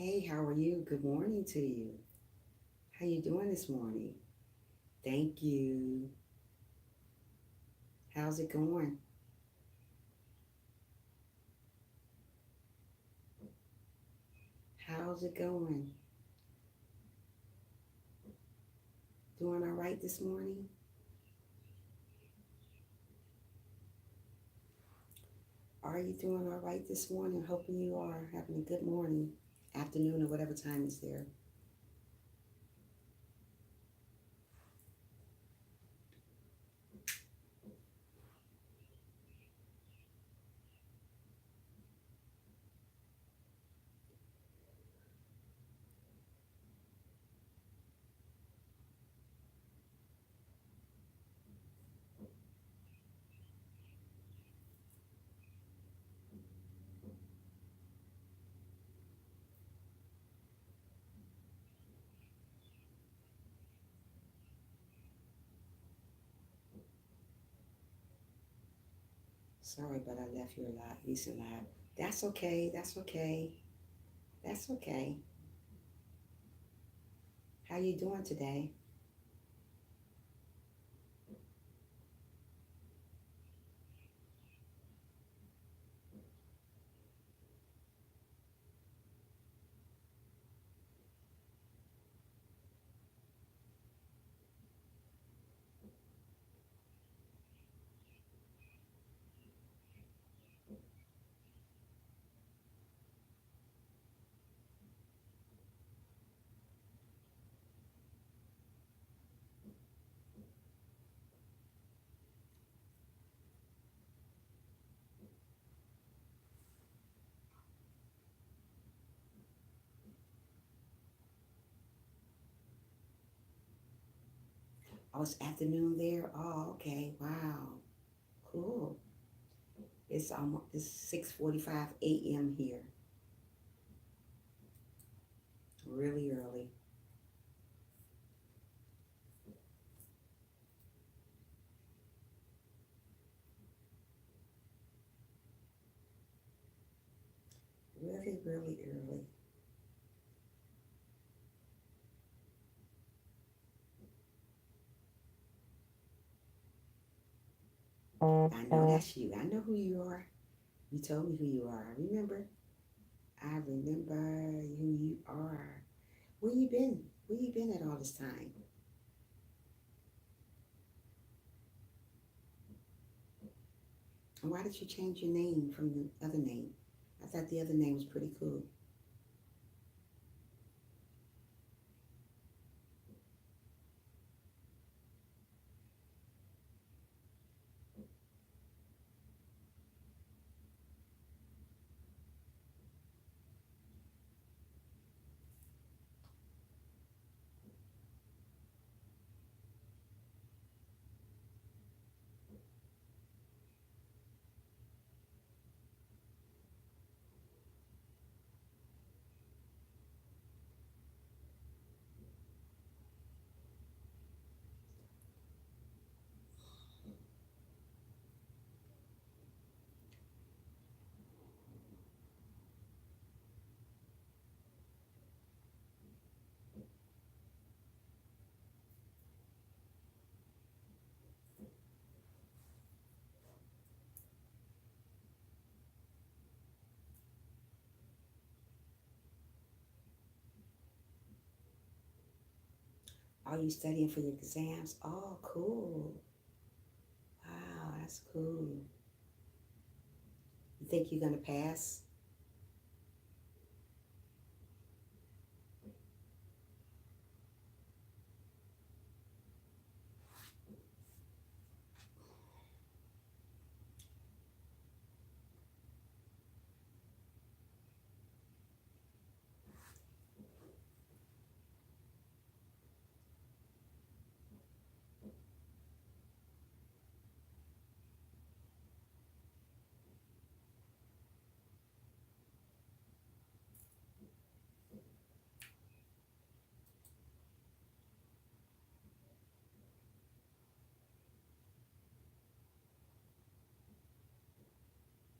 Hey, how are you? Good morning to you. How you doing this morning? Thank you. How's it going? How's it going? Doing all right this morning? Are you doing all right this morning? Hoping you are having a good morning, afternoon, or whatever time is there. Sorry, but I left you a lot, decent live. That's okay. That's okay. That's okay. How you doing today? Oh, it's afternoon there. Oh, okay. Wow. Cool. It's 6:45 a.m. here. Really early. Really, really early. I know that's you. I know who you are. You told me who you are. I remember. I remember who you are. Where you been? Where you been at all this time? And why did you change your name from the other name? I thought the other name was pretty cool. Are you studying for your exams? Oh, cool. Wow, that's cool. You think you're gonna pass?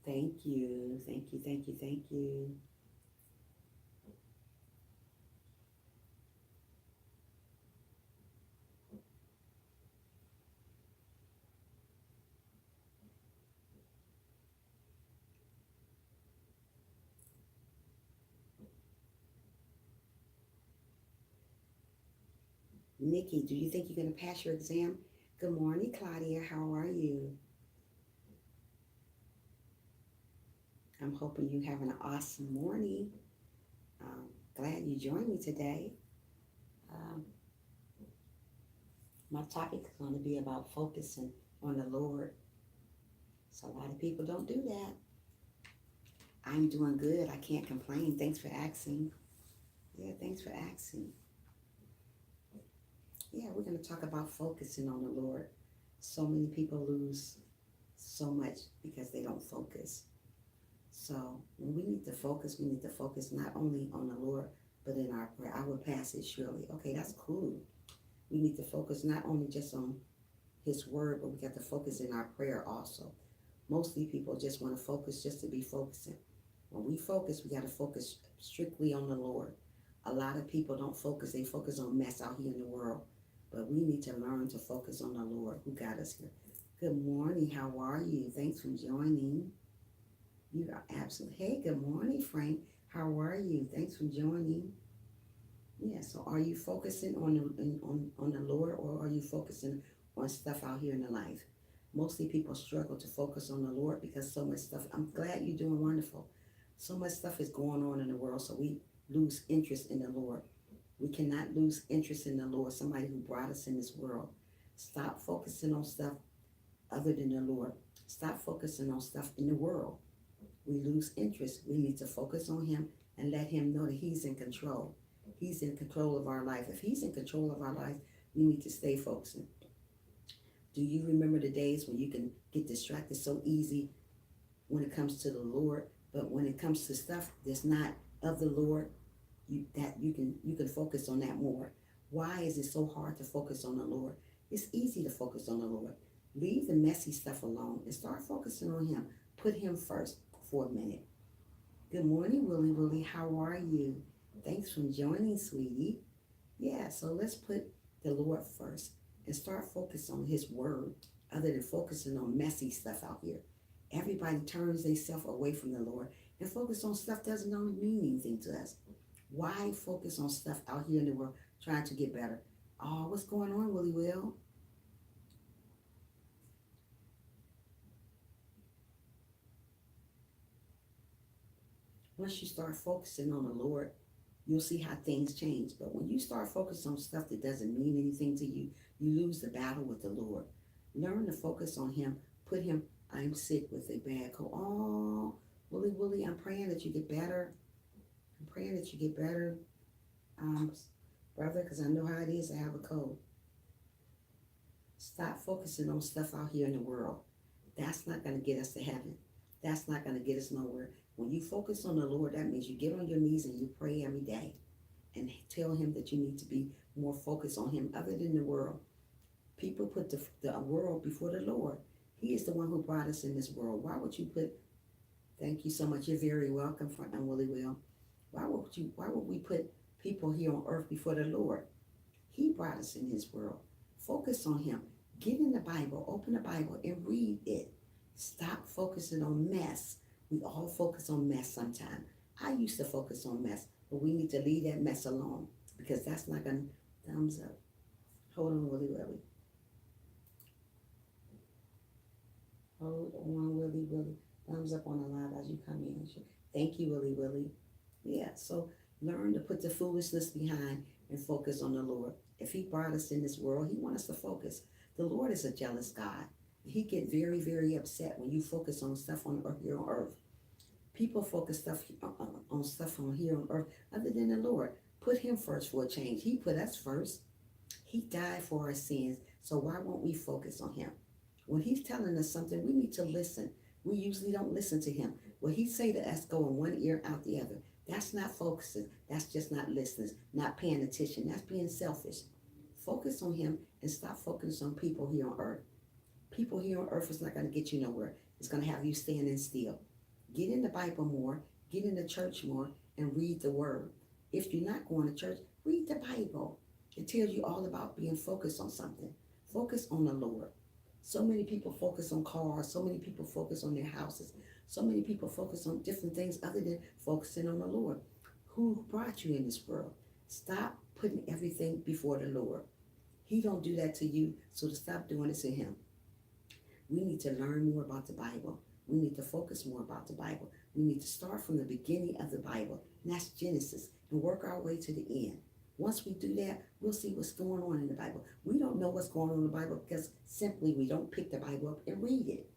Thank you. Thank you. Thank you. Thank you. Nikki, do you think you're going to pass your exam? Good morning, Claudia. How are you? I'm hoping you're having an awesome morning. Um, Glad you joined me today. Um, my topic is going to be about focusing on the Lord. So a lot of people don't do that. I'm doing good. I can't complain. Thanks for asking. Yeah, thanks for asking. Yeah, we're going to talk about focusing on the Lord. So many people lose so much because they don't focus. So when we need to focus not only on the Lord, but in our prayer. I will pass it surely. Okay, that's cool. We need to focus not only just on His word, but we got to focus in our prayer also. Mostly people just want to focus just to be focusing. When we focus, we got to focus strictly on the Lord. A lot of people don't focus, they focus on mess out here in the world. But we need to learn to focus on the Lord who got us here. Good morning. How are you? Thanks for joining. You are absolutely. Hey, good morning, Frank. How are you? Thanks for joining. Yeah, so are you focusing on the Lord, or are you focusing on stuff out here in the life? Mostly people struggle to focus on the Lord because so much stuff. I'm glad you're doing wonderful. So much stuff is going on in the world, so we lose interest in the Lord. We cannot lose interest in the Lord, somebody who brought us in this world. Stop focusing on stuff other than the Lord. Stop focusing on stuff in the world. We lose interest. We need to focus on Him and let Him know that He's in control. He's in control of our life. If He's in control of our life, we need to stay focusing. Do you remember the days when you can get distracted so easy when it comes to the Lord, but when it comes to stuff that's not of the Lord, you can focus on that more. Why is it so hard to focus on the Lord? It's easy to focus on the Lord. Leave the messy stuff alone and start focusing on Him. Put Him first for a minute. Good morning, Willie Willie. How are you? Thanks for joining, sweetie. Yeah, so let's put the Lord first and start focusing on His word other than focusing on messy stuff out here. Everybody turns themselves away from the Lord and focus on stuff doesn't mean anything to us. Why focus on stuff out here in the world trying to get better? Oh, what's going on, Willie Will? Once you start focusing on the Lord, you'll see how things change. But when you start focusing on stuff that doesn't mean anything to you, you lose the battle with the Lord. Learn to focus on Him. Put Him, I'm sick with a bad cold. Oh, Willie Willie, I'm praying that you get better. I'm praying that you get better, um, brother, because I know how it is to have a cold. Stop focusing on stuff out here in the world. That's not going to get us to heaven. That's not going to get us nowhere. When you focus on the Lord, that means you get on your knees and you pray every day and tell Him that you need to be more focused on Him other than the world. People put the world before the Lord. He is the one who brought us in this world. Why would you put, thank you so much, you're very welcome, and Willie Will. Why would we put people here on earth before the Lord? He brought us in His world. Focus on Him. Get in the Bible, open the Bible and read it. Stop focusing on mess. We all focus on mess sometimes. I used to focus on mess, but we need to leave that mess alone because that's not going to, thumbs up. Hold on, Willie Willie. Hold on, Willie Willie. Thumbs up on the live as you come in. Thank you, Willie Willie. Yeah, so learn to put the foolishness behind and focus on the Lord. If He brought us in this world, He wants us to focus. The Lord is a jealous God. He get very, very upset when you focus on stuff on earth, here on earth. People focus on stuff on here on earth other than the Lord. Put Him first for a change. He put us first. He died for our sins. So why won't we focus on Him? When He's telling us something, we need to listen. We usually don't listen to Him. What He say to us, go in one ear, out the other. That's not focusing. That's just not listening, not paying attention. That's being selfish. Focus on Him and stop focusing on people here on earth. People here on earth is not going to get you nowhere. It's going to have you standing still. Get in the Bible more, get in the church more, and read the Word. If you're not going to church, read the Bible. It tells you all about being focused on something. Focus on the Lord. So many people focus on cars. So many people focus on their houses. So many people focus on different things other than focusing on the Lord. Who brought you in this world? Stop putting everything before the Lord. He don't do that to you, so to stop doing it to him. We need to learn more about the Bible. We need to focus more about the Bible. We need to start from the beginning of the Bible, and that's Genesis, and work our way to the end. Once we do that, we'll see what's going on in the Bible. We don't know what's going on in the Bible because simply we don't pick the Bible up and read it.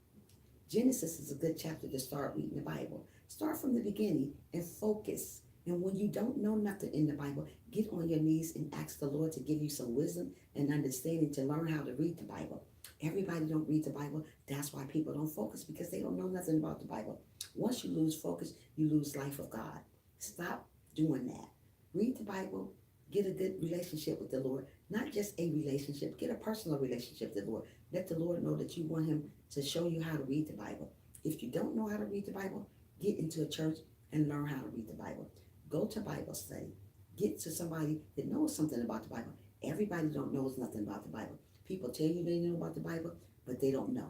Genesis is a good chapter to start reading the Bible. Start from the beginning and focus. And when you don't know nothing in the Bible, get on your knees and ask the Lord to give you some wisdom and understanding to learn how to read the Bible. Everybody don't read the Bible. That's why people don't focus, because they don't know nothing about the Bible. Once you lose focus, you lose life of God. Stop doing that. Read the Bible. Get a good relationship with the Lord. Not just a relationship. Get a personal relationship with the Lord. Let the Lord know that you want him to show you how to read the Bible. If you don't know how to read the Bible, get into a church and learn how to read the Bible. Go to Bible study. Get to somebody that knows something about the Bible. Everybody don't knows nothing about the Bible. People tell you they know about the Bible, but they don't know.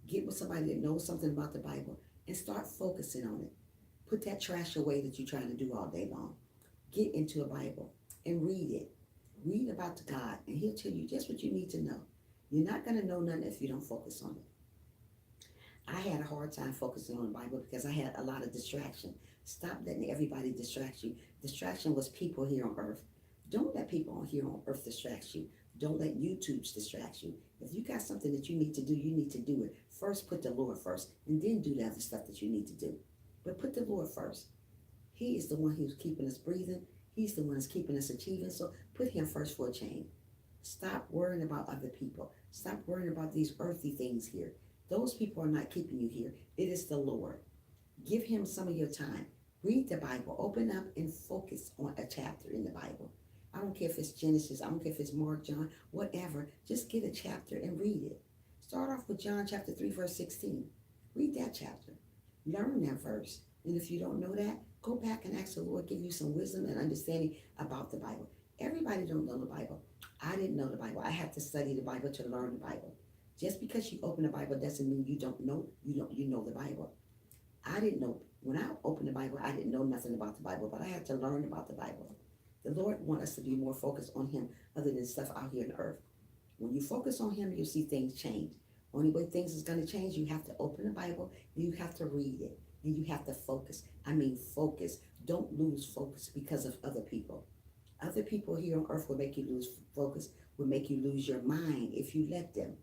Get with somebody that knows something about the Bible and start focusing on it. Put that trash away that you're trying to do all day long. Get into a Bible and read it. Read about God, and he'll tell you just what you need to know. You're not going to know nothing if you don't focus on it. I had a hard time focusing on the Bible because I had a lot of distraction. Stop letting everybody distract you. Distraction was people here on earth. Don't let people on here on earth distract you. Don't let YouTubes distract you. If you got something that you need to do, you need to do it. First, put the Lord first, and then do the other stuff that you need to do. But put the Lord first. He is the one who's keeping us breathing. He's the one who's keeping us achieving. So put him first for a change. Stop worrying about other people. Stop worrying about these earthly things here. Those people are not keeping you here. It is the Lord. Give him some of your time. Read the Bible. Open up and focus on a chapter in the Bible. I don't care if it's Genesis. I don't care if it's Mark, John, whatever. Just get a chapter and read it. Start off with John chapter 3, verse 16. Read that chapter. Learn that verse. And if you don't know that, go back and ask the Lord, give you some wisdom and understanding about the Bible. Everybody don't know the Bible. I didn't know the Bible. I had to study the Bible to learn the Bible. Just because you open the Bible doesn't mean you don't know. You know the Bible. I didn't know. When I opened the Bible, I didn't know nothing about the Bible, but I had to learn about the Bible. The Lord wants us to be more focused on him other than stuff out here on earth. When you focus on him, you'll see things change. Only way things is going to change, you have to open the Bible and you have to read it. And you have to focus. I mean focus. Don't lose focus because of other people. Other people here on earth will make you lose focus, will make you lose your mind if you let them.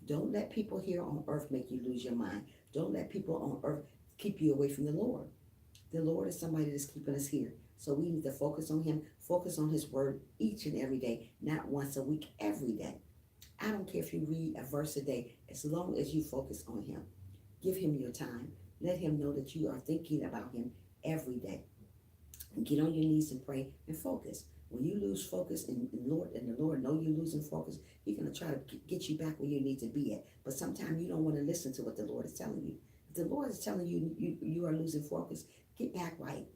Don't let people here on earth make you lose your mind. Don't let people on earth keep you away from the Lord. The Lord is somebody that's keeping us here. So we need to focus on him, focus on his word each and every day, not once a week, every day. I don't care if you read a verse a day, as long as you focus on him. Give him your time. Let him know that you are thinking about him every day. And get on your knees and pray and focus. When you lose focus and the Lord know you're losing focus, he's going to try to get you back where you need to be at. But sometimes you don't want to listen to what the Lord is telling you. If the Lord is telling you you are losing focus, get back right.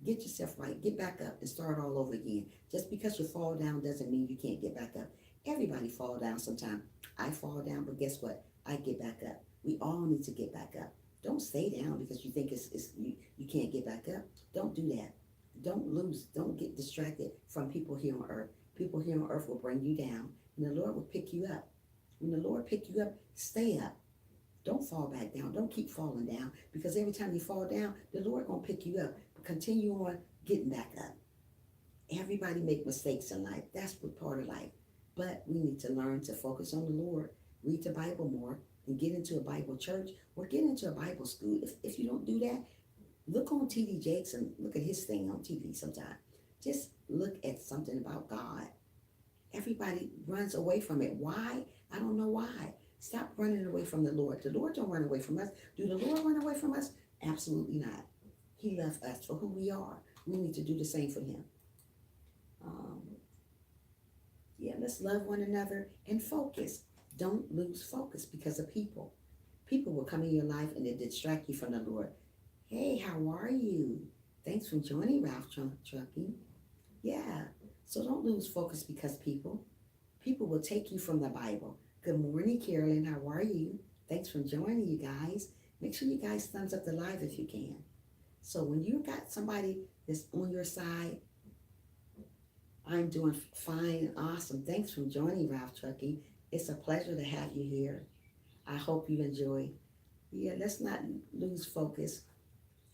Get yourself right. Get back up and start all over again. Just because you fall down doesn't mean you can't get back up. Everybody fall down sometime. I fall down, but guess what? I get back up. We all need to get back up. Don't stay down because you think you can't get back up. Don't do that. Don't lose. Don't get distracted from people here on earth. People here on earth will bring you down, and the Lord will pick you up. When the Lord pick you up, stay up. Don't fall back down. Don't keep falling down, because every time you fall down, the Lord gonna pick you up. But continue on getting back up. Everybody make mistakes in life. That's what part of life. But we need to learn to focus on the Lord, read the Bible more, and get into a Bible church or get into a Bible school. If you don't do that, look on T.D. Jakes and look at his thing on TV sometime. Just look at something about God. Everybody runs away from it. Why? I don't know why. Stop running away from the Lord. The Lord don't run away from us. Do the Lord run away from us? Absolutely not. He loves us for who we are. We need to do the same for him. Let's love one another and focus. Don't lose focus because of people. People will come in your life and they distract you from the Lord. Hey, how are you? Thanks for joining Ralph Trucking. Yeah, so don't lose focus because people will take you from the Bible. Good morning, Carolyn. How are you? Thanks for joining, you guys. Make sure you guys thumbs up the live if you can. So when you got somebody that's on your side, I'm doing fine, awesome. Thanks for joining, Ralph Truckee. It's a pleasure to have you here. I hope you enjoy. Yeah, let's not lose focus.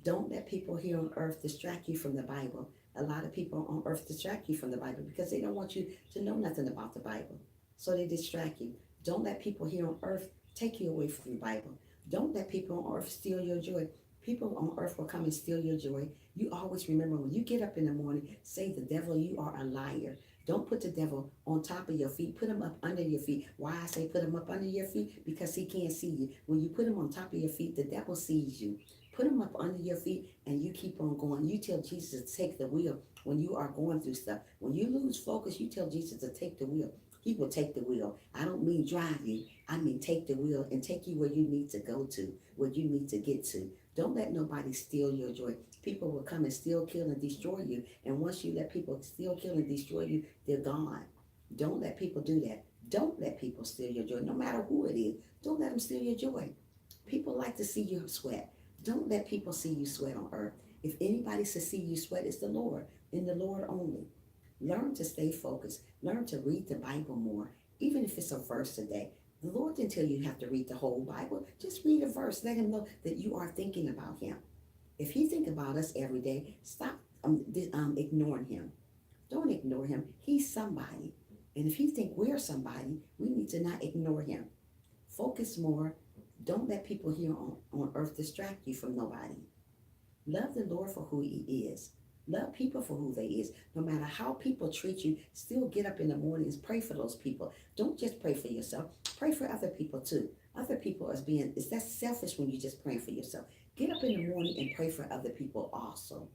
Don't let people here on earth distract you from the Bible. A lot of people on earth distract you from the Bible because they don't want you to know nothing about the Bible. So they distract you. Don't let people here on earth take you away from the Bible. Don't let people on earth steal your joy. People on earth will come and steal your joy. You always remember when you get up in the morning, say, the devil, you are a liar. Don't put the devil on top of your feet. Put him up under your feet. Why I say put him up under your feet? Because he can't see you. When you put him on top of your feet, the devil sees you. Put them up under your feet and you keep on going. You tell Jesus to take the wheel when you are going through stuff. When you lose focus, you tell Jesus to take the wheel. He will take the wheel. I don't mean drive you. I mean take the wheel and take you where you need to go to, where you need to get to. Don't let nobody steal your joy. People will come and steal, kill, and destroy you. And once you let people steal, kill, and destroy you, they're gone. Don't let people do that. Don't let people steal your joy, no matter who it is. Don't let them steal your joy. People like to see you sweat. Don't let people see you sweat on earth. If anybody should see you sweat, it's the Lord, and the Lord only. Learn to stay focused. Learn to read the Bible more, even if it's a verse a day. The Lord didn't tell you have to read the whole Bible. Just read a verse. Let him know that you are thinking about him. If he think about us every day, stop ignoring him. Don't ignore him. He's somebody. And if he think we're somebody, we need to not ignore him. Focus more. Don't let people here on earth distract you from nobody. Love the Lord for who he is. Love people for who they is. No matter how people treat you, still get up in the mornings, pray for those people. Don't just pray for yourself. Pray for other people too. Other people is that selfish when you just praying for yourself. Get up in the morning and pray for other people also.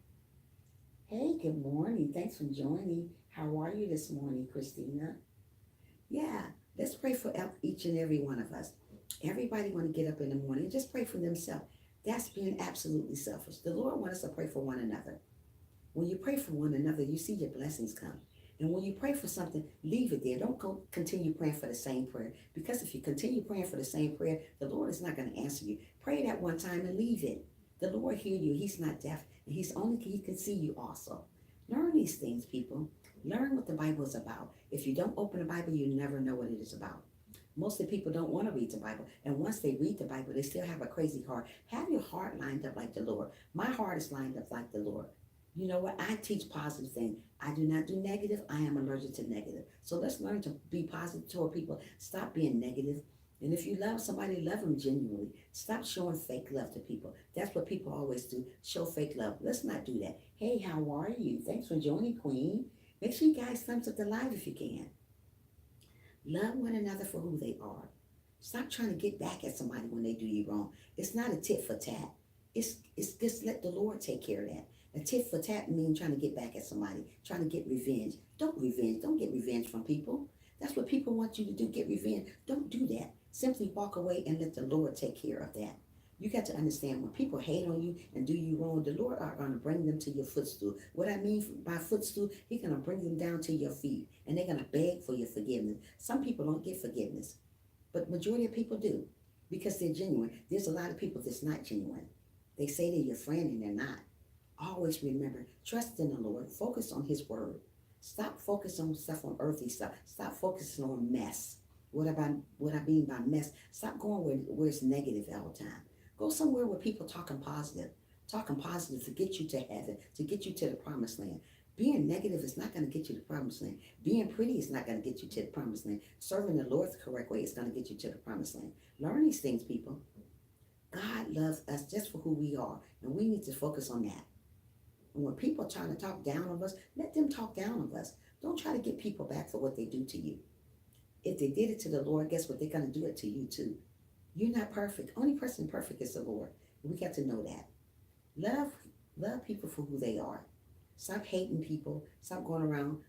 Hey, good morning. Thanks for joining. How are you this morning, Christina? Yeah, let's pray for each and every one of us. Everybody want to get up in the morning and just pray for themselves. That's being absolutely selfish. The Lord wants us to pray for one another. When you pray for one another, you see your blessings come. And when you pray for something, leave it there. Don't go continue praying for the same prayer. Because if you continue praying for the same prayer, the Lord is not going to answer you. Pray that one time and leave it. The Lord hear you. He's not deaf. And he can see you also. Learn these things, people. Learn what the Bible is about. If you don't open the Bible, you never know what it is about. Most of the people don't want to read the Bible. And once they read the Bible, they still have a crazy heart. Have your heart lined up like the Lord. My heart is lined up like the Lord. You know what? I teach positive things. I do not do negative. I am allergic to negative. So let's learn to be positive toward people. Stop being negative. And if you love somebody, love them genuinely. Stop showing fake love to people. That's what people always do. Show fake love. Let's not do that. Hey, how are you? Thanks for joining, Queen. Make sure you guys thumbs up the live if you can. Love one another for who they are. Stop trying to get back at somebody when they do you wrong. It's not a tit for tat. It's just let the Lord take care of that. A tit for tat means trying to get back at somebody, trying to get revenge. Don't revenge. Don't get revenge from people. That's what people want you to do, get revenge. Don't do that. Simply walk away and let the Lord take care of that. You got to understand when people hate on you and do you wrong, the Lord are going to bring them to your footstool. What I mean by footstool, He's going to bring them down to your feet and they're going to beg for your forgiveness. Some people don't get forgiveness, but majority of people do because they're genuine. There's a lot of people that's not genuine. They say they're your friend and they're not. Always remember, trust in the Lord. Focus on His word. Stop focusing on stuff on earthly stuff. Stop focusing on mess. What I mean by mess? Stop going where it's negative all the time. Go somewhere where people talking positive to get you to heaven, to get you to the promised land. Being negative is not going to get you to the promised land. Being pretty is not going to get you to the promised land. Serving the Lord the correct way is going to get you to the promised land. Learn these things, people. God loves us just for who we are, and we need to focus on that. And when people are trying to talk down on us, let them talk down on us. Don't try to get people back for what they do to you. If they did it to the Lord, guess what? They're going to do it to you too. You're not perfect. Only person perfect is the Lord. We got to know that. Love people for who they are. Stop hating people. Stop going around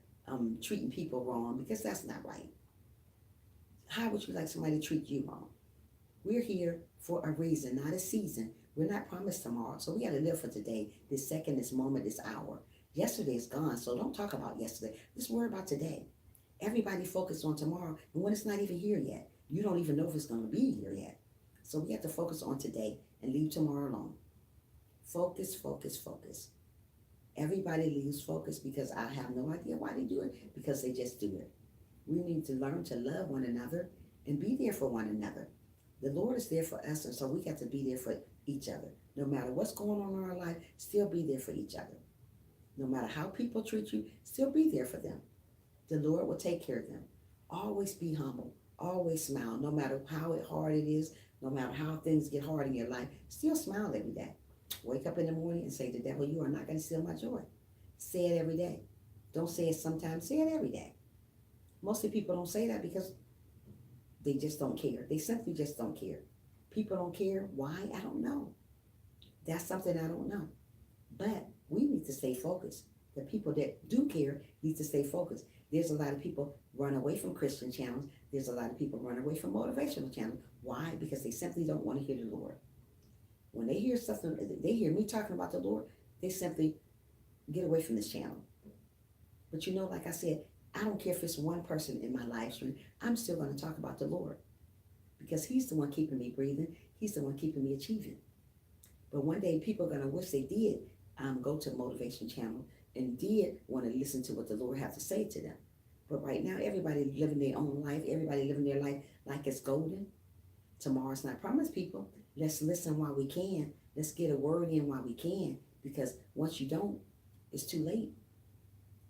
treating people wrong because that's not right. How would you like somebody to treat you wrong? We're here for a reason, not a season. We're not promised tomorrow. So we got to live for today, this second, this moment, this hour. Yesterday is gone, so don't talk about yesterday. Let's worry about today. Everybody focused on tomorrow, and when it's not even here yet, you don't even know if it's going to be here yet. So we have to focus on today and leave tomorrow alone. Focus, focus, focus. Everybody leaves focus because I have no idea why they do it, because they just do it. We need to learn to love one another and be there for one another. The Lord is there for us, and so we got to be there for each other. No matter what's going on in our life, still be there for each other. No matter how people treat you, still be there for them. The Lord will take care of them. Always be humble. Always smile. No matter how hard it is, no matter how things get hard in your life, still smile every day. Wake up in the morning and say, the devil, you are not going to steal my joy. Say it every day. Don't say it sometimes, say it every day. Most of the people don't say that because they just don't care. They simply just don't care. People don't care. Why? I don't know. That's something I don't know. But we need to stay focused. The people that do care need to stay focused. There's a lot of people run away from Christian channels. There's a lot of people run away from motivational channels. Why? Because they simply don't want to hear the Lord. When they hear something, they hear me talking about the Lord, they simply get away from this channel. But you know, like I said, I don't care if it's one person in my live stream, I'm still going to talk about the Lord because he's the one keeping me breathing. He's the one keeping me achieving. But one day people are going to wish they did go to Motivation Channel and did want to listen to what the Lord has to say to them. But right now, everybody living their own life. Everybody living their life like it's golden. Tomorrow's not promised, people. Let's listen while we can. Let's get a word in while we can, because once you don't, it's too late.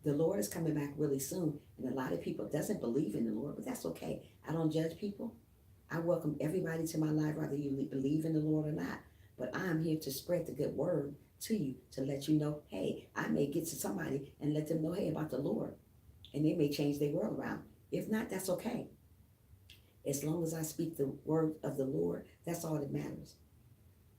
The Lord is coming back really soon, and a lot of people doesn't believe in the Lord, but that's okay. I don't judge people. I welcome everybody to my life, whether you believe in the Lord or not. But I'm here to spread the good word to you, to let you know, hey, I may get to somebody and let them know, hey, about the Lord. And they may change their world around. If not, that's okay. As long as I speak the word of the Lord, that's all that matters.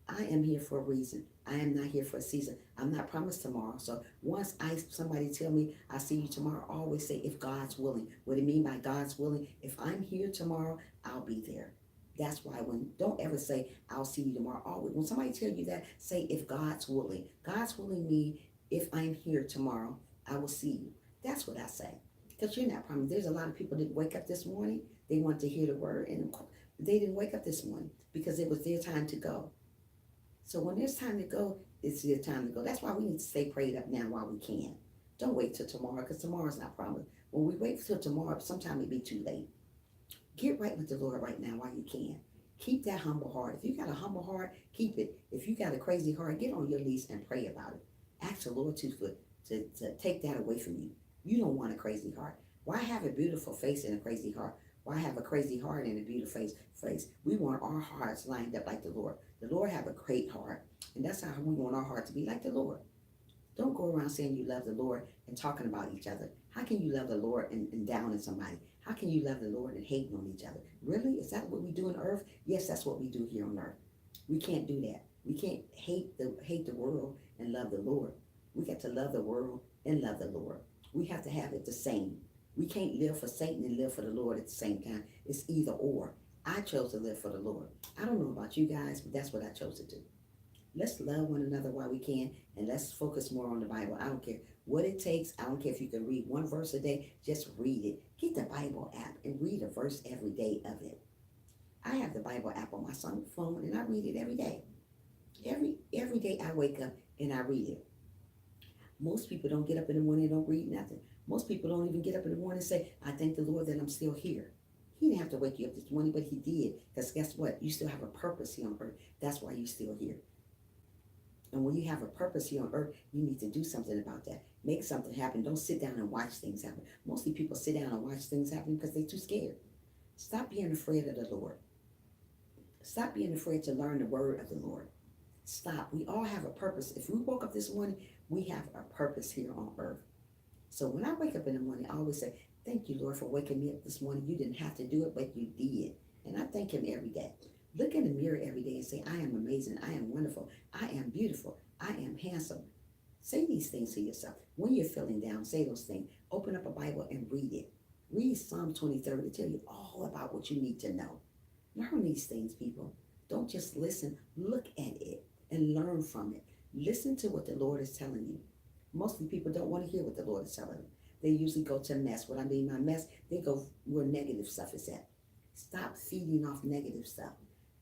I am here for a reason. I am not here for a season. I'm not promised tomorrow. So once somebody tell me I see you tomorrow, I always say, if God's willing. What do you mean by God's willing? If I'm here tomorrow, I'll be there. That's why don't ever say, I'll see you tomorrow. Always, when somebody tell you that, say, if God's willing. God's willing means if I'm here tomorrow, I will see you. That's what I say. Because you're not promised. There's a lot of people that wake up this morning, they want to hear the word, and they didn't wake up this morning because it was their time to go. So when there's time to go, it's their time to go. That's why we need to stay prayed up now while we can. Don't wait till tomorrow, because tomorrow's not promised. When we wait till tomorrow, sometimes it be too late. Get right with the Lord right now while you can. Keep that humble heart. If you got a humble heart, keep it. If you got a crazy heart, get on your knees and pray about it. Ask the Lord to take that away from you. You don't want a crazy heart. Why have a beautiful face and a crazy heart? Why have a crazy heart and a beautiful face? We want our hearts lined up like the Lord. The Lord have a great heart, and that's how we want our heart to be, like the Lord. Don't go around saying you love the Lord and talking about each other. How can you love the Lord and down on somebody? How can you love the Lord and hating on each other? Really? Is that what we do on earth? Yes, that's what we do here on earth. We can't do that. We can't hate the world and love the Lord. We got to love the world and love the Lord. We have to have it the same. We can't live for Satan and live for the Lord at the same time. It's either or. I chose to live for the Lord. I don't know about you guys, but that's what I chose to do. Let's love one another while we can, and let's focus more on the Bible. I don't care what it takes. I don't care if you can read one verse a day. Just read it. Get the Bible app and read a verse every day of it. I have the Bible app on my son's phone, and I read it every day. Every day I wake up and I read it. Most people don't get up in the morning and don't read nothing. Most people don't even get up in the morning and say, I thank the Lord that I'm still here. He didn't have to wake you up this morning, but he did. Because guess what? You still have a purpose here on earth. That's why you're still here. And when you have a purpose here on earth, you need to do something about that. Make something happen. Don't sit down and watch things happen. Mostly people sit down and watch things happen because they're too scared. Stop being afraid of the Lord. Stop being afraid to learn the word of the Lord. Stop. We all have a purpose. If we woke up this morning, we have a purpose here on earth. So when I wake up in the morning, I always say, thank you, Lord, for waking me up this morning. You didn't have to do it, but you did. And I thank him every day. Look in the mirror every day and say, I am amazing. I am wonderful. I am beautiful. I am handsome. Say these things to yourself. When you're feeling down, say those things. Open up a Bible and read it. Read Psalm 23 to tell you all about what you need to know. Learn these things, people. Don't just listen. Look at it and learn from it. Listen to what the Lord is telling you. Mostly people don't want to hear what the Lord is telling them. They usually go to mess. What I mean by mess, they go where negative stuff is at. Stop feeding off negative stuff.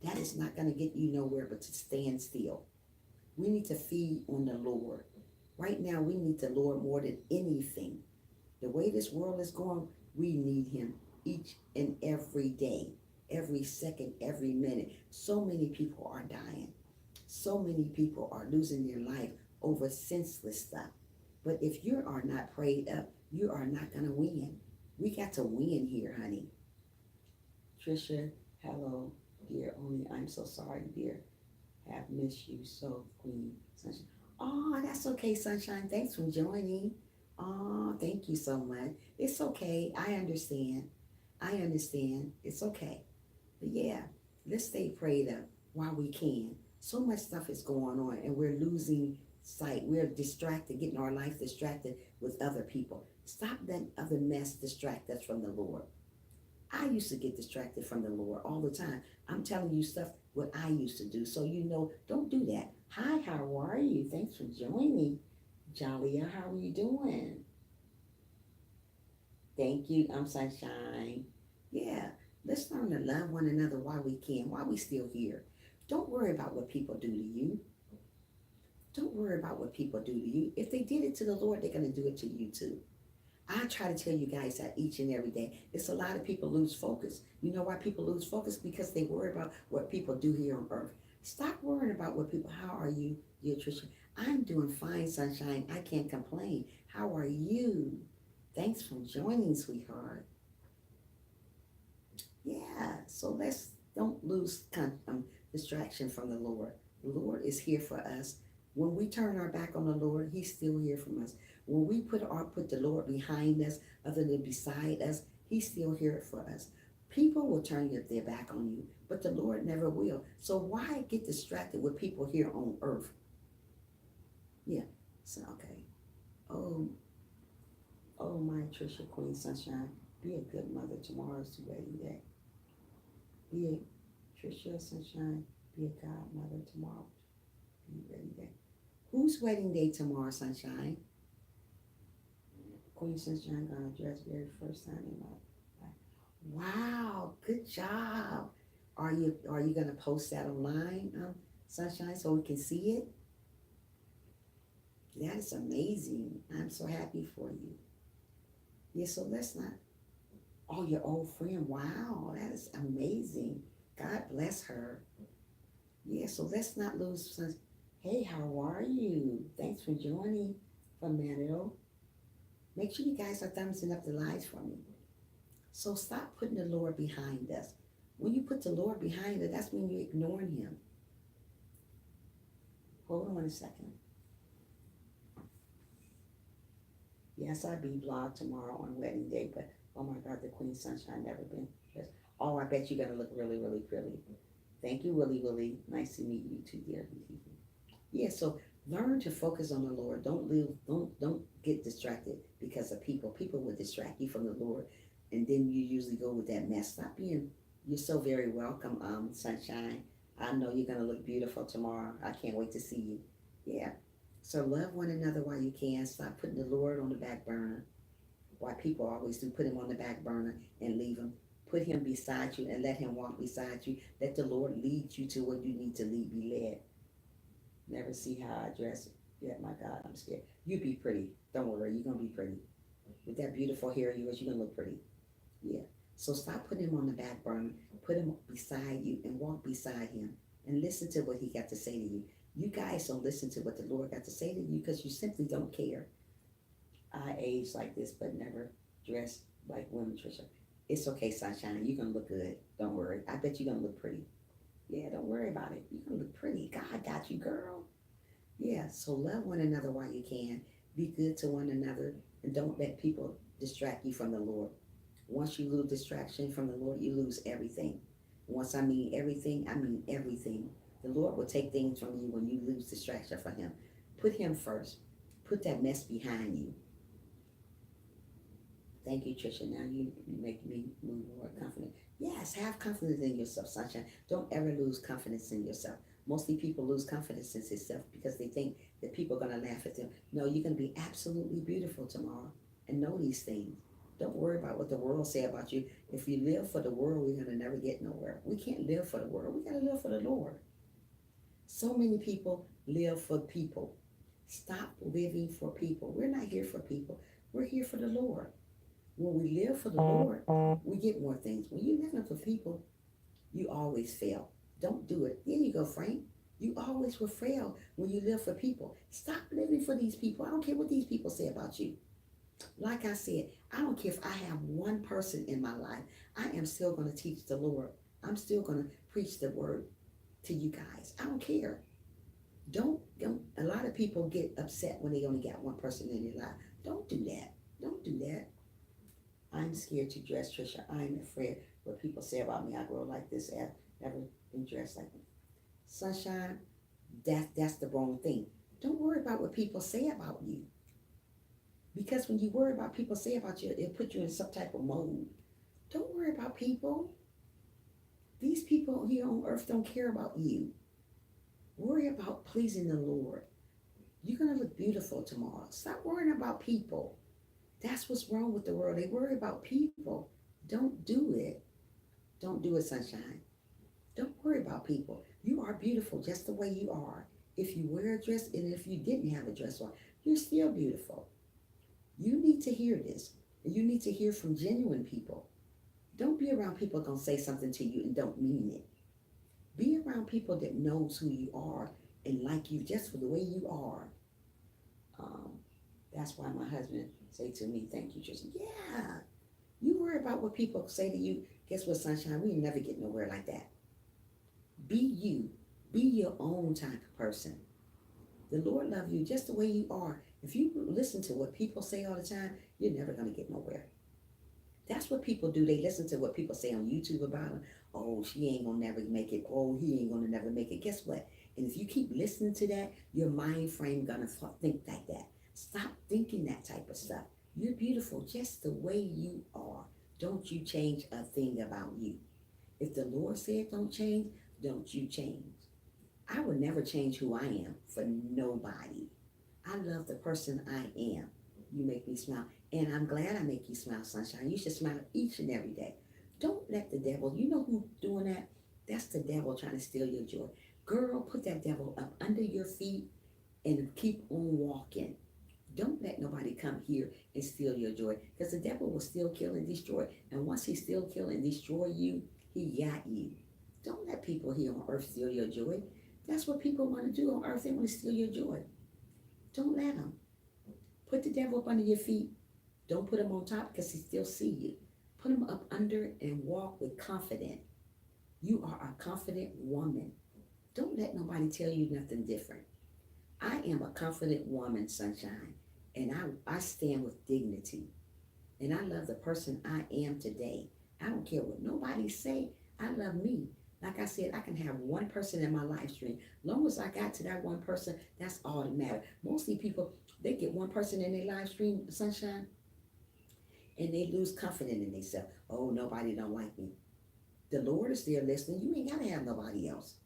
That is not going to get you nowhere but to stand still. We need to feed on the Lord. Right now, we need the Lord more than anything. The way this world is going, we need him each and every day, every second, every minute. So many people are dying. So many people are losing their life over senseless stuff. But if you are not prayed up, you are not going to win. We got to win here, honey. Trisha, hello, dear. Only I'm so sorry, dear. Have missed you so, Queen Sunshine. Oh, that's okay, Sunshine. Thanks for joining. Oh, thank you so much. It's okay. I understand. I understand. It's okay. But yeah, let's stay prayed up while we can. So much stuff is going on, and we're losing sight. We're distracted, getting our life distracted with other people. Stop letting other mess distract us from the Lord. I used to get distracted from the Lord all the time. I'm telling you stuff what I used to do. So you know, don't do that. Hi, how are you? Thanks for joining. Jalia, how are you doing? Thank you. I'm Sunshine. Yeah, let's learn to love one another while we can, while we still here. Don't worry about what people do to you. Don't worry about what people do to you. If they did it to the Lord, they're going to do it to you too. I try to tell you guys that each and every day. It's a lot of people lose focus. You know why people lose focus? Because they worry about what people do here on earth. Stop worrying about what people, how are you, dear Tricia? I'm doing fine, Sunshine. I can't complain. How are you? Thanks for joining, sweetheart. Yeah, so let's don't lose distraction from the Lord. The Lord is here for us. When we turn our back on the Lord, He's still here from us. When we put the Lord behind us, other than beside us, He's still here for us. People will turn their back on you, but the Lord never will. So why get distracted with people here on earth? Yeah. So okay. Oh, oh my Trisha Queen Sunshine, be a good mother. Tomorrow's the wedding day. Be a Trisha Sunshine, be a godmother tomorrow. Be wedding day. Whose wedding day tomorrow, Sunshine? Queen Sunshine gonna dress very first time in my life. Wow, good job. Are you gonna post that online, Sunshine, so we can see it? That is amazing. I'm so happy for you. Yeah, so let's not. Oh, your old friend. Wow, that is amazing. God bless her. Yeah, so let's not lose. Hey, how are you? Thanks for joining from Manado. Make sure you guys are thumbsing up the lives for me. So stop putting the Lord behind us. When you put the Lord behind us, that's when you're ignoring Him. Hold on a second. Yes, I'll be vlog tomorrow on wedding day, but oh my God, the Queen Sunshine never been. Oh, I bet you're gonna look really, really pretty. Thank you, Willie Willie. Nice to meet you too, dear. Yeah, so learn to focus on the Lord. Don't get distracted because of people. People will distract you from the Lord, and then you usually go with that mess. Stop being. You're so very welcome, Sunshine. I know you're gonna look beautiful tomorrow. I can't wait to see you. Yeah. So love one another while you can. Stop putting the Lord on the back burner. Why people always do put him on the back burner and leave him. Put him beside you and let him walk beside you. Let the Lord lead you to where you need to be led. Never see how I dress. Yeah, my God, I'm scared. You be pretty. Don't worry, you're gonna be pretty. With that beautiful hair of yours, you're gonna look pretty. Yeah. So stop putting him on the back burner. Put him beside you and walk beside him and listen to what he got to say to you. You guys don't listen to what the Lord got to say to you because you simply don't care. I age like this but never dress like women, Trisha. It's okay, Sunshine. You're gonna look good. Don't worry. I bet you're gonna look pretty. Yeah, don't worry about it. You're gonna look pretty. God got you, girl. Yeah, so love one another while you can. Be good to one another and don't let people distract you from the Lord. Once you lose distraction from the Lord, you lose everything. Once I mean everything, I mean everything. The Lord will take things from you when you lose distraction from Him. Put Him first. Put that mess behind you. Thank you, Trisha. Now you make me move more confident. Yes, have confidence in yourself, Sunshine. Don't ever lose confidence in yourself. Mostly people lose confidence in themselves because they think that people are going to laugh at them. No, you're going to be absolutely beautiful tomorrow and know these things. Don't worry about what the world say about you. If you live for the world, we're going to never get nowhere. We can't live for the world. We got to live for the Lord. So many people live for people. Stop living for people. We're not here for people. We're here for the Lord. When we live for the Lord, we get more things. When you live for people, you always fail. Don't do it. There you go, Frank. You always will fail when you live for people. Stop living for these people. I don't care what these people say about you. Like I said, I don't care if I have one person in my life. I am still going to teach the Lord. I'm still going to preach the word to you guys. I don't care. Don't. A lot of people get upset when they only got one person in their life. Don't do that. Don't do that. I'm scared to dress, Trisha. I'm afraid what people say about me. I grow like this. I've never been dressed like me. Sunshine, that's the wrong thing. Don't worry about what people say about you. Because when you worry about people say about you, it'll put you in some type of mode. Don't worry about people. These people here on earth don't care about you. Worry about pleasing the Lord. You're going to look beautiful tomorrow. Stop worrying about people. That's what's wrong with the world. They worry about people. Don't do it. Don't do it, sunshine. Don't worry about people. You are beautiful just the way you are. If you wear a dress and if you didn't have a dress on, you're still beautiful. You need to hear this. You need to hear from genuine people. Don't be around people gonna say something to you and don't mean it. Be around people that knows who you are and like you just for the way you are. Um, that's why my husband say to me, "Thank you, Trisha." Yeah, you worry about what people say to you. Guess what, sunshine? We never get nowhere like that. Be you. Be your own type of person. The Lord love you just the way you are. If you listen to what people say all the time, you're never gonna get nowhere. That's what people do. They listen to what people say on YouTube about them. Oh, she ain't gonna never make it. Oh, he ain't gonna never make it. Guess what? And if you keep listening to that, your mind frame gonna think like that. Stop thinking that type of stuff. You're beautiful just the way you are. Don't you change a thing about you. If the Lord said don't change, don't you change. I would never change who I am for nobody. I love the person I am. You make me smile. And I'm glad I make you smile, sunshine. You should smile each and every day. Don't let the devil, you know who doing that? That's the devil trying to steal your joy. Girl, put that devil up under your feet and keep on walking. Don't let nobody come here and steal your joy because the devil will still kill and destroy. And once he still kill and destroy you, he got you. Don't let people here on earth steal your joy. That's what people want to do on earth. They want to steal your joy. Don't let them. Put the devil up under your feet. Don't put him on top because he still see you. Put him up under and walk with confidence. You are a confident woman. Don't let nobody tell you nothing different. I am a confident woman, sunshine, and I stand with dignity. And I love the person I am today. I don't care what nobody say. I love me. Like I said, I can have one person in my live stream. Long as I got to that one person, that's all that matters. Mostly people, they get one person in their live stream, sunshine, and they lose confidence in themselves. Oh, nobody don't like me. The Lord is there listening. You ain't got to have nobody else.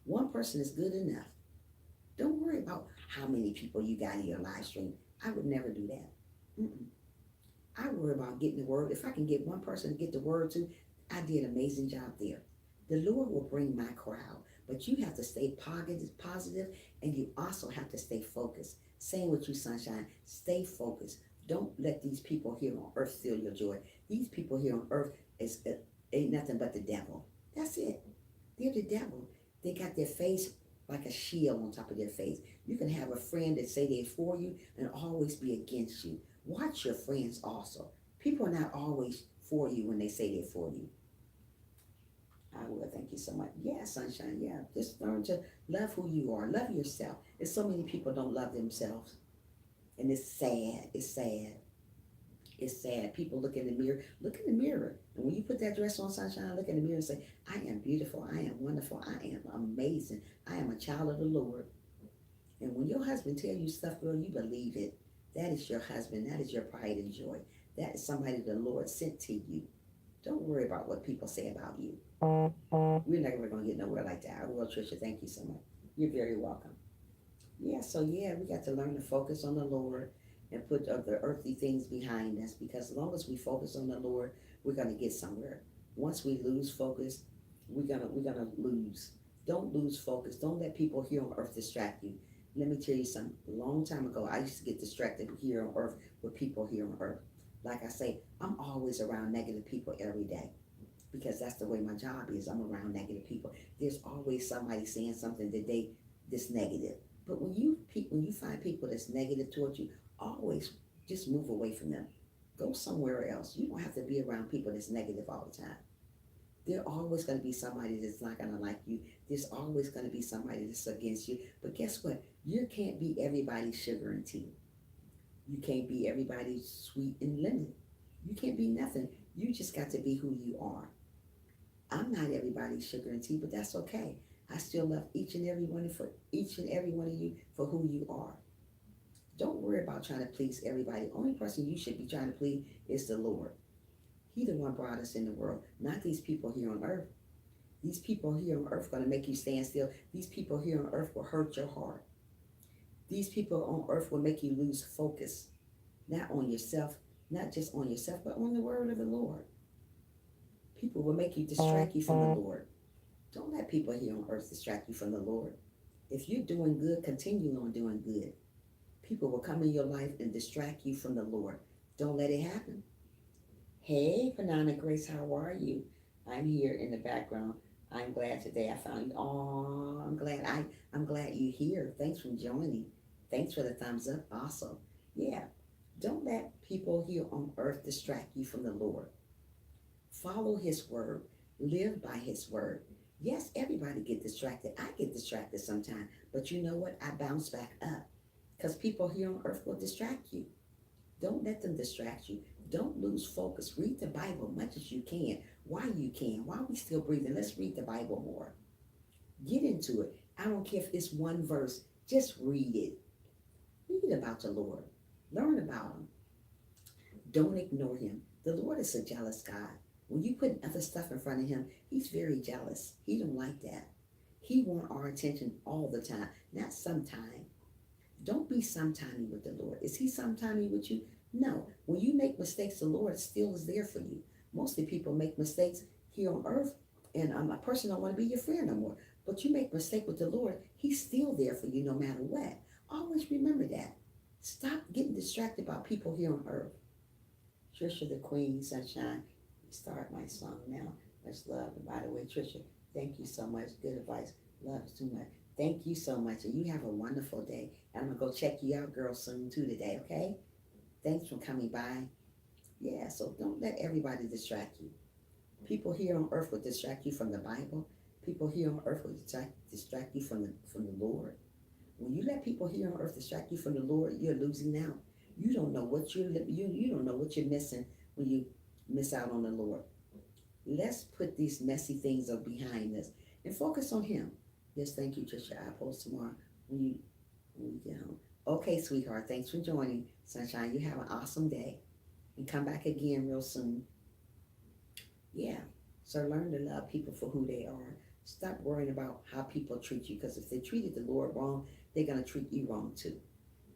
One person is good enough. Don't worry about how many people you got in your live stream. I would never do that. Mm-mm. I worry about getting the word. If I can get one person to get the word to, I did an amazing job there. The Lord will bring my crowd, but you have to stay positive, and you also have to stay focused. Same with you, sunshine. Stay focused. Don't let these people here on earth steal your joy. These people here on earth ain't nothing but the devil. That's it. They're the devil. They got their face like a shield on top of their face. You can have a friend that say they're for you and always be against you. Watch your friends also. People are not always for you when they say they're for you. I will. Thank you so much. Yeah, sunshine. Yeah. Just learn to love who you are. Love yourself. There's so many people don't love themselves. And it's sad. It's sad. It's sad. People look in the mirror. Look in the mirror. And when you put that dress on, sunshine, look in the mirror and say, I am beautiful. I am wonderful. I am amazing. I am a child of the Lord. And when your husband tell you stuff, girl, you believe it. That is your husband. That is your pride and joy. That is somebody the Lord sent to you. Don't worry about what people say about you. We're never going to get nowhere like that. Well, Trisha, thank you so much. You're very welcome. Yeah, so yeah, we got to learn to focus on the Lord and put the earthly things behind us because as long as we focus on the Lord, we're going to get somewhere. Once we lose focus, we're gonna lose. Don't lose focus. Don't let people here on earth distract you. Let me tell you something. A long time ago, I used to get distracted here on earth with people here on earth. Like I say, I'm always around negative people every day because that's the way my job is. I'm around negative people. There's always somebody saying something that they that's negative. But when you find people that's negative towards you, always just move away from them. Go somewhere else. You don't have to be around people that's negative all the time. There's always going to be somebody that's not going to like you. There's always going to be somebody that's against you. But guess what? You can't be everybody's sugar and tea. You can't be everybody's sweet and lemon. You can't be nothing. You just got to be who you are. I'm not everybody's sugar and tea, but that's okay. I still love each and every one of you for who you are. Don't worry about trying to please everybody. The only person you should be trying to please is the Lord. He the one brought us in the world, not these people here on earth. These people here on earth going to make you stand still. These people here on earth will hurt your heart. These people on earth will make you lose focus, not on yourself, not just on yourself, but on the word of the Lord. People will make you distract you from the Lord. Don't let people here on earth distract you from the Lord. If you're doing good, continue on doing good. People will come in your life and distract you from the Lord. Don't let it happen. Hey, Panana Grace, how are you? I'm here in the background. I'm glad today I found you. Oh, I'm glad you're here. Thanks for joining. Thanks for the thumbs up. Awesome. Yeah. Don't let people here on earth distract you from the Lord. Follow his word. Live by his word. Yes, everybody get distracted. I get distracted sometimes. But you know what? I bounce back up. Because people here on earth will distract you. Don't let them distract you. Don't lose focus. Read the Bible much as you can. While you can. While we still breathing, let's read the Bible more. Get into it. I don't care if it's one verse. Just read it. Read about the Lord. Learn about him. Don't ignore him. The Lord is a jealous God. When you put other stuff in front of him, he's very jealous. He don't like that. He want our attention all the time, not sometime. Don't be sometimey with the Lord. Is he sometimey with you? No. When you make mistakes, the Lord still is there for you. Mostly people make mistakes here on earth, and a person don't want to be your friend no more. But you make mistake with the Lord, he's still there for you no matter what. Always remember that. Stop getting distracted by people here on earth. Trisha the Queen, Sunshine, start my song now. Much love. And by the way, Trisha, thank you so much. Good advice. Love too much. Thank you so much. And you have a wonderful day. And I'm going to go check you out, girl, soon too today, okay? Thanks for coming by. Yeah, so don't let everybody distract you. People here on earth will distract you from the Bible. People here on earth will distract you from the Lord. When you let people here on earth distract you from the Lord, you're losing out. You don't know what you don't know what you're missing when you miss out on the Lord. Let's put these messy things up behind us and focus on him. Yes, thank you, Trisha. I'll post tomorrow when you get home. Okay, sweetheart. Thanks for joining. Sunshine, you have an awesome day. And come back again real soon. Yeah. So learn to love people for who they are. Stop worrying about how people treat you, because if they treated the Lord wrong, they're going to treat you wrong too.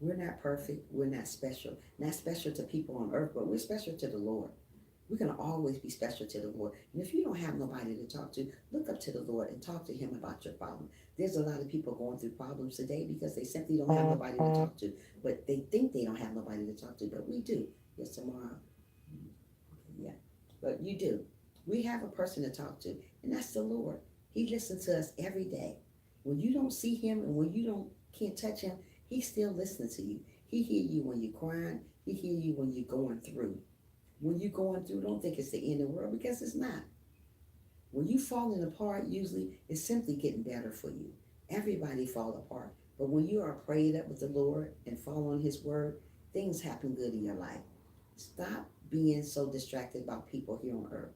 We're not perfect. We're not special. Not special to people on earth, but we're special to the Lord. We're going to always be special to the Lord. And if you don't have nobody to talk to, look up to the Lord and talk to him about your problem. There's a lot of people going through problems today because they simply don't have nobody to talk to. But they think they don't have nobody to talk to, but we do. Yes, tomorrow. Yeah, but you do. We have a person to talk to, and that's the Lord. He listens to us every day. When you don't see him and when you can't touch him, he's still listening to you. He hear you when you're crying. He hear you when you're going through. When you're going through, don't think it's the end of the world, because it's not. When you falling apart, usually it's simply getting better for you. Everybody fall apart. But when you are prayed up with the Lord and following his word, things happen good in your life. Stop being so distracted about people here on earth.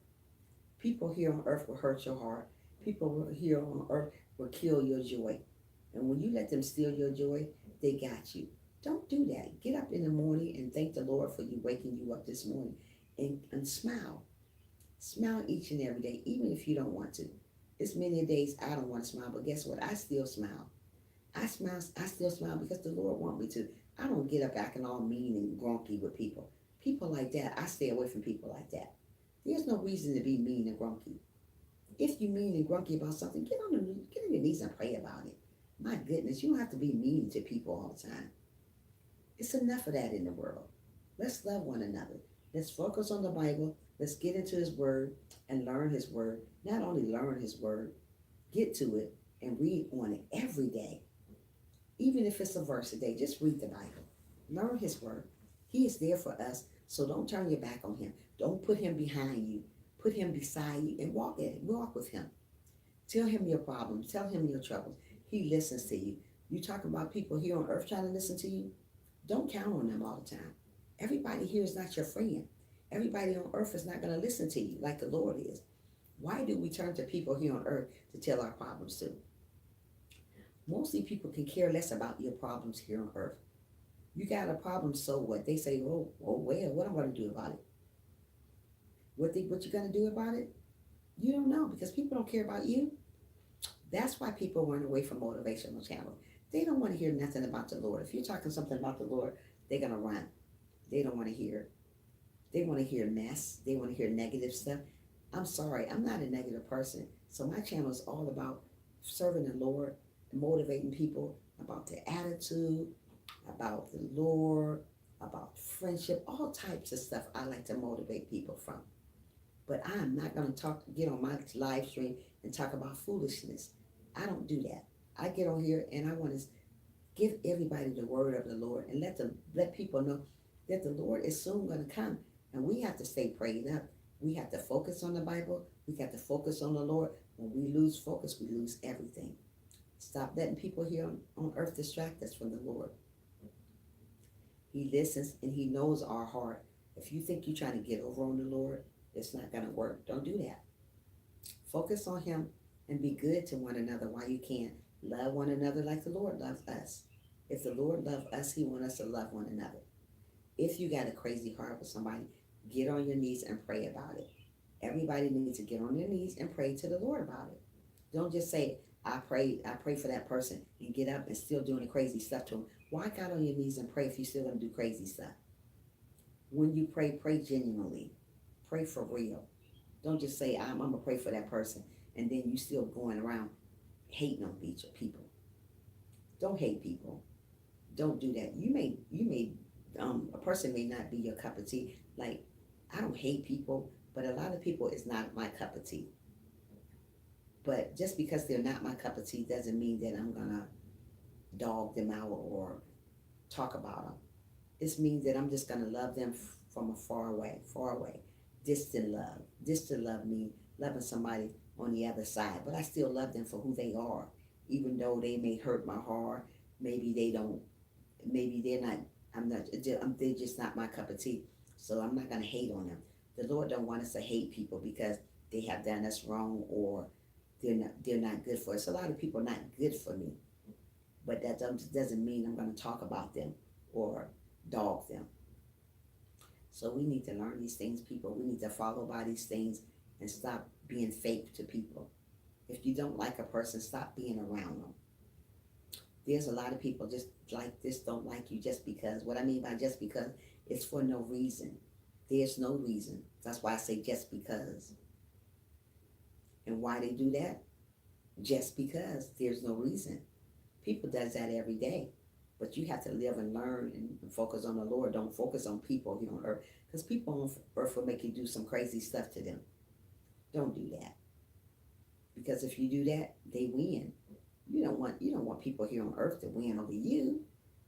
People here on earth will hurt your heart. People here on earth will kill your joy. And when you let them steal your joy, they got you. Don't do that. Get up in the morning and thank the Lord for you waking you up this morning. And smile. Smile each and every day, even if you don't want to. It's many days I don't want to smile, but guess what? I still smile. I still smile because the Lord wants me to. I don't get up acting all mean and grumpy with people. People like that, I stay away from people like that. There's no reason to be mean and grumpy. If you're mean and grumpy about something, get on your knees and pray about it. My goodness, you don't have to be mean to people all the time. It's enough of that in the world. Let's love one another. Let's focus on the Bible. Let's get into His Word and learn His Word. Not only learn His Word, get to it and read on it every day. Even if it's a verse a day, just read the Bible. Learn His Word. He is there for us, so don't turn your back on Him. Don't put Him behind you. Put Him beside you and walk with Him. Tell Him your problems. Tell Him your troubles. He listens to you. You talking about people here on earth trying to listen to you? Don't count on them all the time. Everybody here is not your friend. Everybody on earth is not going to listen to you like the Lord is. Why do we turn to people here on earth to tell our problems to? Mostly people can care less about your problems here on earth. You got a problem, so what? They say, well, what am I going to do about it? What you going to do about it? You don't know because people don't care about you. That's why people run away from motivational channels. They don't want to hear nothing about the Lord. If you're talking something about the Lord, they're going to run. They don't want to hear. They want to hear mess. They want to hear negative stuff. I'm sorry, I'm not a negative person. So my channel is all about serving the Lord, motivating people about their attitude, about the Lord, about friendship, all types of stuff I like to motivate people from. But I'm not going to get on my live stream and talk about foolishness. I don't do that. I get on here and I want to give everybody the word of the Lord and let people know that the Lord is soon going to come. And we have to stay prayed up. We have to focus on the Bible. We have to focus on the Lord. When we lose focus, we lose everything. Stop letting people here on earth distract us from the Lord. He listens and He knows our heart. If you think you're trying to get over on the Lord, it's not going to work. Don't do that. Focus on Him and be good to one another while you can. Love one another like the Lord loves us. If the Lord loves us, He wants us to love one another. If you got a crazy heart with somebody, get on your knees and pray about it. Everybody needs to get on their knees and pray to the Lord about it. Don't just say, I pray for that person and get up and still doing the crazy stuff to them. Why get on your knees and pray if you're still going to do crazy stuff? When you pray, pray genuinely. Pray for real. Don't just say, I'm going to pray for that person, and then you still going around hating on people. Don't hate people. Don't do that. A person may not be your cup of tea. Like, I don't hate people, but a lot of people is not my cup of tea. But just because they're not my cup of tea doesn't mean that I'm going to dog them out or talk about them. It means that I'm just going to love them from a far away. Distant love means loving somebody on the other side. But I still love them for who they are. Even though they may hurt my heart. Maybe they're not, they're just not my cup of tea. So I'm not going to hate on them. The Lord don't want us to hate people because they have done us wrong or they're not good for us. A lot of people are not good for me. But that doesn't mean I'm going to talk about them or dog them. So we need to learn these things, people. We need to follow by these things and stop being fake to people. If you don't like a person, stop being around them. There's a lot of people just like this, don't like you just because. What I mean by just because, it's for no reason. There's no reason. That's why I say just because. And why they do that? Just because. There's no reason. People does that every day. But you have to live and learn and focus on the Lord. Don't focus on people here on earth. Because people on earth will make you do some crazy stuff to them. Don't do that. Because if you do that, they win. You don't want people here on earth to win over you.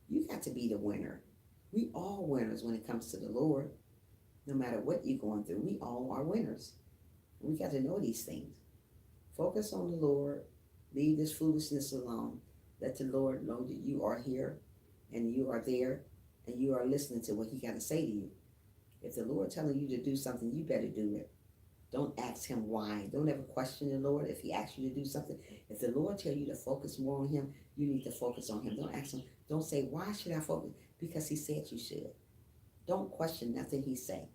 You got to be the winner. We all winners when it comes to the Lord. No matter what you're going through, we all are winners. We got to know these things. Focus on the Lord. Leave this foolishness alone. Let the Lord know that you are here and you are there and you are listening to what He got to say to you. If the Lord telling you to do something, you better do it. Don't ask Him why. Don't ever question the Lord if He asks you to do something. If the Lord tell you to focus more on Him, you need to focus on Him. Don't ask Him. Don't say, why should I focus? Because He said you should. Don't question nothing He say.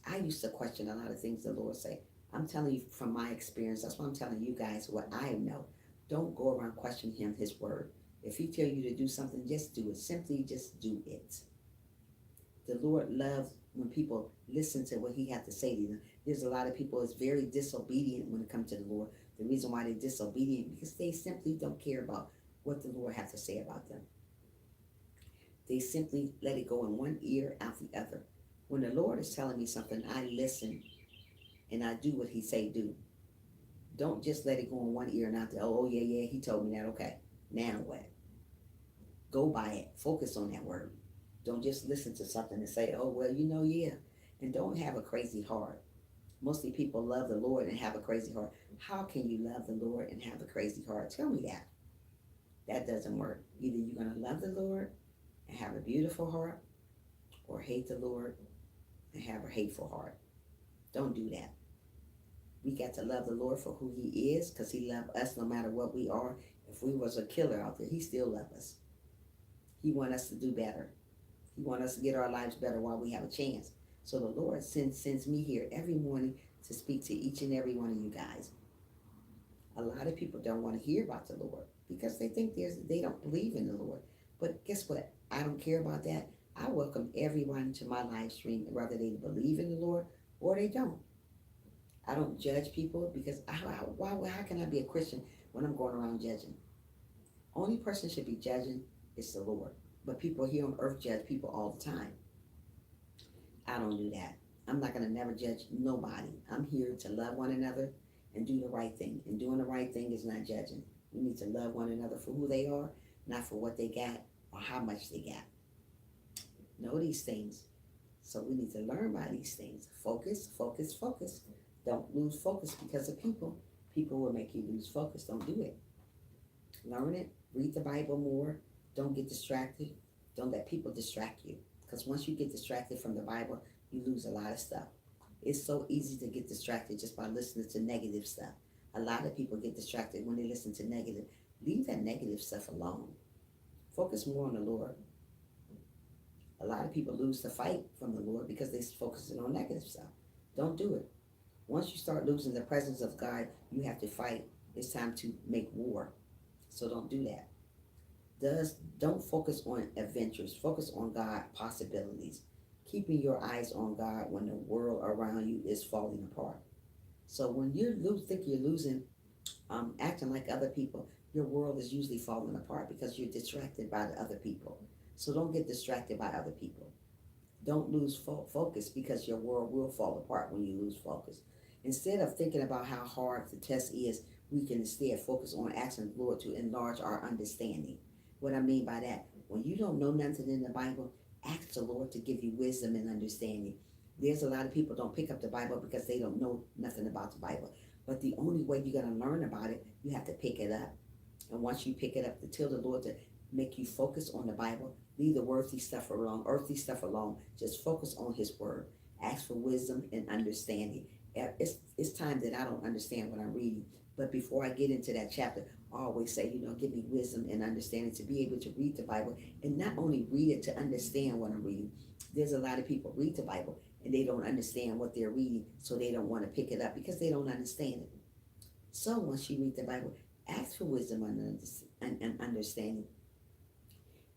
I used to question a lot of things the Lord say. I'm telling you from my experience. That's why I'm telling you guys what I know. Don't go around questioning Him, His word. If He tell you to do something, just do it. Simply just do it. The Lord loves when people listen to what He has to say to them. There's a lot of people that's very disobedient when it comes to the Lord. The reason why they're disobedient because they simply don't care about what the Lord has to say about them. They simply let it go in one ear, out the other. When the Lord is telling me something, I listen and I do what he say do. Don't just let it go in one ear and out the other. Oh, yeah, yeah, he told me that. Okay, now what? Go by it. Focus on that word. Don't just listen to something and say, oh, well, yeah. And don't have a crazy heart. Mostly people love the Lord and have a crazy heart. How can you love the Lord and have a crazy heart? Tell me that. That doesn't work. Either you're going to love the Lord and have a beautiful heart, or hate the Lord and have a hateful heart. Don't do that. We got to love the Lord for who he is, because he loves us no matter what we are. If we was a killer out there, he still loves us. He want us to do better. He want us to get our lives better while we have a chance. So the Lord sends me here every morning to speak to each and every one of you guys. A lot of people don't want to hear about the Lord because they think they don't believe in the Lord. But guess what? I don't care about that. I welcome everyone to my live stream, whether they believe in the Lord or they don't. I don't judge people, because how can I be a Christian when I'm going around judging? Only person should be judging is the Lord. But people here on earth judge people all the time. I don't do that. I'm not going to never judge nobody. I'm here to love one another and do the right thing. And doing the right thing is not judging. We need to love one another for who they are, not for what they got or how much they got. Know these things. So we need to learn by these things. Focus, focus, focus. Don't lose focus because of people. People will make you lose focus. Don't do it. Learn it. Read the Bible more. Don't get distracted. Don't let people distract you. Because once you get distracted from the Bible, you lose a lot of stuff. It's so easy to get distracted just by listening to negative stuff. A lot of people get distracted when they listen to negative. Leave that negative stuff alone. Focus more on the Lord. A lot of people lose the fight from the Lord because they're focusing on negative stuff. Don't do it. Once you start losing the presence of God, you have to fight. It's time to make war. So don't do that. Don't focus on adventures. Focus on God possibilities. Keeping your eyes on God when the world around you is falling apart. So when you think you're losing, acting like other people, your world is usually falling apart because you're distracted by the other people. So don't get distracted by other people. Don't lose focus, because your world will fall apart when you lose focus. Instead of thinking about how hard the test is, we can instead focus on asking the Lord to enlarge our understanding. What I mean by that, when you don't know nothing in the Bible, ask the Lord to give you wisdom and understanding. There's a lot of people don't pick up the Bible because they don't know nothing about the Bible. But the only way you're going to learn about it, you have to pick it up. And once you pick it up, to tell the Lord to make you focus on the Bible. Leave the earthly stuff alone. Just focus on his word. Ask for wisdom and understanding. It's time that I don't understand what I'm reading. But before I get into that chapter, I always say, give me wisdom and understanding to be able to read the Bible, and not only read it to understand what I'm reading. There's a lot of people read the Bible and they don't understand what they're reading, so they don't want to pick it up because they don't understand it. So once you read the Bible, ask for wisdom and understanding,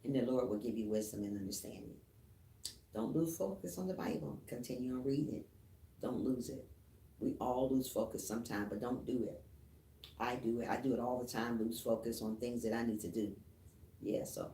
and the Lord will give you wisdom and understanding. Don't lose focus on the Bible. Continue on reading it. Don't lose it. We all lose focus sometime, but don't do it. I do it. I do it all the time, lose focus on things that I need to do. Yeah, so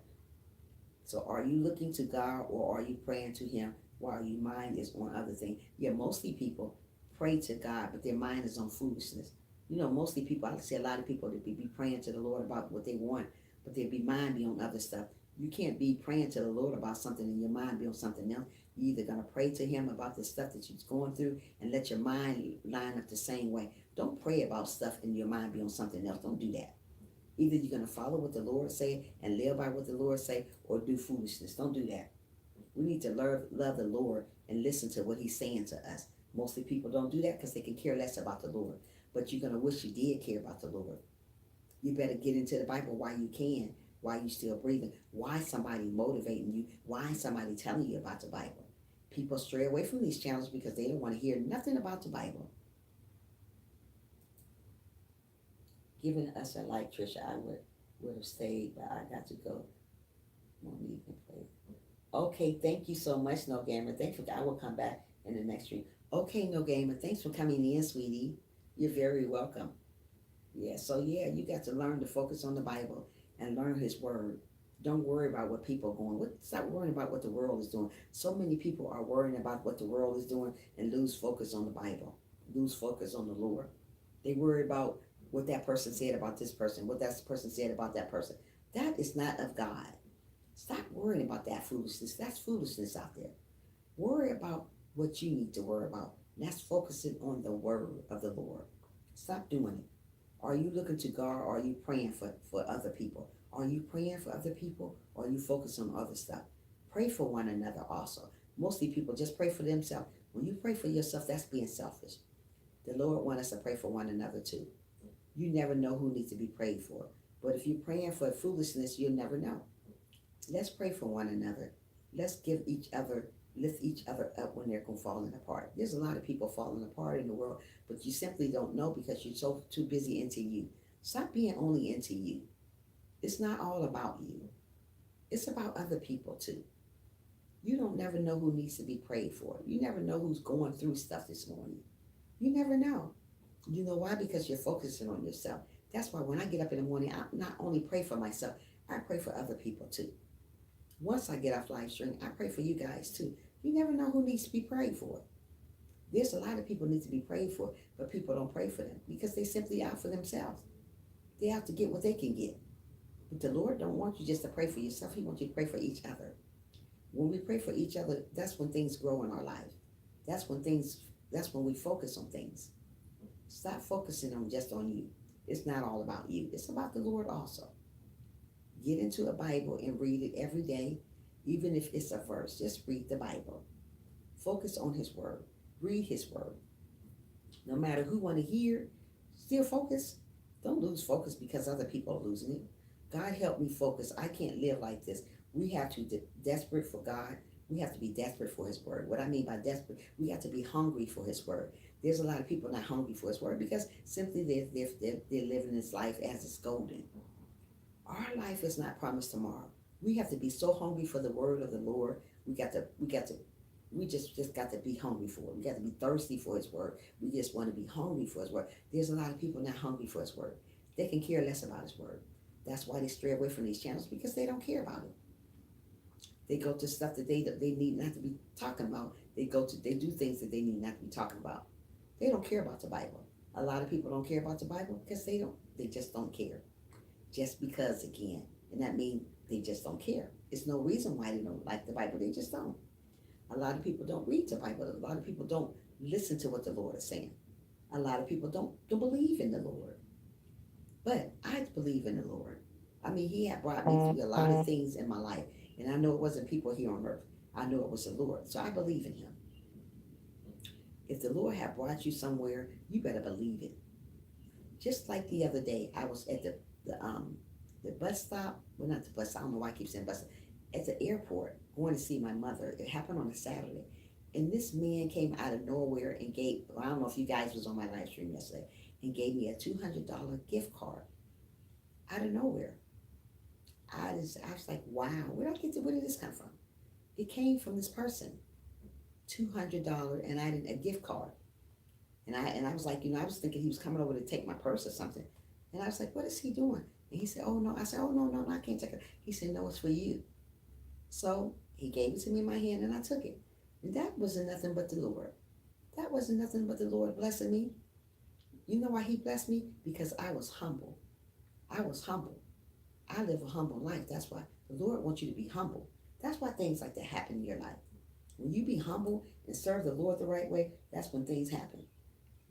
are you looking to God, or are you praying to him while your mind is on other things? Yeah, mostly people pray to God, but their mind is on foolishness. Mostly people, I see a lot of people that be praying to the Lord about what they want, but their mind be on other stuff. You can't be praying to the Lord about something and your mind be on something else. You're either going to pray to him about the stuff that you're going through and let your mind line up the same way. Don't pray about stuff and your mind be on something else. Don't do that. Either you're going to follow what the Lord say and live by what the Lord say, or do foolishness. Don't do that. We need to love the Lord and listen to what he's saying to us. Mostly people don't do that because they can care less about the Lord. But you're going to wish you did care about the Lord. You better get into the Bible while you can, while you're still breathing. Why somebody motivating you? Why somebody telling you about the Bible? People stray away from these channels because they don't want to hear nothing about the Bible. Giving us a like, Trisha, I would have stayed, but I got to go. Monique can play. Okay, thank you so much, No Gamer. I will come back in the next stream. Okay, No Gamer, thanks for coming in, sweetie. You're very welcome. Yeah, so you got to learn to focus on the Bible and learn his word. Don't worry about what people are going. Stop worrying about what the world is doing. So many people are worrying about what the world is doing and lose focus on the Bible, lose focus on the Lord. They worry about what that person said about this person, what that person said about that person. That is not of God. Stop worrying about that foolishness. That's foolishness out there. Worry about what you need to worry about. That's focusing on the word of the Lord. Stop doing it. Are you looking to God or are you praying for other people? Are you praying for other people or are you focused on other stuff? Pray for one another also. Mostly people just pray for themselves. When you pray for yourself, that's being selfish. The Lord wants us to pray for one another too. You never know who needs to be prayed for. But if you're praying for foolishness, you'll never know. Let's pray for one another. Let's give each other, lift each other up when they're falling apart. There's a lot of people falling apart in the world, but you simply don't know because you're so too busy into you. Stop being only into you. It's not all about you. It's about other people too. You don't never know who needs to be prayed for. You never know who's going through stuff this morning. You never know. You know why? Because you're focusing on yourself. That's why when I get up in the morning, I not only pray for myself, I pray for other people too. Once I get off live stream, I pray for you guys too. You never know who needs to be prayed for. There's a lot of people need to be prayed for, but people don't pray for them because they simply out for themselves. They have to get what they can get. But the Lord don't want you just to pray for yourself. He wants you to pray for each other. When we pray for each other, that's when things grow in our life. That's when we focus on things. Stop focusing on just on you. It's not all about you. It's about the Lord also. Get into a Bible and read it every day, even if it's a verse. Just read the Bible. Focus on his word. Read his word. No matter who want to hear, still focus. Don't lose focus because other people are losing it. God help me focus. I can't live like this. We have to be desperate for God. We have to be desperate for his word. What I mean by desperate, we have to be hungry for his word. There's a lot of people not hungry for his word because simply they're living this life as it's golden. Our life is not promised tomorrow. We have to be so hungry for the word of the Lord. We just got to be hungry for it. We got to be thirsty for his word. We just want to be hungry for his word. There's a lot of people not hungry for his word. They can care less about his word. That's why they stray away from these channels because they don't care about it. They go to stuff that they need not to be talking about. They do things that they need not to be talking about. They don't care about the Bible. A lot of people don't care about the Bible because they just don't care. Just because again. And that means they just don't care. There's no reason why they don't like the Bible. They just don't. A lot of people don't read the Bible. A lot of people don't listen to what the Lord is saying. A lot of people don't believe in the Lord. But I believe in the Lord. I mean, he had brought me through a lot of things in my life. And I know it wasn't people here on earth. I know it was the Lord. So I believe in him. If the Lord had brought you somewhere, you better believe it. Just like the other day, I was at the bus stop. Well, not the bus stop. I don't know why I keep saying bus stop. At the airport, going to see my mother. It happened on a Saturday. And this man came out of nowhere and I don't know if you guys was on my live stream yesterday, and gave me a $200 gift card out of nowhere. I was like, wow, where did this come from? It came from this person. $200 and a gift card. And I was like, I was thinking he was coming over to take my purse or something. And I was like, what is he doing? And he said, oh no. I said, oh no, I can't take it. He said, no, it's for you. So he gave it to me in my hand and I took it. And that wasn't nothing but the Lord. That wasn't nothing but the Lord blessing me. You know why he blessed me? Because I was humble. I was humble. I live a humble life. That's why the Lord wants you to be humble. That's why things like that happen in your life. When you be humble and serve the Lord the right way, that's when things happen.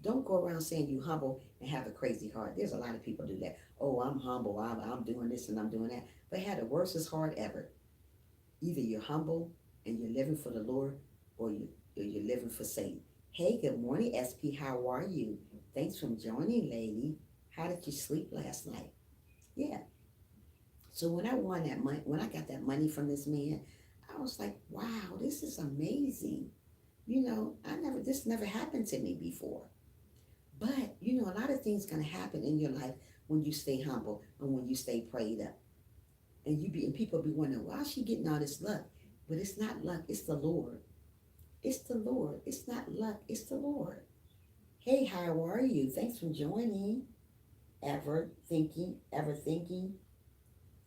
Don't go around saying you humble and have a crazy heart. There's a lot of people do that. Oh, I'm humble. I'm doing this and I'm doing that. But had the worstest heart ever. Either you're humble and you're living for the Lord or you're living for Satan. Hey, good morning, SP. How are you? Thanks for joining, lady. How did you sleep last night? Yeah. So when I won that money, when I got that money from this man, I was like, wow, this is amazing. This never happened to me before. But, a lot of things going to happen in your life when you stay humble and when you stay prayed up. And people be wondering, why is she getting all this luck? But it's not luck, it's the Lord. It's the Lord. It's not luck, it's the Lord. Hey, how are you? Thanks for joining. Ever thinking.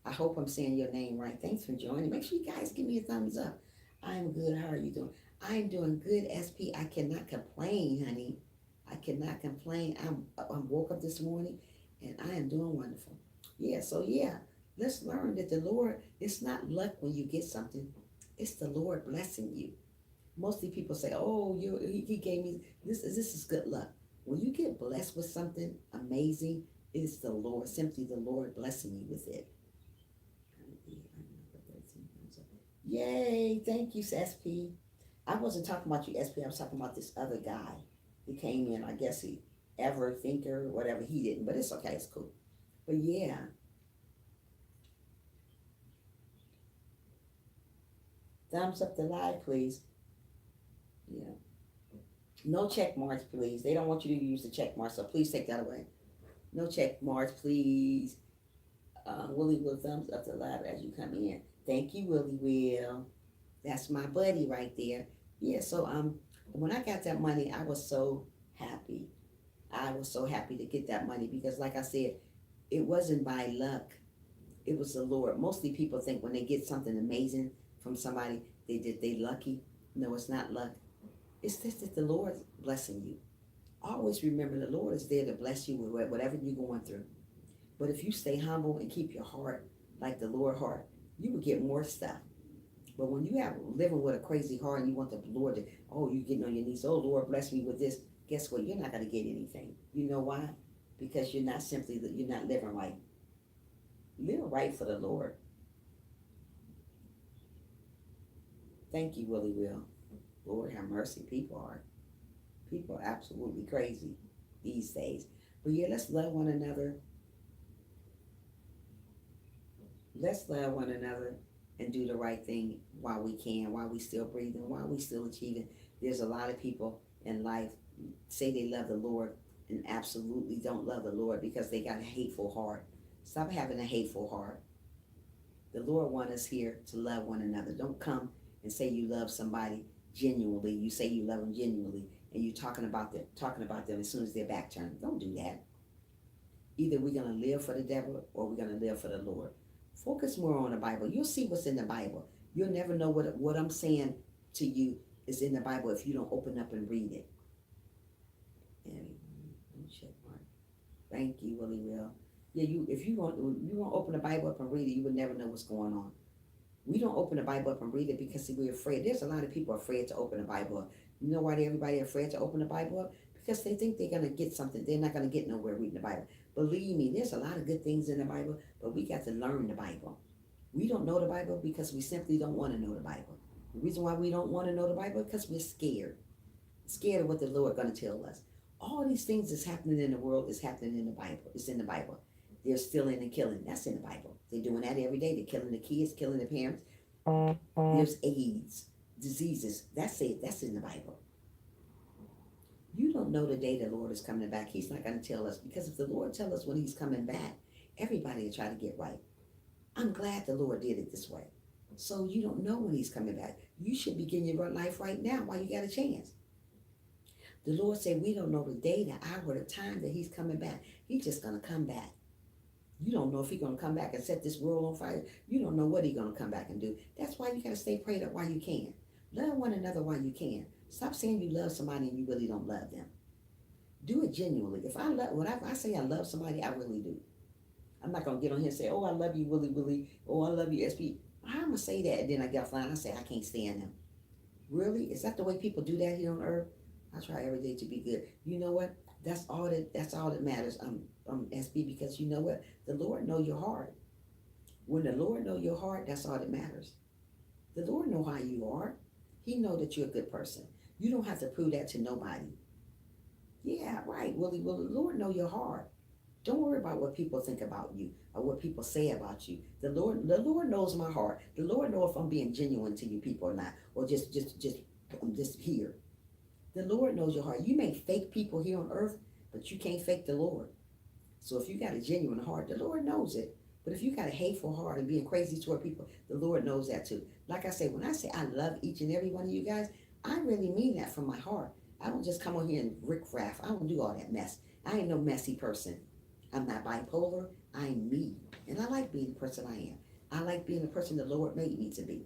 I hope I'm saying your name right. Thanks for joining. Make sure you guys give me a thumbs up. I'm good. How are you doing? I'm doing good, SP. I cannot complain, honey. I cannot complain. I'm woke up this morning and I am doing wonderful. Yeah, so yeah, let's learn that the Lord, it's not luck when you get something. It's the Lord blessing you. Mostly people say, "Oh, he gave me this. This is good luck." When you get blessed with something amazing, it's the Lord, simply the Lord blessing you with it. Yay! Thank you, SP. I wasn't talking about you, SP. I was talking about this other guy. He came in. I guess he ever thinker, whatever. He didn't, but it's okay. It's cool. But yeah, thumbs up the live, please. Yeah. No check marks, please. They don't want you to use the check marks, so please take that away. No check marks, please. Willie will thumbs up the live as you come in. Thank you, Willie Will. That's my buddy right there. Yeah, so when I got that money, I was so happy. I was so happy to get that money because like I said, it wasn't by luck. It was the Lord. Mostly people think when they get something amazing from somebody, they lucky. No, it's not luck. It's just that the Lord's blessing you. Always remember the Lord is there to bless you with whatever you're going through. But if you stay humble and keep your heart like the Lord heart, you will get more stuff. But when you have living with a crazy heart and you want the Lord to, oh, you getting on your knees, oh Lord, bless me with this. Guess what? You're not gonna get anything. You know why? Because you're not living right. Live right for the Lord. Thank you, Willie Will. Lord have mercy. People are absolutely crazy these days. But yeah, let's love one another. Let's love one another and do the right thing while we can, while we still breathing, while we still achieving. There's a lot of people in life say they love the Lord and absolutely don't love the Lord because they got a hateful heart. Stop having a hateful heart. The Lord wants us here to love one another. Don't come and say you love somebody genuinely. You say you love them genuinely, and you talking about them as soon as their back turned. Don't do that. Either we're gonna live for the devil or we're gonna live for the Lord. Focus more on the Bible. You'll see what's in the Bible. You'll never know what I'm saying to you is in the Bible if you don't open up and read it. And check mark. Thank you, Willie Will. Yeah, if you won't open the Bible up and read it, you would never know what's going on. We don't open the Bible up and read it because we're afraid. There's a lot of people afraid to open the Bible up. You know why everybody afraid to open the Bible up? Because they think they're gonna get something. They're not gonna get nowhere reading the Bible. Believe me, there's a lot of good things in the Bible, but we got to learn the Bible. We don't know the Bible because we simply don't want to know the Bible. The reason why we don't want to know the Bible is because we're scared. Scared of what the Lord gonna tell us. All these things that's happening in the world is happening in the Bible. It's in the Bible. They're stealing and killing. That's in the Bible. They're doing that every day. They're killing the kids, killing the parents. There's AIDS, diseases. That's it. That's in the Bible. You don't know the day the Lord is coming back. He's not going to tell us because if the Lord tell us when he's coming back, everybody will try to get right. I'm glad the Lord did it this way. So you don't know when he's coming back. You should begin your life right now while you got a chance. The Lord said we don't know the day, the hour, the time that he's coming back. He's just going to come back. You don't know if he's going to come back and set this world on fire. You don't know what he's going to come back and do. That's why you got to stay prayed up while you can. Love one another while you can. Stop saying you love somebody and you really don't love them. Do it genuinely. If I say I love somebody, I really do. I'm not going to get on here and say, oh, I love you, Willie Willie. Oh, I love you, SP. I'm going to say that and then I get offline and I say I can't stand them. Really? Is that the way people do that here on earth? I try every day to be good. You know what? That's all that matters. SB, because you know what? The Lord know your heart. When the Lord know your heart, that's all that matters. The Lord know how you are. He know that you're a good person. You don't have to prove that to nobody. Yeah, right. Will the Lord know your heart? Don't worry about what people think about you or what people say about you. The Lord knows my heart. The Lord knows if I'm being genuine to you people or not, or just here. The Lord knows your heart. You may fake people here on earth, but you can't fake the Lord. So if you got a genuine heart, the Lord knows it. But if you got a hateful heart and being crazy toward people, the Lord knows that too. Like I say, when I say I love each and every one of you guys, I really mean that from my heart. I don't just come on here and riff-raff. I don't do all that mess. I ain't no messy person. I'm not bipolar. I'm me. And I like being the person I am. I like being the person the Lord made me to be.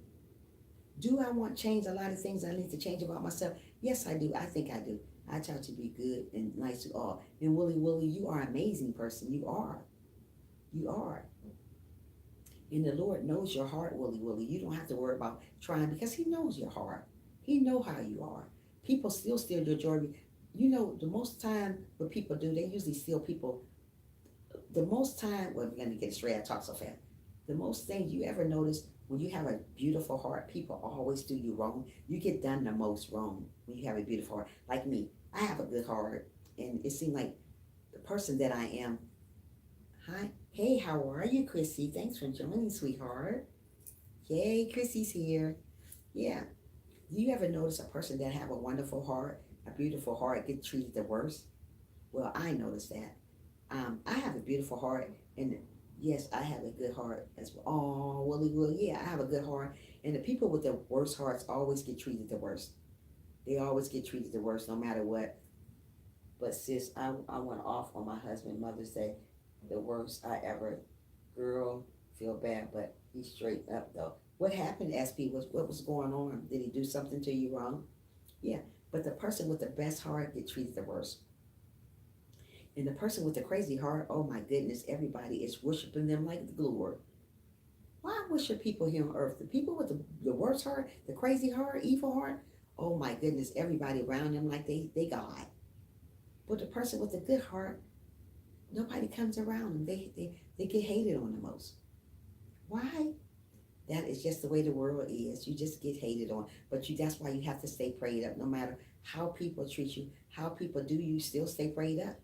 Do I want to change a lot of things I need to change about myself? Yes, I do. I think I do. I try to be good and nice to all. And Willie, you are an amazing person. You are. You are. And the Lord knows your heart, Willie. You don't have to worry about trying because He knows your heart. He know how you are. People still steal your joy. You know, the most time what people do, they usually steal people. The most time, well, we're going to get straight, I talk so fast. The most thing you ever notice when you have a beautiful heart, people always do you wrong. You get done the most wrong when you have a beautiful heart. Like me, I have a good heart. And it seemed like the person that I am. Hi. Hey, how are you, Chrissy? Thanks for joining, sweetheart. Yay, Chrissy's here. Yeah. Do you ever notice a person that have a wonderful heart, a beautiful heart, get treated the worst? Well, I noticed that. I have a beautiful heart, and yes, I have a good heart as well. Oh, yeah, I have a good heart. And the people with the worst hearts always get treated the worst. They always get treated the worst, no matter what. But sis, I went off on my husband Mother's Day, the worst I ever. Girl, feel bad, but he's straight up though. What happened, SP? What was going on? Did he do something to you wrong? Yeah, but the person with the best heart get treated the worst. And the person with the crazy heart, oh my goodness, everybody is worshiping them like the Lord. Why worship people here on earth? The people with the worst heart, the crazy heart, evil heart, oh my goodness, everybody around them like they God. But the person with the good heart, nobody comes around them. They get hated on the most. Why? That is just the way the world is. You just get hated on. But that's why you have to stay prayed up. No matter how people treat you, how people do you, still stay prayed up.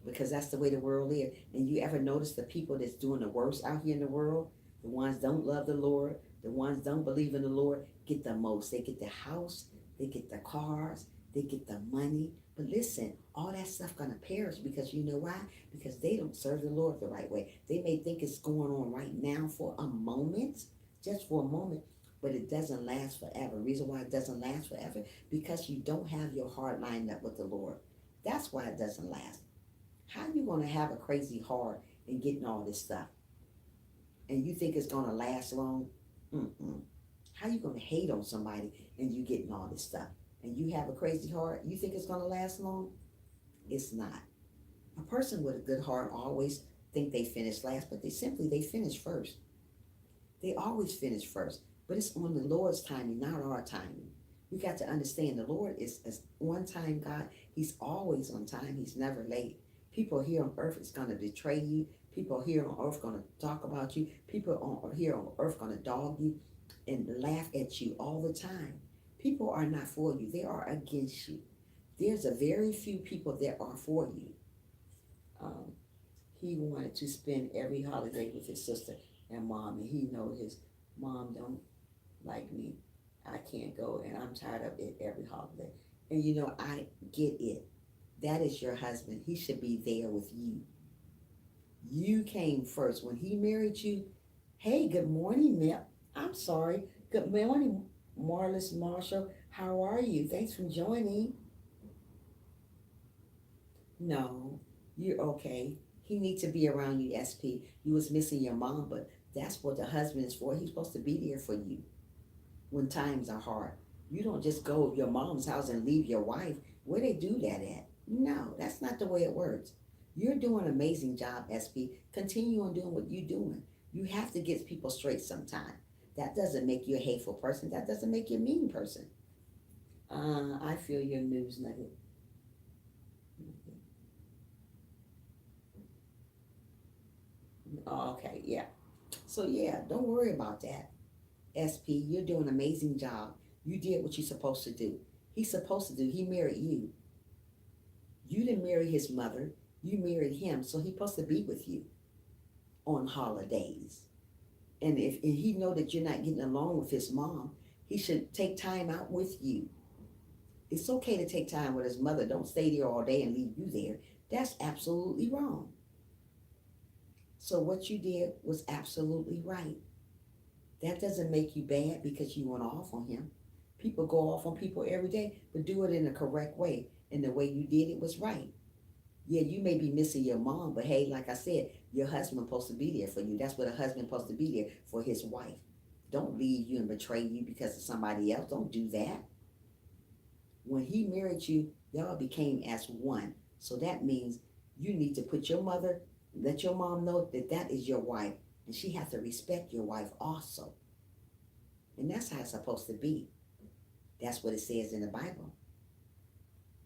Because that's the way the world is. And you ever notice the people that's doing the worst out here in the world, the ones don't love the Lord, the ones don't believe in the Lord, get the most. They get the house, they get the cars, they get the money. But listen, all that stuff gonna perish because you know why? Because they don't serve the Lord the right way. They may think it's going on right now for a moment, just for a moment, but it doesn't last forever. Reason why it doesn't last forever? Because you don't have your heart lined up with the Lord. That's why it doesn't last. How you gonna have a crazy heart and getting all this stuff, and you think it's gonna last long? Mm-mm. How you gonna hate on somebody and you getting all this stuff, and you have a crazy heart? You think it's gonna last long? It's not. A person with a good heart always think they finish last, but they finish first. They always finish first, but it's on the Lord's timing, not our timing. We got to understand the Lord is on time God. He's always on time. He's never late. People here on earth is going to betray you. People here on earth going to talk about you. People here on earth going to dog you and laugh at you all the time. People are not for you. They are against you. There's a very few people that are for you. Um, he wanted to spend every holiday with his sister and mom, and he know his mom don't like me. I can't go, and I'm tired of it every holiday. And you know, I get it. That is your husband. He should be there with you. You came first. When he married you, hey, good morning, Mel. I'm sorry. Good morning, Marlis Marshall. How are you? Thanks for joining. No, you're okay. He needs to be around you, SP. You was missing your mom, but that's what the husband is for. He's supposed to be there for you when times are hard. You don't just go to your mom's house and leave your wife. Where they do that at? No, that's not the way it works. You're doing an amazing job, SP. Continue on doing what you're doing. You have to get people straight sometime. That doesn't make you a hateful person. That doesn't make you a mean person. I feel your news nugget. Oh, okay, yeah. So yeah, don't worry about that. SP, you're doing an amazing job. You did what you're supposed to do. He's supposed to do. He married you. You didn't marry his mother. You married him, so he's supposed to be with you on holidays. And if and he know that you're not getting along with his mom, he should take time out with you. It's okay to take time with his mother. Don't stay there all day and leave you there. That's absolutely wrong. So what you did was absolutely right. That doesn't make you bad because you went off on him. People go off on people every day, but do it in a correct way. And the way you did it was right. Yeah, you may be missing your mom, but hey, like I said, your husband supposed to be there for you. That's what a husband supposed to be there for his wife. Don't leave you and betray you because of somebody else. Don't do that. When he married you, y'all became as one. So that means you need to put your mother, let your mom know that that is your wife, and she has to respect your wife also. And that's how it's supposed to be. That's what it says in the Bible.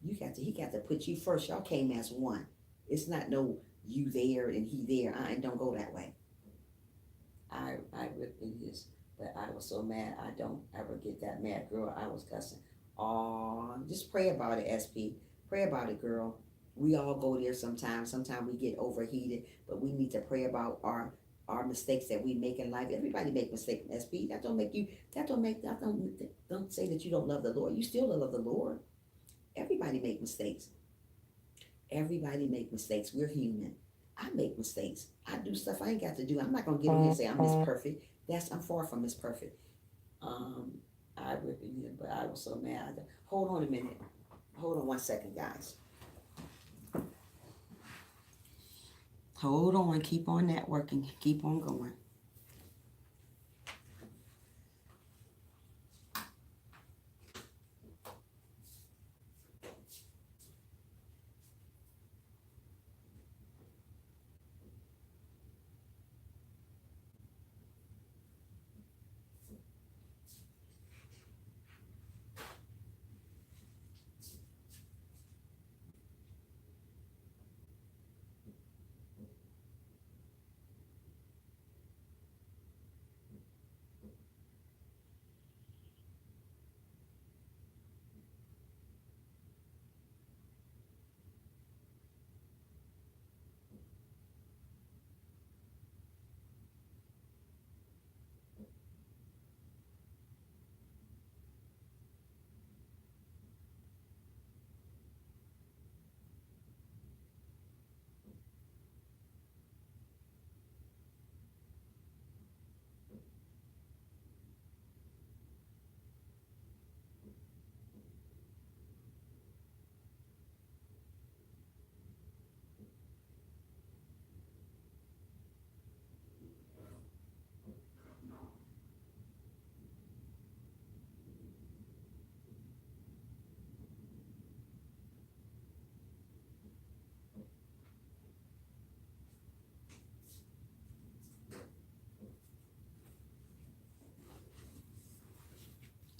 He got to put you first. Y'all came as one. It's not no you there and he there. And don't go that way. I ripped in his, but I was so mad. I don't ever get that mad, girl. I was cussing. Oh, just pray about it, SP. Pray about it, girl. We all go there sometimes. Sometimes we get overheated, but we need to pray about our mistakes that we make in life. Everybody make mistakes, SP. That don't make you. Don't say that you don't love the Lord. You still love the Lord. Everybody make mistakes. Everybody make mistakes. We're human. I make mistakes. I do stuff I ain't got to do. I'm not gonna get on here and say I'm Miss Perfect. I'm far from Miss Perfect. Um, I rip in here, but I was so mad. Hold on a minute. Hold on 1 second, guys. Hold on. Keep on networking. Keep on going.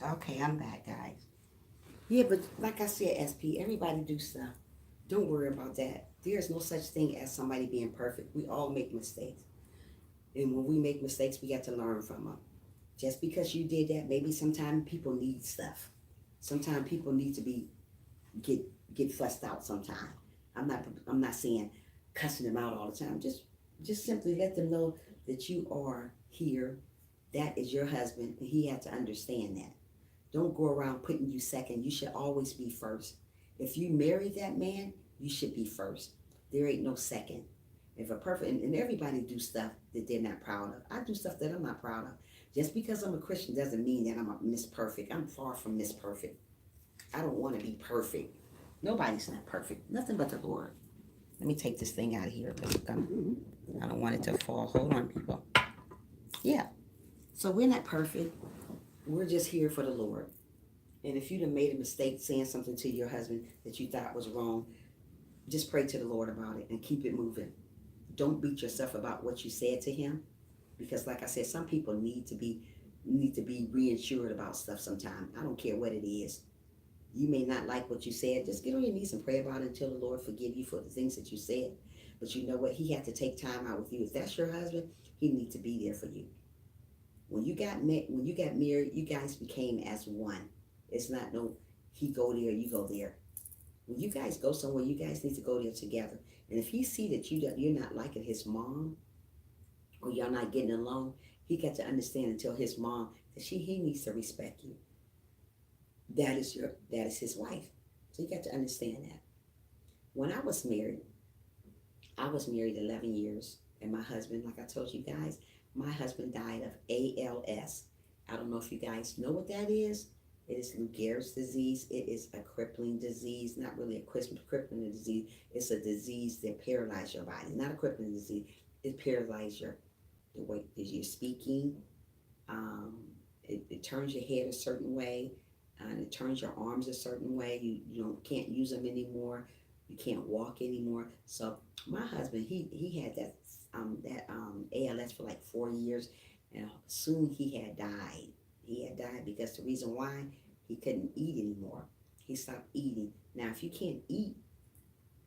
Okay, I'm back, guys. Yeah, but like I said, SP, everybody do stuff. Don't worry about that. There's no such thing as somebody being perfect. We all make mistakes. And when we make mistakes, we got to learn from them. Just because you did that, maybe sometimes people need stuff. Sometimes people need to be get get fussed out sometimes. I'm not saying cussing them out all the time. Just simply let them know that you are here. That is your husband, and he had to understand that. Don't go around putting you second. You should always be first. If you marry that man, you should be first. There ain't no second. If a perfect and everybody do stuff that they're not proud of. I do stuff that I'm not proud of. Just because I'm a Christian doesn't mean that I'm a Miss Perfect. I'm far from Miss Perfect. I don't want to be perfect. Nobody's not perfect. Nothing but the Lord. Let me take this thing out of here because I don't want it to fall. Hold on, people. Yeah. So we're not perfect. We're just here for the Lord. And if you done made a mistake saying something to your husband that you thought was wrong, just pray to the Lord about it and keep it moving. Don't beat yourself about what you said to him, because like I said, some people need to be reassured about stuff sometimes. I don't care what it is. You may not like what you said. Just get on your knees and pray about it until the Lord forgive you for the things that you said. But you know what? He had to take time out with you. If that's your husband, he needs to be there for you. When you got married, you guys became as one. It's not no he go there, you go there. When you guys go somewhere, you guys need to go there together. And if he see that you're not liking his mom or y'all not getting along, he got to understand and tell his mom that he needs to respect you. That is his wife. So you got to understand that. When I was married 11 years, and my husband, like I told you guys, my husband died of ALS. I don't know if you guys know what that is. It is Lou Gehrig's disease. It is a crippling disease, not really a crippling disease. It's a disease that paralyzes your body, not a crippling disease. It paralyzes the way that you're speaking. Um, it turns your head a certain way, and it turns your arms a certain way. You don't can't use them anymore. You can't walk anymore. So my husband, he had that ALS for like 4 years, and soon he had died. He had died because the reason why he couldn't eat anymore. He stopped eating. Now, if you can't eat,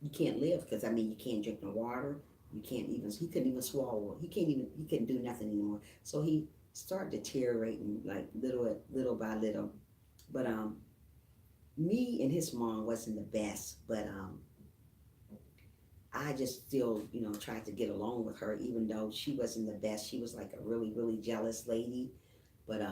you can't live because I mean you can't drink no water. You can't even. He couldn't even swallow. He can't even. He couldn't do nothing anymore. So he started deteriorating like little by little. But me and his mom wasn't the best. But I just still tried to get along with her even though she wasn't the best. She was like a really jealous lady. But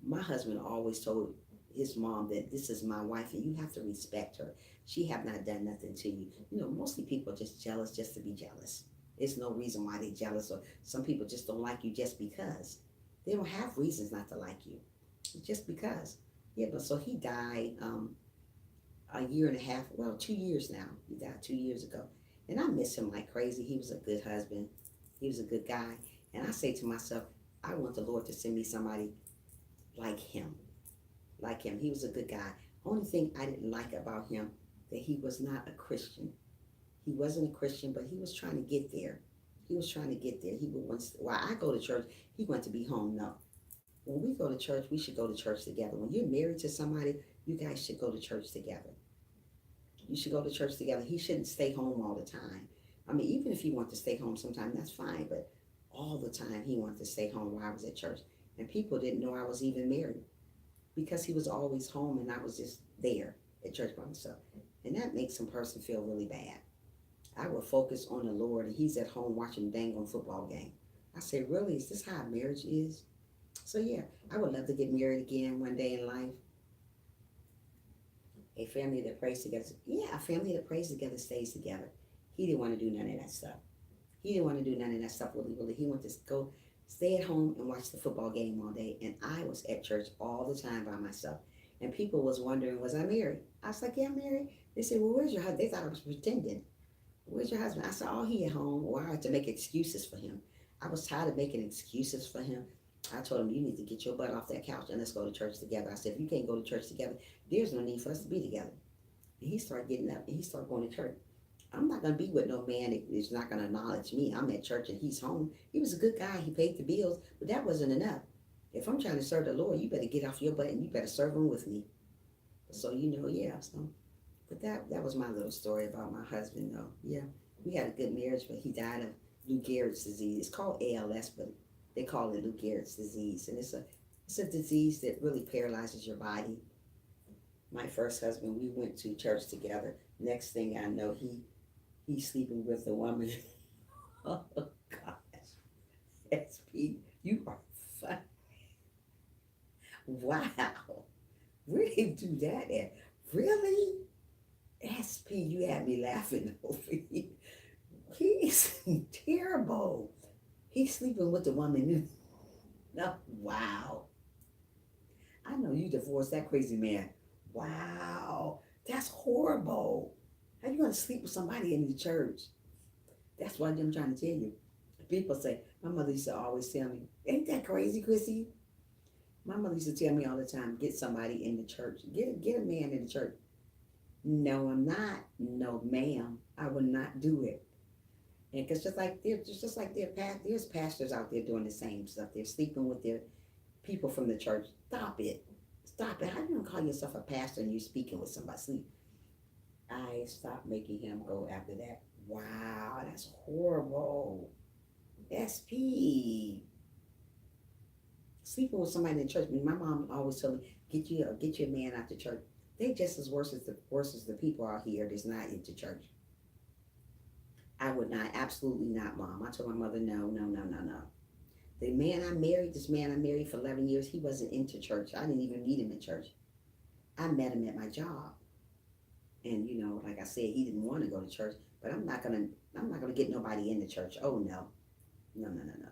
my husband always told his mom that this is my wife and you have to respect her. She have not done nothing to you. Mostly people are just jealous just to be jealous. There's no reason why they're jealous, or some people just don't like you just because. They don't have reasons not to like you. It's just because. Yeah, but so he died a year and a half, well, 2 years now. He died 2 years ago. And I miss him like crazy. He was a good husband. He was a good guy. And I say to myself, I want the Lord to send me somebody like him. Like him. He was a good guy. Only thing I didn't like about him, that he was not a Christian. He wasn't a Christian, but he was trying to get there. He was trying to get there. He would once while I go to church, he went to be home. No. When we go to church, we should go to church together. When you're married to somebody, you guys should go to church together. You should go to church together. He shouldn't stay home all the time. I mean, even if he wants to stay home sometime, that's fine. But all the time he wanted to stay home while I was at church. And people didn't know I was even married because he was always home and I was just there at church by myself. And that makes some person feel really bad. I would focus on the Lord and he's at home watching dang on football game. I said, really, is this how marriage is? So yeah, I would love to get married again one day in life. A family that prays together. Yeah, a family that prays together stays together. He didn't want to do none of that stuff. He didn't want to do none of that stuff really. He wanted to go stay at home and watch the football game all day. And I was at church all the time by myself. And people was wondering, was I married? I was like, yeah, I'm married. They said, well, where's your husband? They thought I was pretending. Where's your husband? I said, oh, he at home. Or I had to make excuses for him. I was tired of making excuses for him. I told him, you need to get your butt off that couch and let's go to church together. I said, if you can't go to church together, there's no need for us to be together. And he started getting up and he started going to church. I'm not going to be with no man that is not going to acknowledge me. I'm at church and he's home. He was a good guy. He paid the bills, but that wasn't enough. If I'm trying to serve the Lord, you better get off your butt and you better serve him with me. So, yeah. So, but that was my little story about my husband, though. Yeah, we had a good marriage, but he died of Lou Gehrig's disease. It's called ALS, but they call it Lou Gehrig's disease. And it's a disease that really paralyzes your body. My first husband, we went to church together. Next thing I know, he's sleeping with a woman. Oh gosh. SP, you are fun. Wow. Where did you do that at? Really? SP, you had me laughing over here. He's terrible. He's sleeping with the woman. No, wow. I know you divorced that crazy man. Wow. That's horrible. How you gonna sleep with somebody in the church? That's what I'm trying to tell you. People say, my mother used to always tell me, ain't that crazy, Chrissy? My mother used to tell me all the time, get somebody in the church. Get a man in the church. No, I'm not. No, ma'am. I will not do it. And because there's pastors out there doing the same stuff. They're sleeping with their people from the church. Stop it. Stop it. How you gonna call yourself a pastor and you're speaking with somebody? Sleep. I stopped making him go after that. Wow, that's horrible. SP. Sleeping with somebody in the church. I mean, my mom always told me, get your man out the church. They just as worse as the people out here that's not into church. I would not, absolutely not, Mom. I told my mother, no, no, no, no, no. This man I married for 11 years, he wasn't into church. I didn't even meet him in church. I met him at my job. And, like I said, he didn't want to go to church, but I'm not gonna get nobody in the church. Oh, no. No, no, no, no.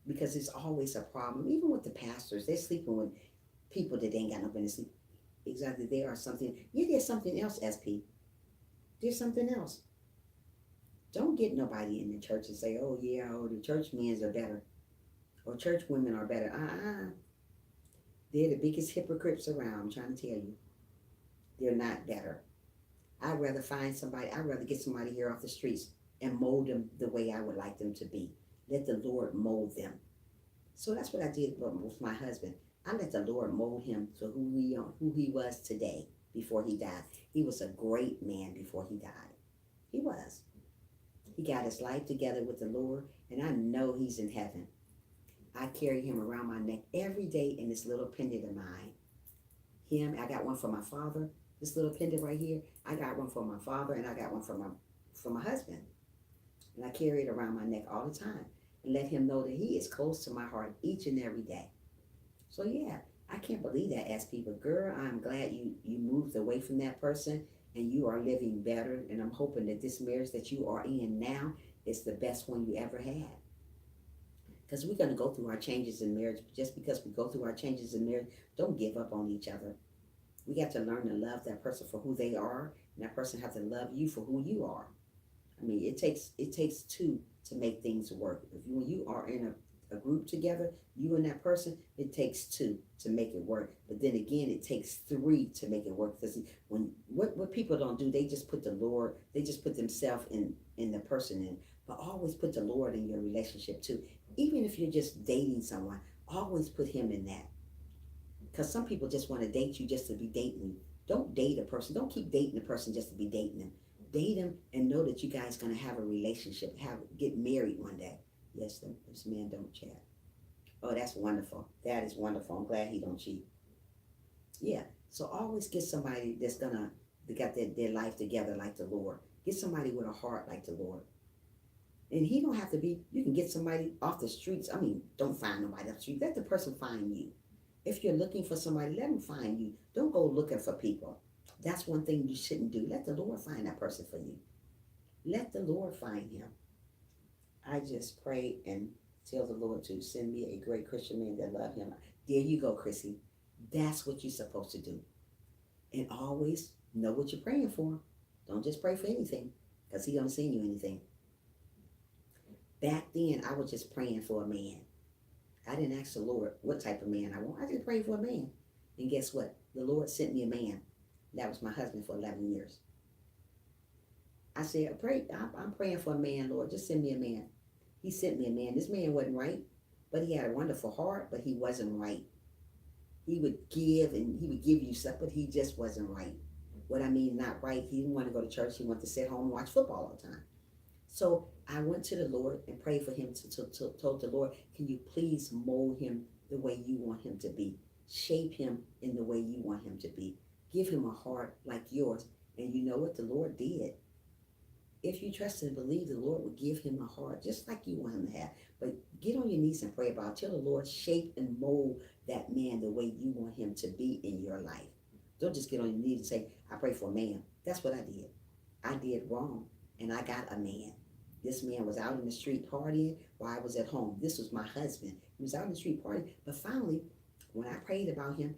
Because it's always a problem. Even with the pastors, they're sleeping with people that ain't got no business sleep. Exactly. They are something. Yeah, there's something else, SP. There's something else. Don't get nobody in the church and say, oh, yeah, oh, the church men's are better or church women are better. They're the biggest hypocrites around. I'm trying to tell you. They're not better. I'd rather get somebody here off the streets and mold them the way I would like them to be. Let the Lord mold them. So that's what I did with my husband. I let the Lord mold him to who he was today before he died. He was a great man before he died. He was. He got his life together with the Lord, and I know he's in heaven. I carry him around my neck every day in this little pendant of mine. I got one for my father. This little pendant right here, I got one for my father, and I got one for my husband. And I carry it around my neck all the time and let him know that he is close to my heart each and every day. So yeah, I can't believe that, SP. But girl, I'm glad you moved away from that person and you are living better. And I'm hoping that this marriage that you are in now is the best one you ever had. Because we're going to go through our changes in marriage. Just because we go through our changes in marriage, don't give up on each other. We got to learn to love that person for who they are, and that person have to love you for who you are. I mean, it takes two to make things work. When you are in a group together, you and that person, it takes two to make it work. But then again, it takes three to make it work. Because when what people don't do, they just put the Lord, they just put themselves in the person in. But always put the Lord in your relationship too. Even if you're just dating someone, always put Him in that. Because some people just want to date you just to be dating you. Don't date a person. Don't keep dating a person just to be dating them. Date them and know that you guys gonna have a relationship, get married one day. Yes, this man don't chat. Oh, that's wonderful. That is wonderful. I'm glad he don't cheat. Yeah. So always get somebody they got their life together like the Lord. Get somebody with a heart like the Lord. And he don't have to be. You can get somebody off the streets. I mean, don't find nobody off the street. Let the person find you. If you're looking for somebody, let them find you. Don't go looking for people. That's one thing you shouldn't do. Let the Lord find that person for you. Let the Lord find him. I just pray and tell the Lord to send me a great Christian man that love him. There you go, Chrissy. That's what you're supposed to do. And always know what you're praying for. Don't just pray for anything because he don't send you anything. Back then, I was just praying for a man. I didn't ask the Lord what type of man I want. I just prayed for a man. And guess what? The Lord sent me a man. That was my husband for 11 years. I said, I'm praying for a man, Lord. Just send me a man. He sent me a man. This man wasn't right, but he had a wonderful heart, but he wasn't right. He would give and he would give you stuff, but he just wasn't right. What I mean, not right. He didn't want to go to church. He wanted to sit home and watch football all the time. So I went to the Lord and prayed for him, told the Lord, can you please mold him the way you want him to be? Shape him in the way you want him to be. Give him a heart like yours. And you know what the Lord did? If you trust and believe, the Lord would give him a heart just like you want him to have. But get on your knees and pray about it. Tell the Lord, shape and mold that man the way you want him to be in your life. Don't just get on your knees and say, I pray for a man. That's what I did. I did wrong. And I got a man. This man was out in the street partying while I was at home. This was my husband. He was out in the street partying. But finally, when I prayed about him,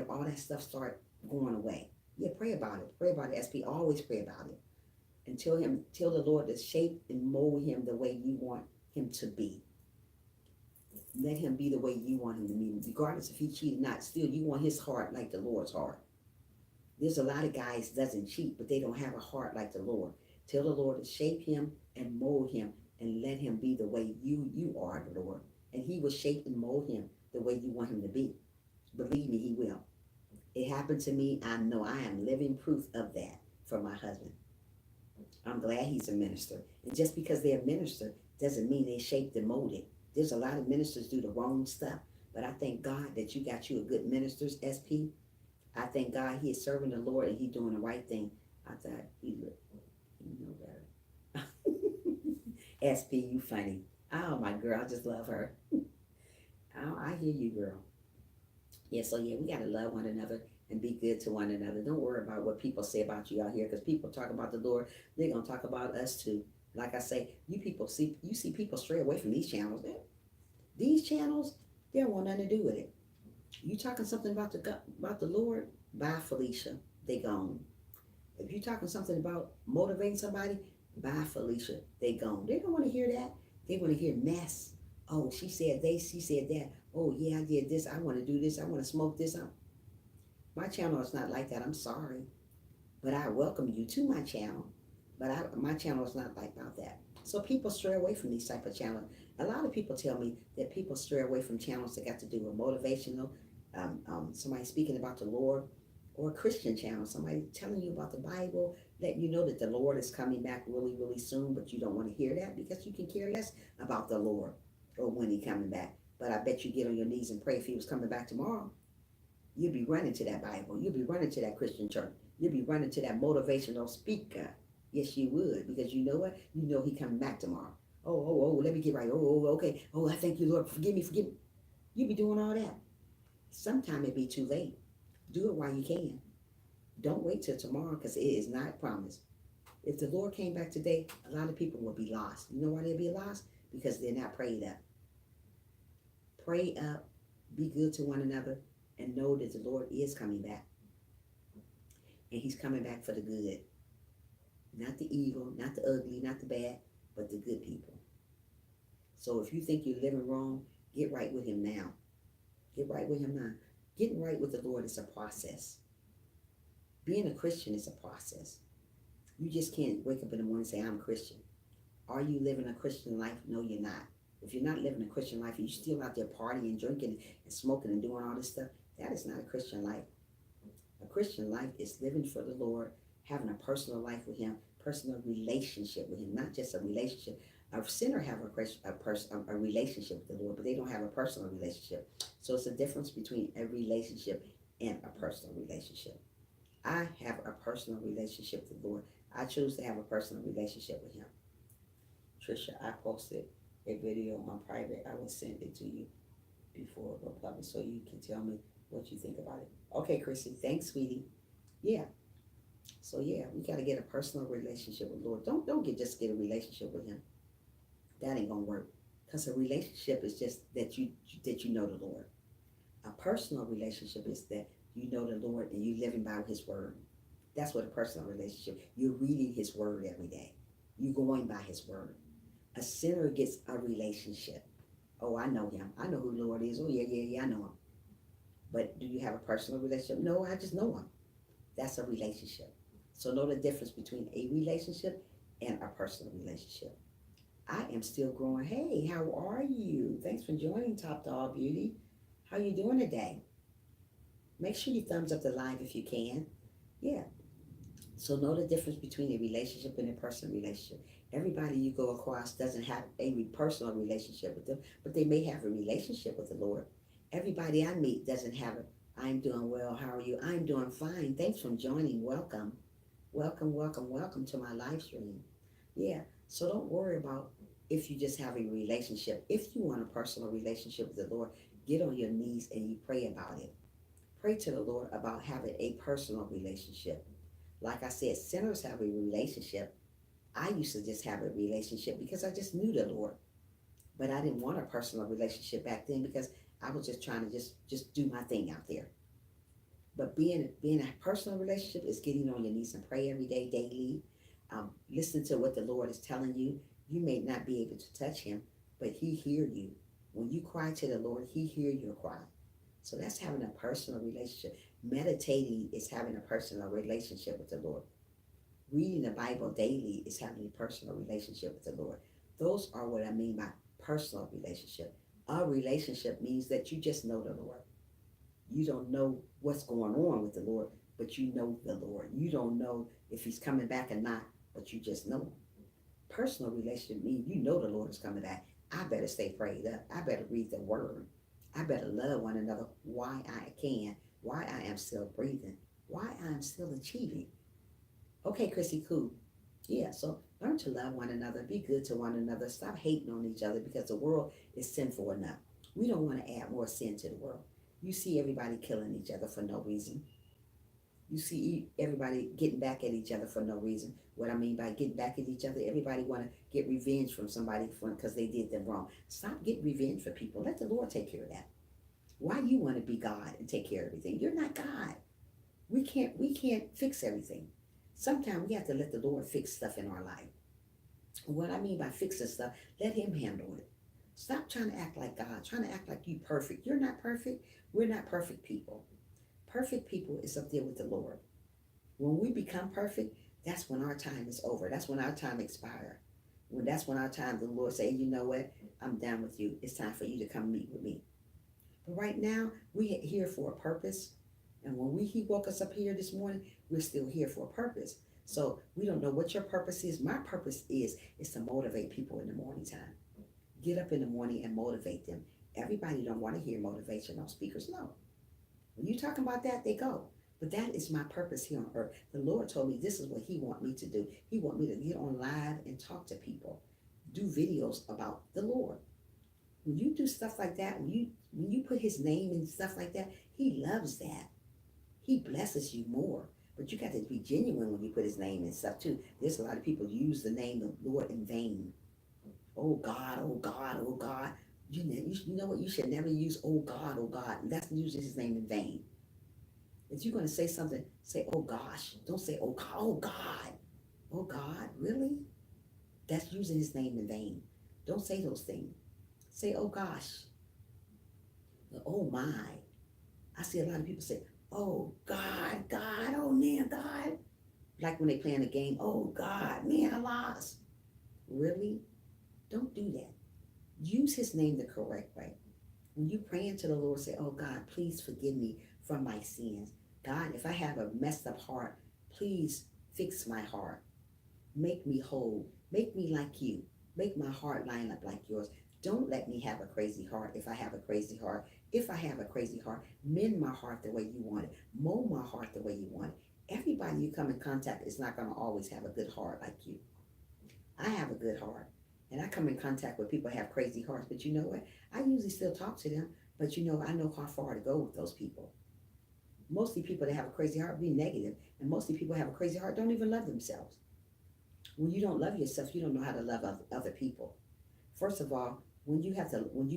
all that stuff started going away. Yeah, pray about it. Pray about it, SP. Always pray about it. And tell the Lord to shape and mold him the way you want him to be. Let him be the way you want him to be. Regardless if he cheated or not, still you want his heart like the Lord's heart. There's a lot of guys doesn't cheat, but they don't have a heart like the Lord. Tell the Lord to shape him and mold him and let him be the way you are, the Lord. And he will shape and mold him the way you want him to be. Believe me, he will. It happened to me. I know I am living proof of that for my husband. I'm glad he's a minister. And just because they're a minister doesn't mean they shaped and molded. There's a lot of ministers do the wrong stuff. But I thank God that you got you a good ministers, SP. I thank God he is serving the Lord and he doing the right thing. I thought he know better. SP, you funny. Oh, my girl, I just love her. Oh, I hear you, girl. Yeah, so yeah, we got to love one another and be good to one another. Don't worry about what people say about you out here because people talk about the Lord. They're going to talk about us too. Like I say, you see people stray away from these channels. These channels, they don't want nothing to do with it. You talking something about the Lord, Bye, Felicia. They gone. If you're talking something about motivating somebody, bye, Felicia. They gone. They don't want to hear that. They want to hear mess. Oh, she said that. Oh, yeah, I did this. I want to do this. I want to smoke this. My channel is not like that. I'm sorry. But I welcome you to my channel. But my channel is not like about that. So people stray away from these type of channels. A lot of people tell me that people stray away from channels that got to do with motivational, somebody speaking about the Lord, or a Christian channel, somebody telling you about the Bible, letting you know that the Lord is coming back really, really soon, but you don't want to hear that because you can care less about the Lord or when He coming back. But I bet you get on your knees and pray if He was coming back tomorrow. You'll be running to that Bible. You'll be running to that Christian church. You'll be running to that motivational speaker. Yes, you would, because you know what? You know He coming back tomorrow. Oh, let me get right. Okay. Oh, I thank you, Lord. Forgive me. You'll be doing all that. Sometime it be too late. Do it while you can. Don't wait till tomorrow, because it is not promised. If the Lord came back today, a lot of people will be lost. You know why they'll be lost? Because they're not prayed up. Pray up, be good to one another, and know that the Lord is coming back. And He's coming back for the good. Not the evil, not the ugly, not the bad, but the good people. So if you think you're living wrong, get right with Him now. Get right with Him now. Getting right with the Lord is a process. Being a Christian is a process. You just can't wake up in the morning and say, I'm a Christian. Are you living a Christian life? No, you're not. If you're not living a Christian life and you're still out there partying, drinking, and smoking and doing all this stuff, that is not a Christian life. A Christian life is living for the Lord, having a personal life with Him, personal relationship with Him, not just a relationship. A sinner have a relationship with the Lord, but they don't have a personal relationship. So it's a difference between a relationship and a personal relationship. I have a personal relationship with the Lord. I choose to have a personal relationship with Him. Trisha, I posted a video on private. I will send it to you before it go public so you can tell me what you think about it. Okay, Chrissy, thanks, sweetie. Yeah. So yeah, we got to get a personal relationship with the Lord. Don't just get a relationship with Him. That ain't gonna work. Because a relationship is just that you know the Lord. A personal relationship is that you know the Lord and you living by His word. That's what a personal relationship. You're reading His word every day. You're going by His word. A sinner gets a relationship. Oh, I know Him. I know who the Lord is. Oh, yeah, I know Him. But do you have a personal relationship? No, I just know Him. That's a relationship. So know the difference between a relationship and a personal relationship. I am still growing. Hey, how are you? Thanks for joining Top Dog Beauty. How you doing today? Make sure you thumbs up the live if you can. Yeah. So know the difference between a relationship and a personal relationship. Everybody you go across doesn't have a personal relationship with them, but they may have a relationship with the Lord. Everybody I meet doesn't have it. I'm doing well. How are you? I'm doing fine. Thanks for joining. Welcome. Welcome to my live stream. Yeah. So don't worry about if you just have a relationship. If you want a personal relationship with the Lord, get on your knees and you pray about it. Pray to the Lord about having a personal relationship. Like I said, sinners have a relationship. I used to just have a relationship because I just knew the Lord. But I didn't want a personal relationship back then because I was just trying to just do my thing out there. But being a personal relationship is getting on your knees and pray every day, daily. Listen to what the Lord is telling you. You may not be able to touch Him, but He hear you. When you cry to the Lord, He hear your cry. So that's having a personal relationship. Meditating is having a personal relationship with the Lord. Reading the Bible daily is having a personal relationship with the Lord. Those are what I mean by personal relationship. A relationship means that you just know the Lord. You don't know what's going on with the Lord, but you know the Lord. You don't know if He's coming back or not, but you just know Him. Personal relationship means you know the Lord is coming back. I better stay prayed up. I better read the Word. I better love one another while I can, why I am still breathing, why I am still achieving. Okay, Chrissy, cool. Yeah, so learn to love one another, be good to one another, stop hating on each other because the world is sinful enough. We don't want to add more sin to the world. You see everybody killing each other for no reason. You see everybody getting back at each other for no reason. What I mean by getting back at each other, everybody want to get revenge from somebody because they did them wrong. Stop getting revenge for people. Let the Lord take care of that. Why you want to be God and take care of everything? You're not God. We can't fix everything. Sometimes we have to let the Lord fix stuff in our life. What I mean by fixing stuff, let him handle it. Stop trying to act like God, trying to act like you perfect. You're not perfect. We're not perfect people. Perfect people is up there with the Lord. When we become perfect, that's when our time is over. That's when our time expires. That's when our time, the Lord say, you know what? I'm done with you. It's time for you to come meet with me. But right now, we're here for a purpose. And when He woke us up here this morning, we're still here for a purpose. So we don't know what your purpose is. My purpose is to motivate people in the morning time. Get up in the morning and motivate them. Everybody don't want to hear motivational speakers. No. When you talking about that, they go. But that is my purpose here on earth. The Lord told me this is what He want me to do. He want me to get on live and talk to people, do videos about the Lord. When you do stuff like that, when you put His name and stuff like that, He loves that. He blesses you more. But you got to be genuine when you put His name and stuff too. There's a lot of people use the name of the Lord in vain. Oh God, oh God, oh God. You know what? You should never use oh God, oh God. That's using His name in vain. If you're going to say something, say oh gosh. Don't say oh God, oh God. Oh God, really? That's using His name in vain. Don't say those things. Say oh gosh. Oh my. I see a lot of people say, oh God, God, oh man, God. Like when they playing a game, oh God, man, I lost. Really? Don't do that. Use His name the correct way. When you praying to the Lord, say, oh God, please forgive me from my sins. God, if I have a messed up heart, please fix my heart. Make me whole. Make me like you. Make my heart line up like yours. Don't let me have a crazy heart if I have a crazy heart. If I have a crazy heart, mend my heart the way you want it. Mold my heart the way you want it. Everybody you come in contact is not going to always have a good heart like you. I have a good heart. And I come in contact with people who have crazy hearts. But you know what? I usually still talk to them. But I know how far to go with those people. Mostly people that have a crazy heart be negative. And mostly people who have a crazy heart don't even love themselves. When you don't love yourself, you don't know how to love other people. First of all, when you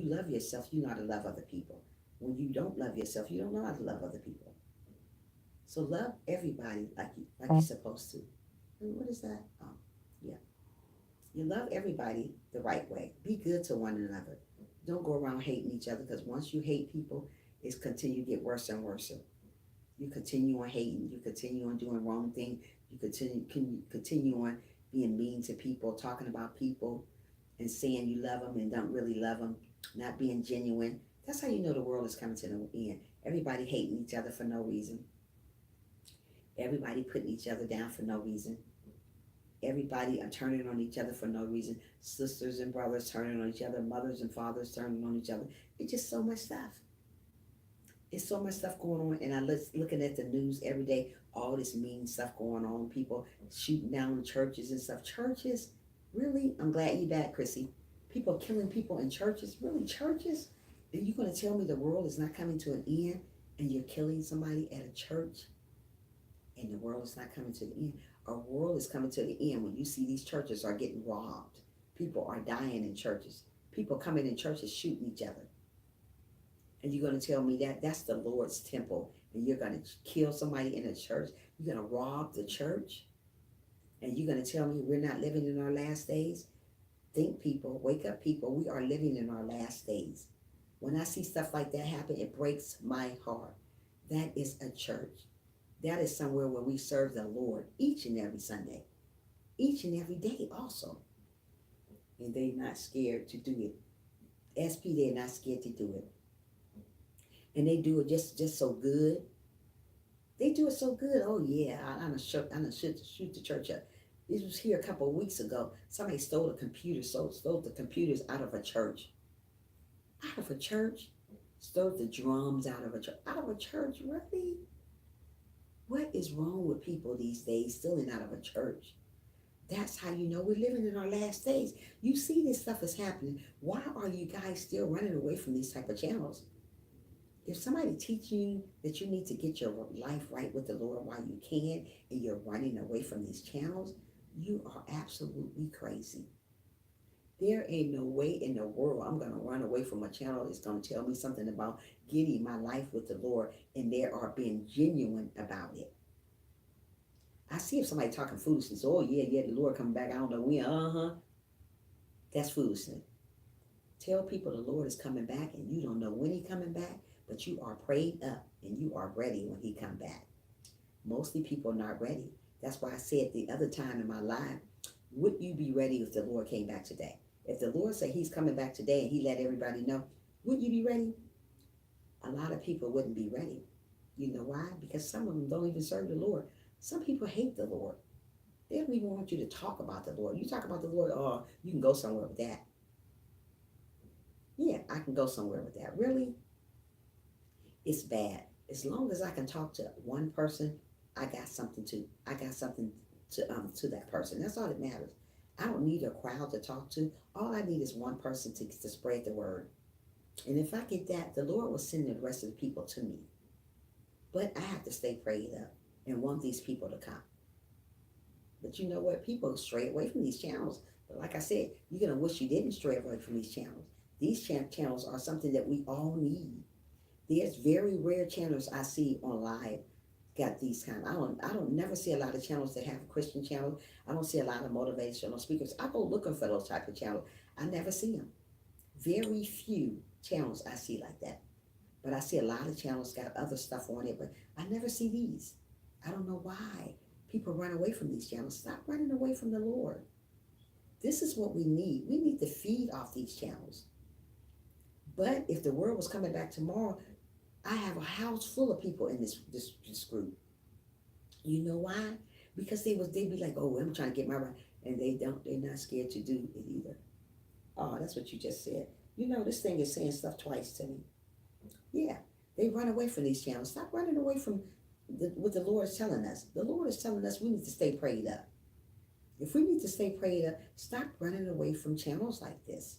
love yourself, you know how to love other people. When you don't love yourself, you don't know how to love other people. So love everybody like you're supposed to. And what is that? Oh, yeah. You love everybody the right way. Be good to one another. Don't go around hating each other because once you hate people, it's continue to get worse and worse. You continue on hating. You continue on doing wrong things. You continue on being mean to people, talking about people, and saying you love them and don't really love them, not being genuine. That's how you know the world is coming to the end. Everybody hating each other for no reason. Everybody putting each other down for no reason. Everybody are turning on each other for no reason. Sisters and brothers turning on each other. Mothers and fathers turning on each other. It's just so much stuff. It's so much stuff going on, and I looking at the news every day. All this mean stuff going on. People shooting down churches and stuff. Churches, really? I'm glad you back, Chrissy. People killing people in churches. Really, churches? Are you going to tell me the world is not coming to an end, and you're killing somebody at a church, and the world is not coming to the end? Our world is coming to the end when you see these churches are getting robbed. People are dying in churches. People coming in churches shooting each other. And you're going to tell me that that's the Lord's temple and you're going to kill somebody in a church? You're going to rob the church? And you're going to tell me we're not living in our last days? Think, people. Wake up, people. We are living in our last days. When I see stuff like that happen, it breaks my heart. That is a church. That is somewhere where we serve the Lord each and every Sunday. Each and every day also. And they're not scared to do it. SP, they're not scared to do it. And they do it just so good. They do it so good. Oh yeah, I'm gonna shoot the church up. This was here a couple of weeks ago. Somebody stole a computer, stole the computers out of a church. Out of a church? Stole the drums out of a church. Out of a church, really? What is wrong with people these days stealing out of a church? That's how you know we're living in our last days. You see this stuff is happening. Why are you guys still running away from these type of channels? If somebody teach you that you need to get your life right with the Lord while you can, and you're running away from these channels, you are absolutely crazy. There ain't no way in the world I'm going to run away from a channel that's going to tell me something about getting my life with the Lord and they are being genuine about it. I see if somebody talking foolishness, oh yeah, yeah, the Lord coming back, I don't know when, that's foolishness. Tell people the Lord is coming back and you don't know when he coming back, but you are prayed up and you are ready when he come back. Mostly people are not ready. That's why I said the other time in my life, would you be ready if the Lord came back today? If the Lord said he's coming back today and he let everybody know, would you be ready? A lot of people wouldn't be ready. You know why? Because some of them don't even serve the Lord. Some people hate the Lord. They don't even want you to talk about the Lord. You talk about the Lord, oh, you can go somewhere with that. Yeah, I can go somewhere with that. Really? It's bad. As long as I can talk to one person, I got something to that person. That's all that matters. I don't need a crowd to talk to. All I need is one person to spread the word. And if I get that, the Lord will send the rest of the people to me. But I have to stay prayed up and want these people to come. But you know what? People stray away from these channels. But like I said, you're going to wish you didn't stray away from these channels. These channels are something that we all need. There's very rare channels I see on live got these kind. I don't never see a lot of channels that have a Christian channel. I don't see a lot of motivational speakers. I go looking for those type of channels. I never see them. Very few channels I see like that. But I see a lot of channels got other stuff on it, but I never see these. I don't know why people run away from these channels. Stop running away from the Lord. This is what we need. We need to feed off these channels. But if the world was coming back tomorrow, I have a house full of people in this group. You know why? Because they'd be like, oh, I'm trying to get my right, and they're not scared to do it either. Oh, that's what you just said. You know, this thing is saying stuff twice to me. Yeah, they run away from these channels. Stop running away from what the Lord is telling us. The Lord is telling us we need to stay prayed up. If we need to stay prayed up, stop running away from channels like this.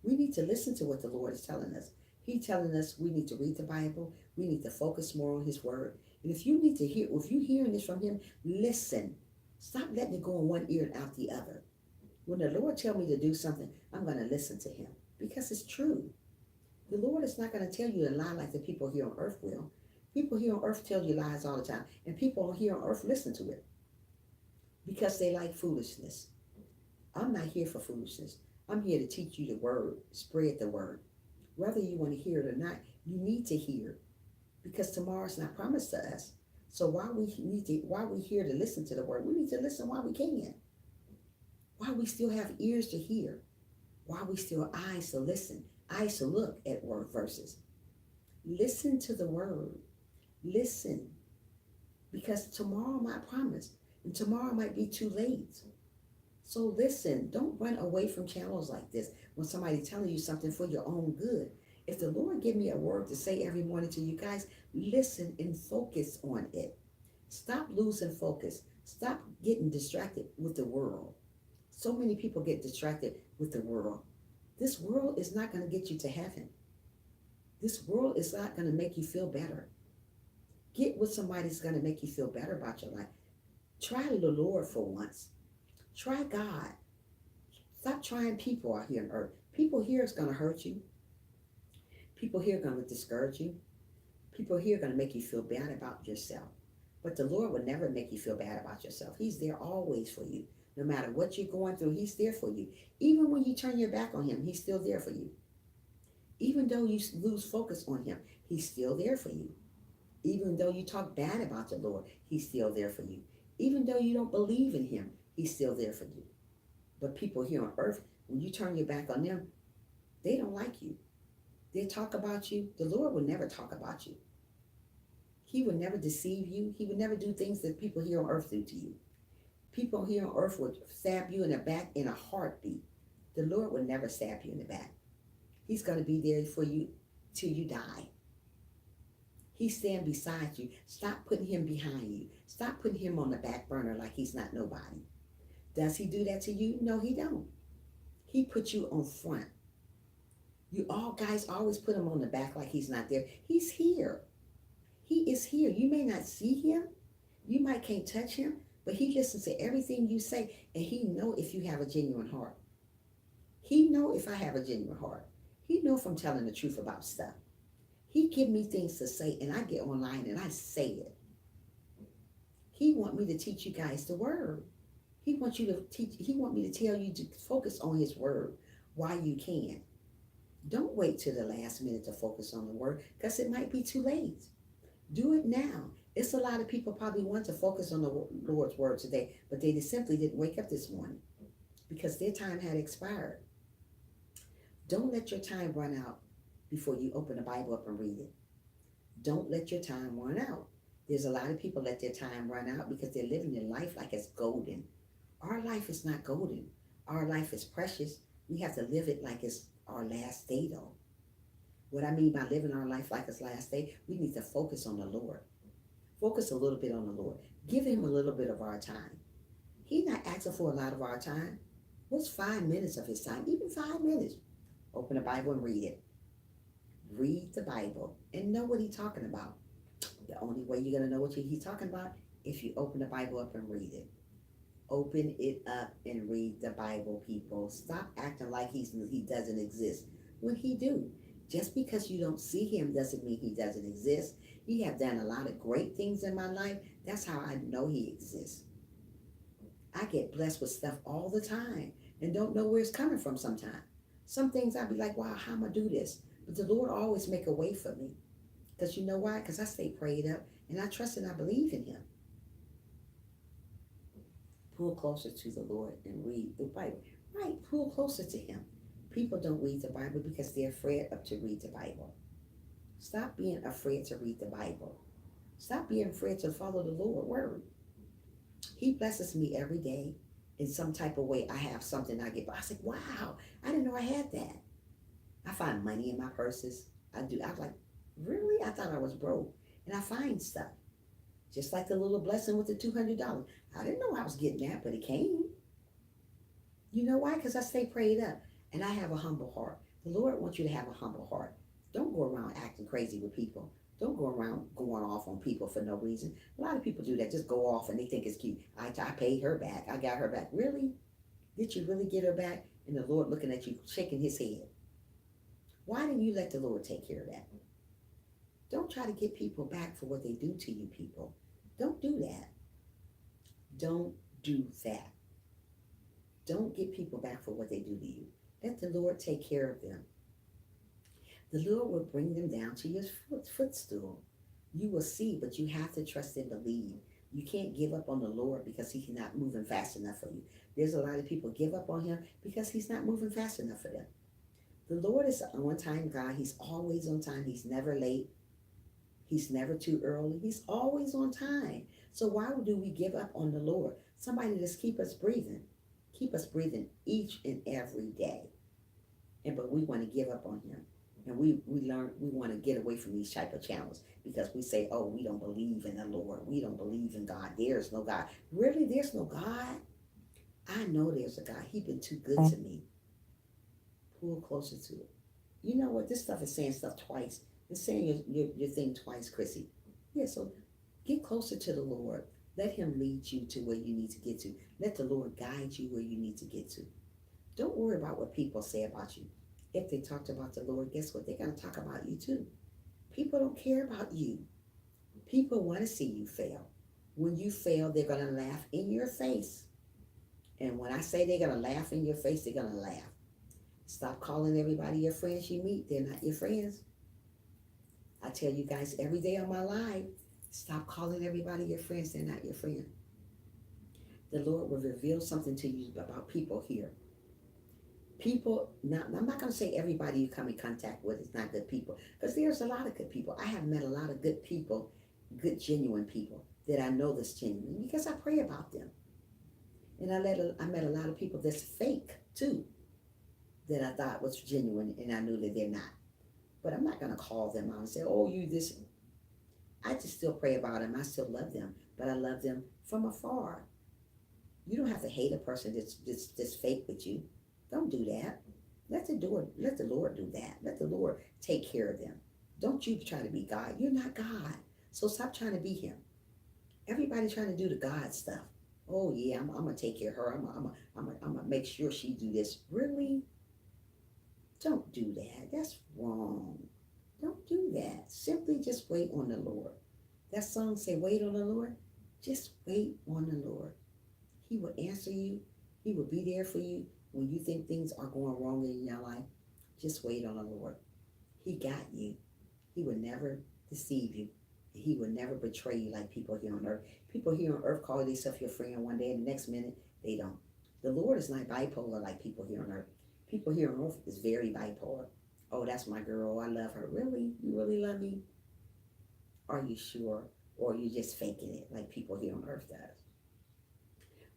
We need to listen to what the Lord is telling us. He's telling us we need to read the Bible. We need to focus more on his word. And if you need to hear, if you're hearing this from him, listen. Stop letting it go in one ear and out the other. When the Lord tells me to do something, I'm going to listen to him because it's true. The Lord is not going to tell you a lie like the people here on earth will. People here on earth tell you lies all the time. And people here on earth listen to it because they like foolishness. I'm not here for foolishness. I'm here to teach you the word, spread the word. Whether you want to hear it or not, you need to hear because tomorrow's not promised to us. So while we're here to listen to the word, we need to listen while we can. While we still have ears to hear, while we still have eyes to listen, eyes to look at word verses. Listen to the word. Listen. Because tomorrow might promise, and tomorrow might be too late. So listen, don't run away from channels like this when somebody's telling you something for your own good. If the Lord give me a word to say every morning to you guys, listen and focus on it. Stop losing focus. Stop getting distracted with the world. So many people get distracted with the world. This world is not going to get you to heaven. This world is not going to make you feel better. Get with somebody that's going to make you feel better about your life. Try the Lord for once. Try God. Stop trying people out here on earth. People here is going to hurt you. People here are going to discourage you. People here are going to make you feel bad about yourself. But the Lord will never make you feel bad about yourself. He's there always for you. No matter what you're going through, he's there for you. Even when you turn your back on him, he's still there for you. Even though you lose focus on him, he's still there for you. Even though you talk bad about the Lord, he's still there for you. Even though you don't believe in him, he's still there for you. But people here on earth, when you turn your back on them, they don't like you. They talk about you. The Lord will never talk about you. He would never deceive you. He would never do things that people here on earth do to you. People here on earth would stab you in the back in a heartbeat. The Lord would never stab you in the back. He's going to be there for you till you die. He's standing beside you. Stop putting him behind you. Stop putting him on the back burner like he's not nobody. Does he do that to you? No, he don't. He put you on front. You all guys always put him on the back like he's not there. He's here. He is here. You may not see him. You might can't touch him, but he listens to everything you say, and he know if you have a genuine heart. He know if I have a genuine heart. He know if I'm telling the truth about stuff. He give me things to say, and I get online and I say it. He want me to teach you guys the word. He wants you to teach. He want me to tell you to focus on His word while you can. Don't wait till the last minute to focus on the word because it might be too late. Do it now. It's a lot of people probably want to focus on the Lord's word today, but they just simply didn't wake up this morning because their time had expired. Don't let your time run out before you open the Bible up and read it. Don't let your time run out. There's a lot of people let their time run out because they're living their life like it's golden. Our life is not golden. Our life is precious. We have to live it like it's our last day, though. What I mean by living our life like it's last day, we need to focus on the Lord. Focus a little bit on the Lord. Give Him a little bit of our time. He's not asking for a lot of our time. What's 5 minutes of His time? Even 5 minutes. Open the Bible and read it. Read the Bible and know what He's talking about. The only way you're going to know what He's talking about if you open the Bible up and read it. Open it up and read the Bible, people. Stop acting like he doesn't exist when He do. Just because you don't see Him doesn't mean He doesn't exist. He have done a lot of great things in my life. That's how I know He exists. I get blessed with stuff all the time and don't know where it's coming from sometimes. Some things I'd be like, wow, how am I do this? But the Lord always make a way for me. Because you know why? Because I stay prayed up and I trust and I believe in Him. Pull closer to the Lord and read the Bible. Right, pull closer to Him. People don't read the Bible because they're afraid of to read the Bible. Stop being afraid to read the Bible. Stop being afraid to follow the Lord's word. He blesses me every day in some type of way. I have something I get. I said, wow, I didn't know I had that. I find money in my purses. I do. I was like, really? I thought I was broke. And I find stuff. Just like the little blessing with the $200. I didn't know I was getting that, but it came. You know why? Because I stay prayed up and I have a humble heart. The Lord wants you to have a humble heart. Don't go around acting crazy with people. Don't go around going off on people for no reason. A lot of people do that. Just go off and they think it's cute. I paid her back. I got her back. Really? Did you really get her back? And the Lord looking at you, shaking His head. Why didn't you let the Lord take care of that? Don't try to get people back for what they do to you, people. Don't do that. Don't do that. Don't get people back for what they do to you. Let the Lord take care of them. The Lord will bring them down to your footstool. You will see, but you have to trust and believe. You can't give up on the Lord because He's not moving fast enough for you. There's a lot of people give up on Him because He's not moving fast enough for them. The Lord is an on-time God. He's always on time. He's never late. He's never too early. He's always on time. So why do we give up on the Lord? Somebody just keep us breathing. Keep us breathing each and every day. But we want to give up on Him. And we want to get away from these type of channels because we say, oh, we don't believe in the Lord. We don't believe in God. There's no God. Really, there's no God? I know there's a God. He's been too good to me. Pull closer to it. You know what? This stuff is saying stuff twice. It's saying your thing twice, Chrissy. Yeah, so get closer to the Lord. Let Him lead you to where you need to get to. Let the Lord guide you where you need to get to. Don't worry about what people say about you. If they talked about the Lord, guess what? They're going to talk about you too. People don't care about you. People want to see you fail. When you fail, they're going to laugh in your face. And when I say they're going to laugh in your face, they're going to laugh. Stop calling everybody your friends you meet. They're not your friends. I tell you guys every day on my live, stop calling everybody your friends. They're not your friend. The Lord will reveal something to you about people here. People, now I'm not going to say everybody you come in contact with is not good people, because there's a lot of good people. I have met a lot of good people, good genuine people that I know that's genuine because I pray about them. And I met a lot of people that's fake too, that I thought was genuine and I knew that they're not. But I'm not going to call them out and say, oh, you this. I just still pray about them. I still love them, but I love them from afar. You don't have to hate a person that's fake with you. Don't do that. Let the Lord do that. Let the Lord take care of them. Don't you try to be God. You're not God. So stop trying to be Him. Everybody's trying to do the God stuff. Oh yeah, I'm gonna take care of her. I'm gonna make sure she do this. Really? Don't do that. That's wrong. Don't do that. Simply just wait on the Lord. That song say, wait on the Lord. Just wait on the Lord. He will answer you. He will be there for you when you think things are going wrong in your life. Just wait on the Lord. He got you. He will never deceive you. He will never betray you like people here on earth. People here on earth call themselves your friend one day and the next minute they don't. The Lord is not bipolar like people here on earth. People here on earth is very bipolar. Oh, that's my girl. I love her. Really? You really love me? Are you sure? Or are you just faking it like people here on earth does?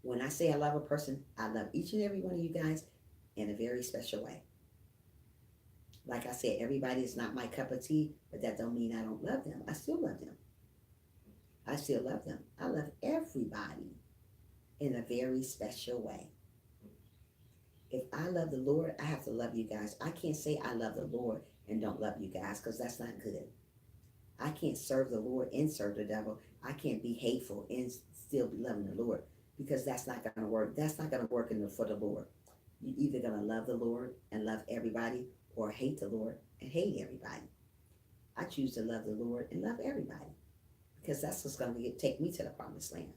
When I say I love a person, I love each and every one of you guys in a very special way. Like I said, everybody is not my cup of tea, but that don't mean I don't love them. I still love them. I still love them. I love everybody in a very special way. If I love the Lord, I have to love you guys. I can't say I love the Lord and don't love you guys because that's not good. I can't serve the Lord and serve the devil. I can't be hateful and still be loving the Lord because that's not going to work. That's not going to work for the Lord. You're either going to love the Lord and love everybody or hate the Lord and hate everybody. I choose to love the Lord and love everybody because that's what's going to take me to the promised land.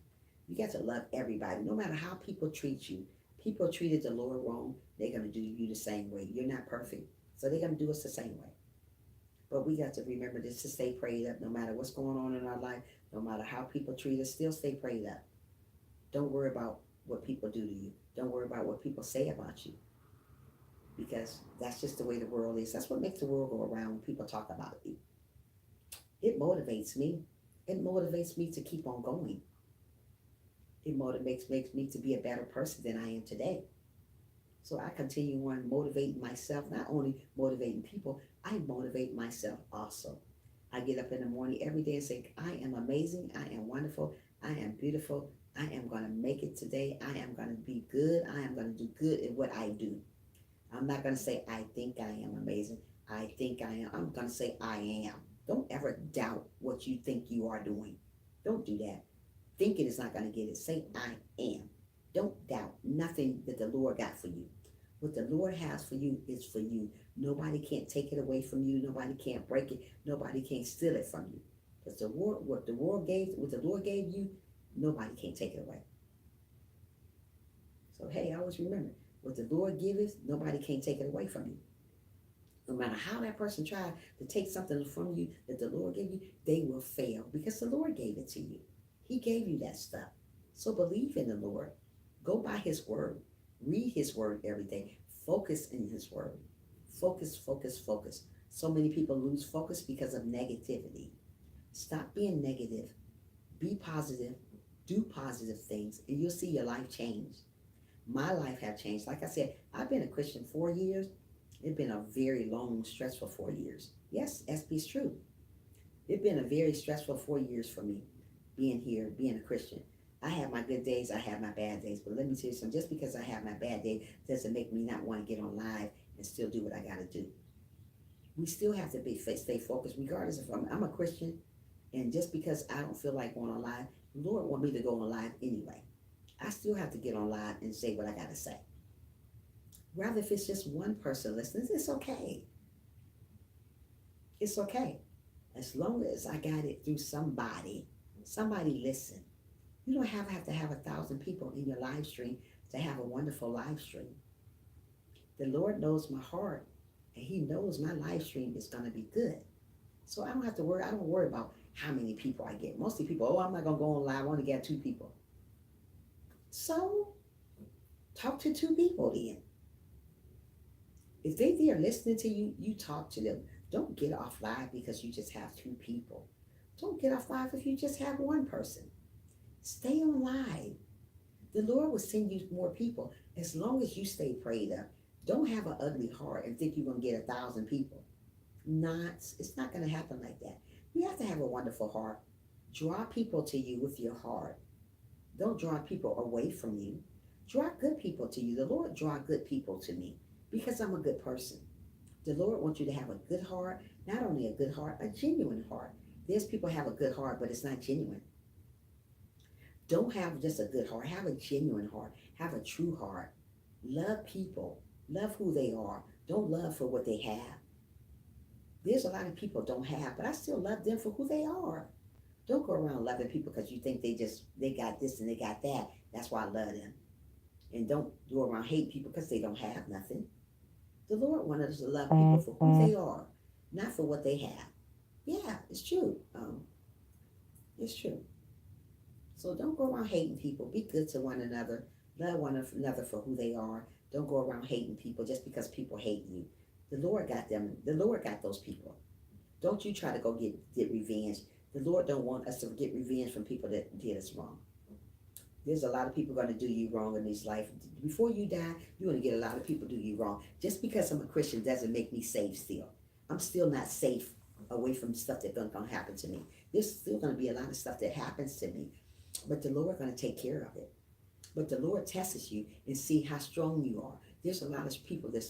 You got to love everybody, no matter how people treat you. People treated the Lord wrong, they're going to do you the same way. You're not perfect, so they're going to do us the same way. But we got to remember this to stay prayed up no matter what's going on in our life, no matter how people treat us, still stay prayed up. Don't worry about what people do to you. Don't worry about what people say about you because that's just the way the world is. That's what makes the world go around when people talk about you. It motivates me. It motivates me to keep on going. It motivates makes me to be a better person than I am today. So I continue on motivating myself, not only motivating people, I motivate myself also. I get up in the morning every day and say, I am amazing, I am wonderful, I am beautiful, I am going to make it today, I am going to be good, I am going to do good in what I do. I'm not going to say, I think I am amazing, I think I am. I'm going to say, I am. Don't ever doubt what you think you are doing. Don't do that. Thinking is not going to get it. Say, I am. Don't doubt nothing that the Lord got for you. What the Lord has for you is for you. Nobody can't take it away from you. Nobody can't break it. Nobody can't steal it from you. Because what the Lord gave you, nobody can take it away. So hey, always remember, what the Lord giveth, nobody can take it away from you. No matter how that person tried to take something from you that the Lord gave you, they will fail because the Lord gave it to you. He gave you that stuff. So believe in the Lord. Go by his word. Read his word every day. Focus in his word. Focus, focus, focus. So many people lose focus because of negativity. Stop being negative. Be positive. Do positive things, and you'll see your life change. My life have changed. Like I said, I've been a Christian 4 years. It's been a very long, stressful 4 years. Yes, SB is true. It's been a very stressful 4 years for me, being here, being a Christian. I have my good days, I have my bad days. But let me tell you something, just because I have my bad day doesn't make me not want to get on live and still do what I got to do. We still have to stay focused, regardless if I'm a Christian, and just because I don't feel like going on live, the Lord want me to go on live anyway. I still have to get on live and say what I got to say. Rather, if it's just one person listening, it's okay. It's okay. As long as I got it through somebody listen. You don't have to have 1,000 people in your live stream to have a wonderful live stream. The Lord knows my heart, and he knows my live stream is going to be good. So I don't have to worry. I don't worry about how many people I get. Mostly people, oh, I'm not going to go on live. I only get 2 people. So talk to 2 people then. If they there listening to you, you talk to them. Don't get off live because you just have 2 people. Don't get off live if you just have 1 person. Stay on live. The Lord will send you more people as long as you stay prayed up. Don't have an ugly heart and think you're going to get 1,000 people. It's not going to happen like that. You have to have a wonderful heart. Draw people to you with your heart. Don't draw people away from you. Draw good people to you. The Lord draw good people to me because I'm a good person. The Lord wants you to have a good heart, not only a good heart, a genuine heart. There's people have a good heart, but it's not genuine. Don't have just a good heart. Have a genuine heart. Have a true heart. Love people. Love who they are. Don't love for what they have. There's a lot of people don't have, but I still love them for who they are. Don't go around loving people because you think they got this and they got that. That's why I love them. And don't go around hating people because they don't have nothing. The Lord wanted us to love people for who they are, not for what they have. Yeah, it's true. It's true. So don't go around hating people. Be good to one another. Love one another for who they are. Don't go around hating people just because people hate you. The Lord got them. The Lord got those people. Don't you try to go get revenge. The Lord don't want us to get revenge from people that did us wrong. There's a lot of people going to do you wrong in this life. Before you die, you're going to get a lot of people do you wrong. Just because I'm a Christian doesn't make me safe still. I'm still not safe away from stuff that's going to happen to me. There's still going to be a lot of stuff that happens to me, but the Lord going to take care of it. But the Lord tests you and see how strong you are. There's a lot of people that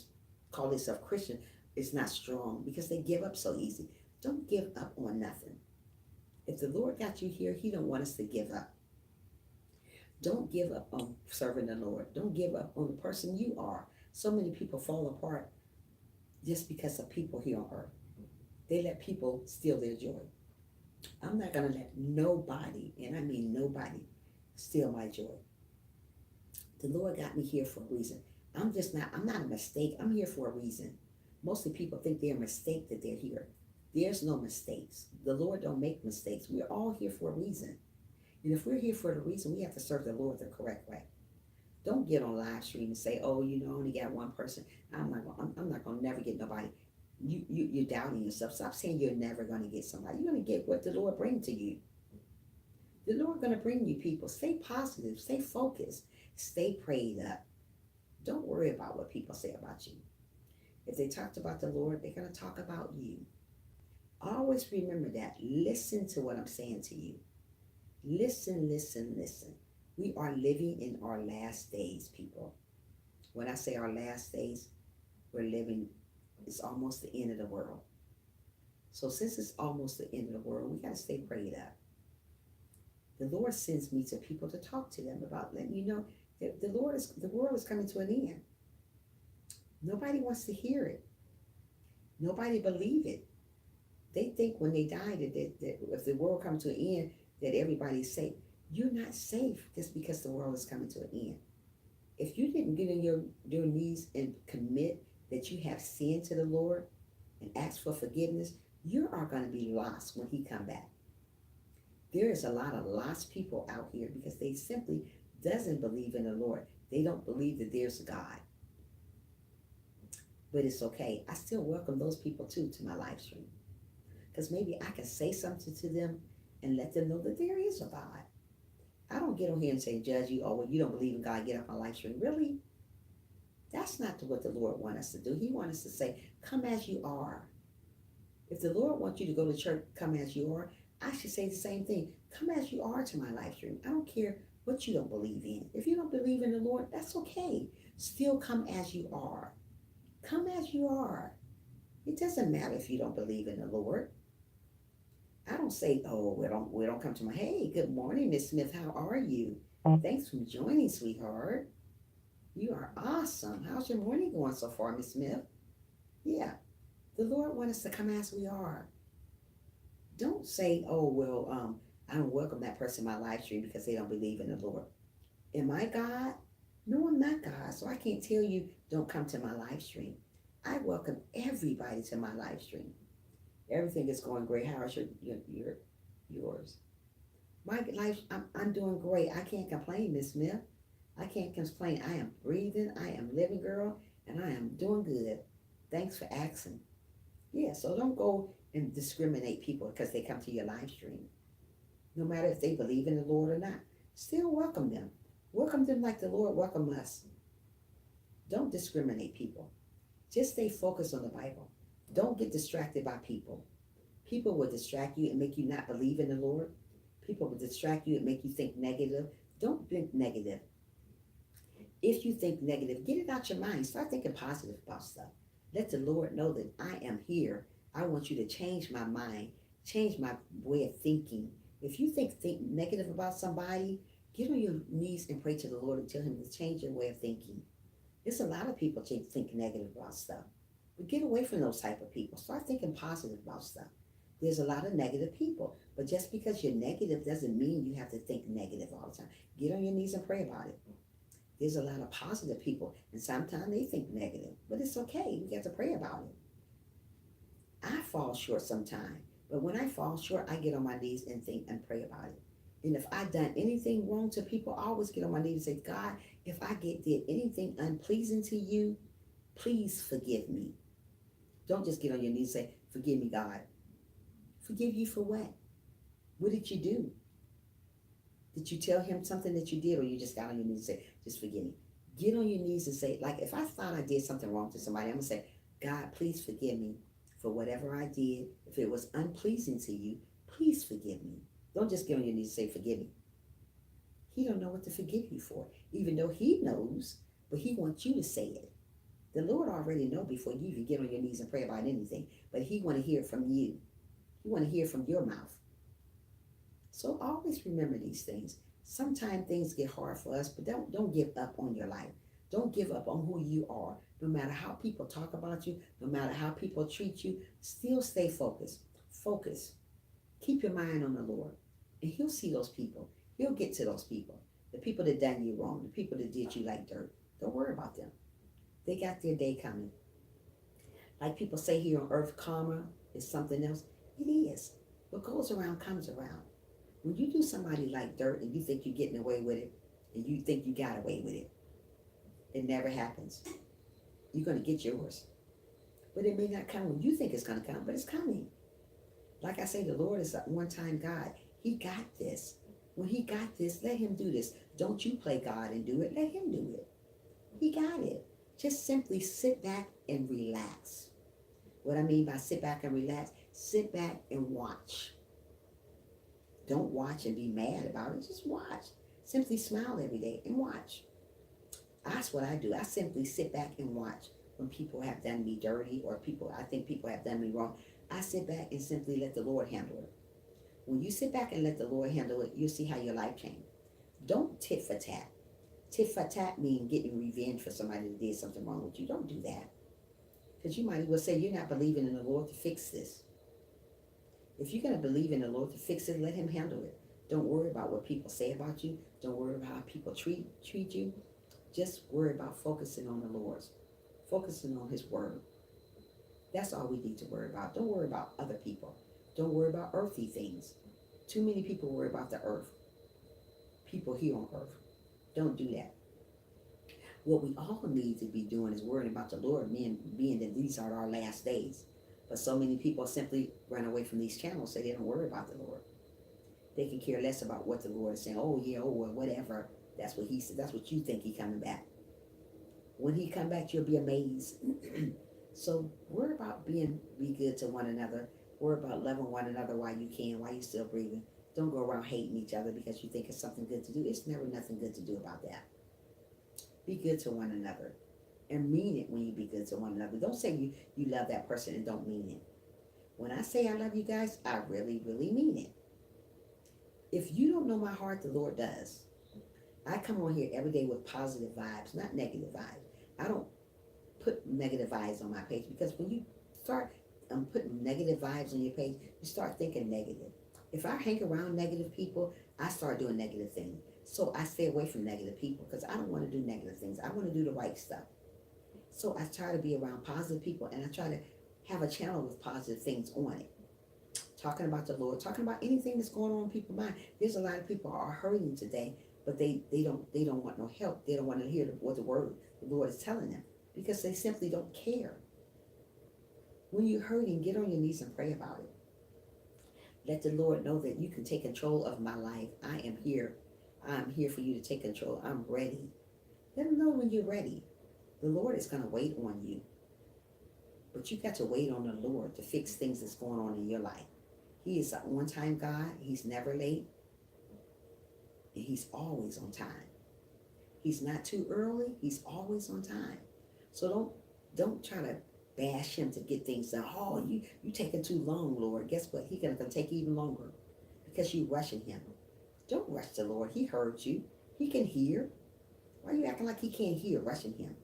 call themselves Christian is not strong because they give up so easy. Don't give up on nothing. If the Lord got you here, he don't want us to give up. Don't give up on serving the Lord. Don't give up on the person you are. So many people fall apart just because of people here on earth. They let people steal their joy. I'm not going to let nobody, and I mean nobody, steal my joy. The Lord got me here for a reason. I'm not a mistake. I'm here for a reason. Mostly people think they're a mistake that they're here. There's no mistakes. The Lord don't make mistakes. We're all here for a reason. And if we're here for the reason, we have to serve the Lord the correct way. Don't get on live stream and say, "Oh, I only got one person. I'm not going to never get nobody." You're doubting yourself. Stop saying you're never going to get somebody. You're going to get what the Lord brings to you. The Lord going to bring you people. Stay positive. Stay focused. Stay prayed up. Don't worry about what people say about you. If they talked about the Lord, they're going to talk about you. Always remember that. Listen to what I'm saying to you. Listen, listen, listen. We are living in our last days, people. When I say our last days, we're living, it's almost the end of the world. So since it's almost the end of the world, we got to stay prayed up. The Lord sends me to people to talk to them about letting you know that the world is coming to an end. Nobody wants to hear it. Nobody believe it. They think when they die that if the world comes to an end, that everybody's safe. You're not safe just because the world is coming to an end. If you didn't get on your knees and commit that you have sinned to the Lord and ask for forgiveness, you are going to be lost when he come back. There is a lot of lost people out here because they simply doesn't believe in the Lord. They don't believe that there's a God. But it's okay. I still welcome those people too to my live stream. Because maybe I can say something to them and let them know that there is a God. I don't get on here and say, judge you, oh, well, you don't believe in God, get off my live stream. Really? That's not what the Lord wants us to do. He wants us to say, come as you are. If the Lord wants you to go to church, come as you are, I should say the same thing. Come as you are to my live stream. I don't care what you don't believe in. If you don't believe in the Lord, that's okay. Still come as you are. Come as you are. It doesn't matter if you don't believe in the Lord. I don't say, oh, we don't come to my, hey, good morning, Miss Smith. How are you? Thanks for joining, sweetheart. You are awesome. How's your morning going so far, Miss Smith? Yeah. The Lord wants us to come as we are. Don't say, oh, well, I don't welcome that person in my live stream because they don't believe in the Lord. Am I God? No, I'm not God. So I can't tell you, don't come to my live stream. I welcome everybody to my live stream. Everything is going great. How is yours? My life, I'm doing great. I can't complain, Miss Smith. I can't complain. I am breathing. I am living, girl, and I am doing good. Thanks for asking. Yeah, so don't go and discriminate people because they come to your live stream. No matter if they believe in the Lord or not. Still welcome them. Welcome them like the Lord welcomed us. Don't discriminate people. Just stay focused on the Bible. Don't get distracted by people. People will distract you and make you not believe in the Lord. People will distract you and make you think negative. Don't think negative. If you think negative, get it out your mind. Start thinking positive about stuff. Let the Lord know that I am here. I want you to change my mind, change my way of thinking. If you think negative about somebody, get on your knees and pray to the Lord and tell him to change your way of thinking. There's a lot of people think negative about stuff. But get away from those type of people. Start thinking positive about stuff. There's a lot of negative people. But just because you're negative doesn't mean you have to think negative all the time. Get on your knees and pray about it. There's a lot of positive people, and sometimes they think negative, but it's okay. We got to pray about it. I fall short sometimes, but when I fall short, I get on my knees and think and pray about it. And if I've done anything wrong to people, I always get on my knees and say, God, if I did anything unpleasing to you, please forgive me. Don't just get on your knees and say, forgive me, God. Forgive you for what? What did you do? Did you tell him something that you did, or you just got on your knees and say, just forgive me? Get on your knees and say, like, if I thought I did something wrong to somebody, I'm going to say, God, please forgive me for whatever I did. If it was unpleasing to you, please forgive me. Don't just get on your knees and say, forgive me. He don't know what to forgive you for, even though he knows, but he wants you to say it. The Lord already know before you even get on your knees and pray about anything, but he want to hear it from you. He want to hear from your mouth. So always remember these things. Sometimes things get hard for us, but don't give up on your life. Don't give up on who you are. No matter how people talk about you, no matter how people treat you, still stay focused. Focus. Keep your mind on the Lord, and he'll see those people. He'll get to those people. The people that done you wrong, the people that did you like dirt. Don't worry about them. They got their day coming. Like people say here on earth, karma is something else. It is. What goes around comes around. When you do somebody like dirt and you think you're getting away with it, and you think you got away with it, it never happens. You're going to get yours. But it may not come when you think it's going to come, but it's coming. Like I say, the Lord is a one-time God. He got this. When he got this, let him do this. Don't you play God and do it. Let him do it. He got it. Just simply sit back and relax. What I mean by sit back and relax, sit back and watch. Don't watch and be mad about it. Just watch. Simply smile every day and watch. That's what I do. I simply sit back and watch when people have done me dirty, or I think people have done me wrong. I sit back and simply let the Lord handle it. When you sit back and let the Lord handle it, you'll see how your life changes. Don't tit for tat. Tit for tat means getting revenge for somebody that did something wrong with you. Don't do that. Because you might as well say you're not believing in the Lord to fix this. If you're going to believe in the Lord to fix it, let him handle it. Don't worry about what people say about you. Don't worry about how people treat you. Just worry about focusing on the Lord's. Focusing on his word. That's all we need to worry about. Don't worry about other people. Don't worry about earthly things. Too many people worry about the earth. People here on earth. Don't do that. What we all need to be doing is worrying about the Lord, being that these are our last days. But so many people simply run away from these channels, so they don't worry about the Lord. They can care less about what the Lord is saying. Oh yeah, oh well, whatever. That's what he said. That's what you think he coming back. When he come back, you'll be amazed. So worry about be good to one another. Worry about loving one another while you can, while you're still breathing. Don't go around hating each other because you think it's something good to do. It's never nothing good to do about that. Be good to one another. And mean it when you be good to one another. Don't say you love that person and don't mean it. When I say I love you guys, I really, really mean it. If you don't know my heart, the Lord does. I come on here every day with positive vibes, not negative vibes. I don't put negative vibes on my page, because when you start putting negative vibes on your page, you start thinking negative. If I hang around negative people, I start doing negative things. So I stay away from negative people because I don't want to do negative things. I want to do the right stuff. So I try to be around positive people, and I try to have a channel with positive things on it. Talking about the Lord, talking about anything that's going on in people's mind. There's a lot of people are hurting today, but they don't want no help. They don't want to hear what the Lord is telling them, because they simply don't care. When you're hurting, get on your knees and pray about it. Let the Lord know that you can take control of my life. I am here. I'm here for you to take control. I'm ready. Let him know when you're ready. The Lord is going to wait on you. But you got to wait on the Lord to fix things that's going on in your life. He is a one-time God. He's never late. And he's always on time. He's not too early. He's always on time. So don't try to bash him to get things done. Oh, you taking too long, Lord. Guess what? He's going to take even longer because you're rushing him. Don't rush the Lord. He heard you. He can hear. Why are you acting like he can't hear, rushing him?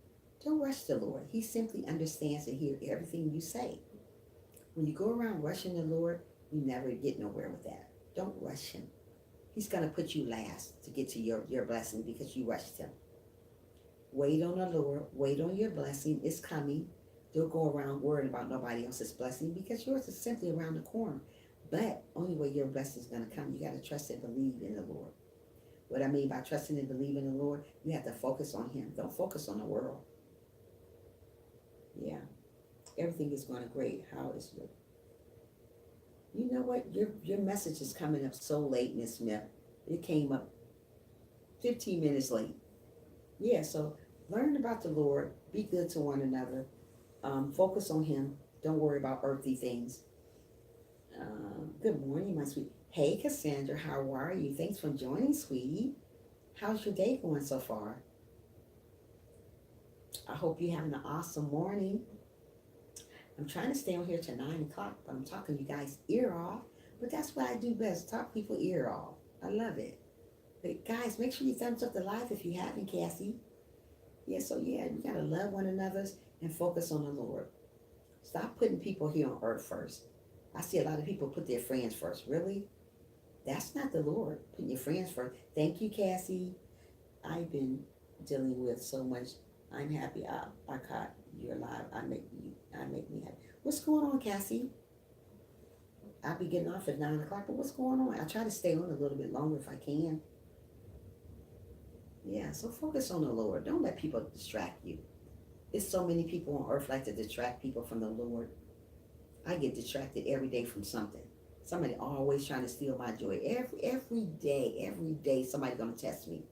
Don't rush the Lord. He simply understands and hears everything you say. When you go around rushing the Lord, you never get nowhere with that. Don't rush him. He's going to put you last to get to your blessing because you rushed him. Wait on the Lord. Wait on your blessing. It's coming. Don't go around worrying about nobody else's blessing because yours is simply around the corner. But only way your blessing is going to come, you got to trust and believe in the Lord. What I mean by trusting and believing in the Lord, you have to focus on him. Don't focus on the world. Yeah. Everything is going to great. How is your You know what? Your message is coming up so late, Miss Smith. It came up 15 minutes late. Yeah, so learn about the Lord. Be good to one another. Focus on him. Don't worry about earthly things. Good morning, my sweet. Hey, Cassandra, how are you? Thanks for joining, sweetie. How's your day going so far? I hope you're having an awesome morning. I'm trying to stay on here till 9 o'clock, but I'm talking you guys' ear off. But that's what I do best, talk people ear off. I love it. But guys, make sure you thumbs up the live if you haven't, Cassie. Yeah, so yeah, you gotta love one another and focus on the Lord. Stop putting people here on earth first. I see a lot of people put their friends first. Really? That's not the Lord. Putting your friends first. Thank you, Cassie. I've been dealing with so much. I'm happy I caught you alive. I make me happy. What's going on, Cassie? I'll be getting off at 9 o'clock, but what's going on? I try to stay on a little bit longer if I can. Yeah, so focus on the Lord. Don't let people distract you. There's so many people on earth like to distract people from the Lord. I get distracted every day from something. Somebody always trying to steal my joy. Every day, somebody's gonna test me.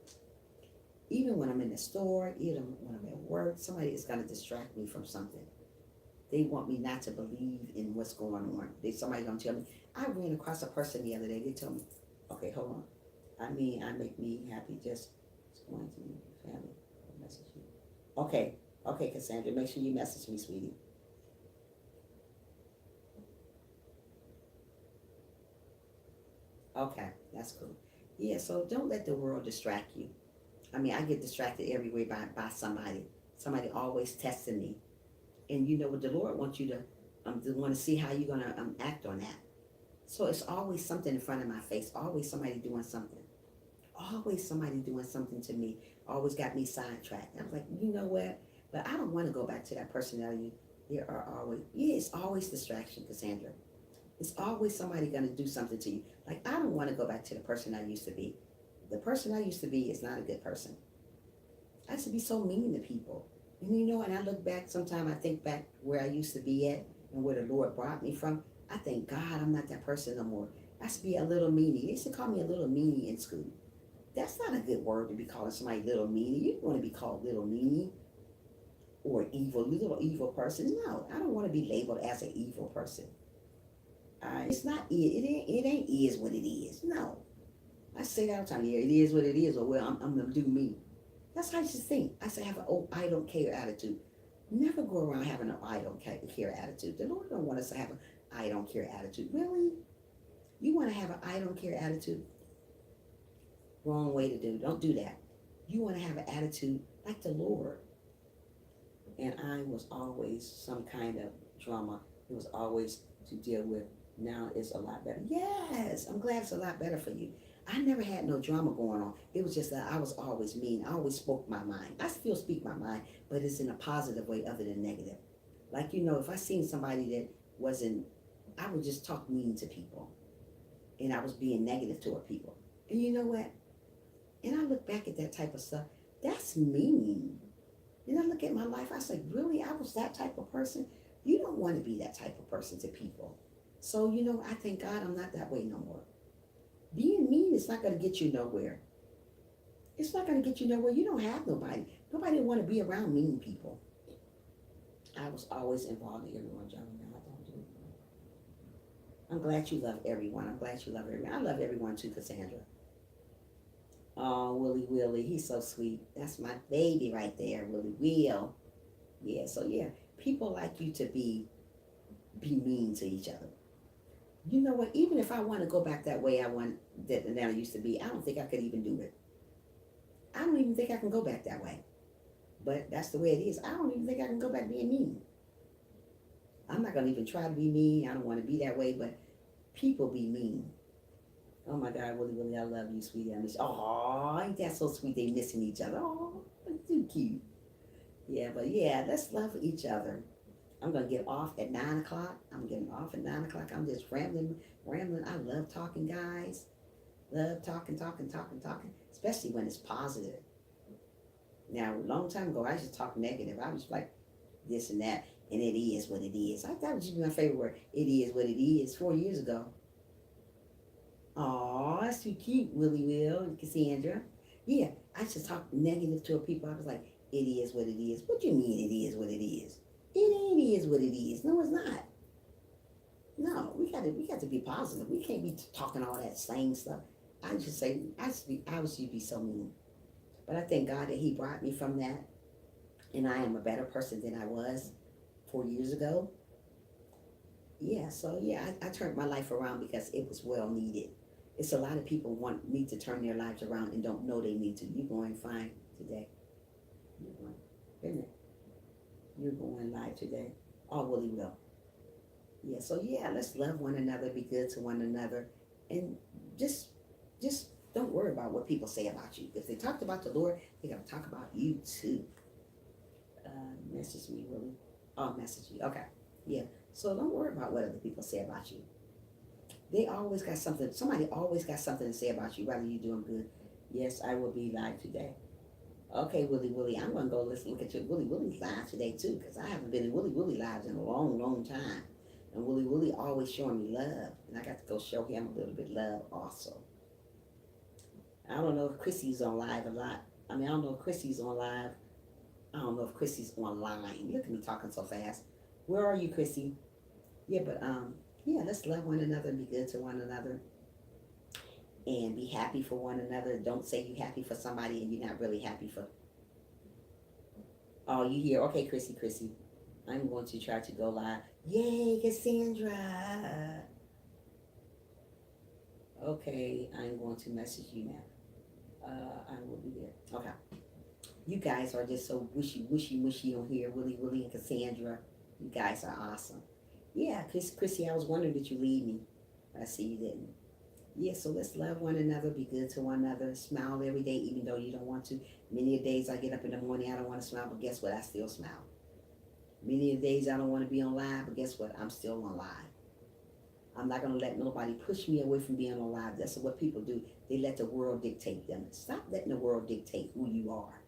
Even when I'm in the store, even when I'm at work, somebody is gonna distract me from something. They want me not to believe in what's going on. Somebody gonna tell me. I ran across a person the other day. They told me, "Okay, hold on. I make me happy just going to family message you." Okay, Cassandra, make sure you message me, sweetie. Okay, that's cool. Yeah, so don't let the world distract you. I mean, I get distracted everywhere by somebody. Somebody always testing me. And you know what the Lord wants you to want to see how you're gonna act on that. So it's always something in front of my face. Always somebody doing something. Always somebody doing something to me. Always got me sidetracked. I'm like, you know what? But I don't want to go back to that personality. There are always it's always distraction, Cassandra. It's always somebody gonna do something to you. Like I don't want to go back to the person I used to be. The person I used to be is not a good person. I used to be so mean to people. And you know, and I look back, sometimes I think back where I used to be at and where the Lord brought me from. I thank God I'm not that person no more. I used to be a little meanie. They used to call me a little meanie in school. That's not a good word to be calling somebody little meanie. You don't want to be called little meanie or evil, little evil person. No, I don't want to be labeled as an evil person. It's not it ain't is what it is. No. I say that all the time. Yeah, it is what it is, or well, I'm gonna do me. That's how I should think. I say have an oh I don't care attitude. Never go around having an I don't care attitude. The Lord don't want us to have an I don't care attitude. Really? You want to have an I don't care attitude? Wrong way to do. Don't do that. You want to have an attitude like the Lord. And I was always some kind of drama. It was always to deal with. Now it's a lot better. Yes, I'm glad it's a lot better for you. I never had no drama going on. It was just that I was always mean. I always spoke my mind. I still speak my mind, but it's in a positive way other than negative. Like, you know, if I seen somebody that wasn't, I would just talk mean to people. And I was being negative toward people. And you know what? And I look back at that type of stuff. That's mean. And I look at my life, I say, really? I was that type of person? You don't want to be that type of person to people. So, you know, I thank God I'm not that way no more. Being mean is not going to get you nowhere. It's not going to get you nowhere. You don't have nobody. Nobody want to be around mean people. I was always involved in everyone, John. No, I don't do it. I'm glad you love everyone. I'm glad you love everyone. I love everyone too, Cassandra. Oh, Willie Willie, he's so sweet. That's my baby right there, Willie Will. Yeah, so yeah, people like you to be mean to each other. You know what? Even if I want to go back that way, that I used to be. I don't think I could even do it. I don't even think I can go back that way. But that's the way it is. I don't even think I can go back being mean. I'm not gonna even try to be mean. I don't want to be that way, but people be mean. Oh my God, Willie, Willie, I love you, sweetie. I miss you. Oh, ain't that so sweet? They missing each other. Oh, too cute. Yeah, but yeah, let's love each other. I'm gonna get off at 9 o'clock. I'm getting off at 9 o'clock. I'm just rambling, rambling. I love talking, guys. Love talking, talking, talking, talking. Especially when it's positive. Now, a long time ago, I used to talk negative. I was like this and that, and it is what it is. I thought it was my favorite word. It is what it is. 4 years ago. Aw, that's too cute, Willie Will and Cassandra. Yeah, I used to talk negative to people. I was like, it is what it is. What do you mean it is what it is? It ain't is what it is. No, it's not. No, we got to be positive. We can't be talking all that same stuff. I just say I used to be so mean. But I thank God that He brought me from that, and I am a better person than I was 4 years ago. Yeah, so yeah, I turned my life around because it was well needed. It's a lot of people need to turn their lives around and don't know they need to. You're going fine today. You're going, isn't it? You're going live today. Oh, Willie will. Yeah, so yeah, let's love one another, be good to one another, and just just don't worry about what people say about you. If they talked about the Lord, they're gonna talk about you too. Message me, Willie. Oh, message you. Okay. Yeah. So don't worry about what other people say about you. They always got something. Somebody always got something to say about you, whether you're doing good. Yes, I will be live today. Okay, Willie Willie, I'm gonna go look at your Willie Willie live today too, because I haven't been in Willie Willie lives in a long, long time. And Willie Willie always showing me love, and I got to go show him a little bit of love also. I don't know if Chrissy's on live a lot. I mean, I don't know if Chrissy's on live. I don't know if Chrissy's online. Look at me talking so fast. Where are you, Chrissy? Yeah, but yeah, let's love one another and be good to one another and be happy for one another. Don't say you're happy for somebody and you're not really happy for. Oh, you here? Okay, Chrissy, Chrissy. I'm going to try to go live. Yay, Cassandra. Okay, I'm going to message you now. I will be there. Okay. You guys are just so wishy on here. Willie, Willie, and Cassandra. You guys are awesome. Yeah, Chrissy, I was wondering did you leave me? I see you didn't. Yeah, so let's love one another, be good to one another, smile every day, even though you don't want to. Many of days I get up in the morning, I don't want to smile, but guess what? I still smile. Many of days I don't want to be on live, but guess what? I'm still on live. I'm not going to let nobody push me away from being on live. That's what people do. They let the world dictate them. Stop letting the world dictate who you are.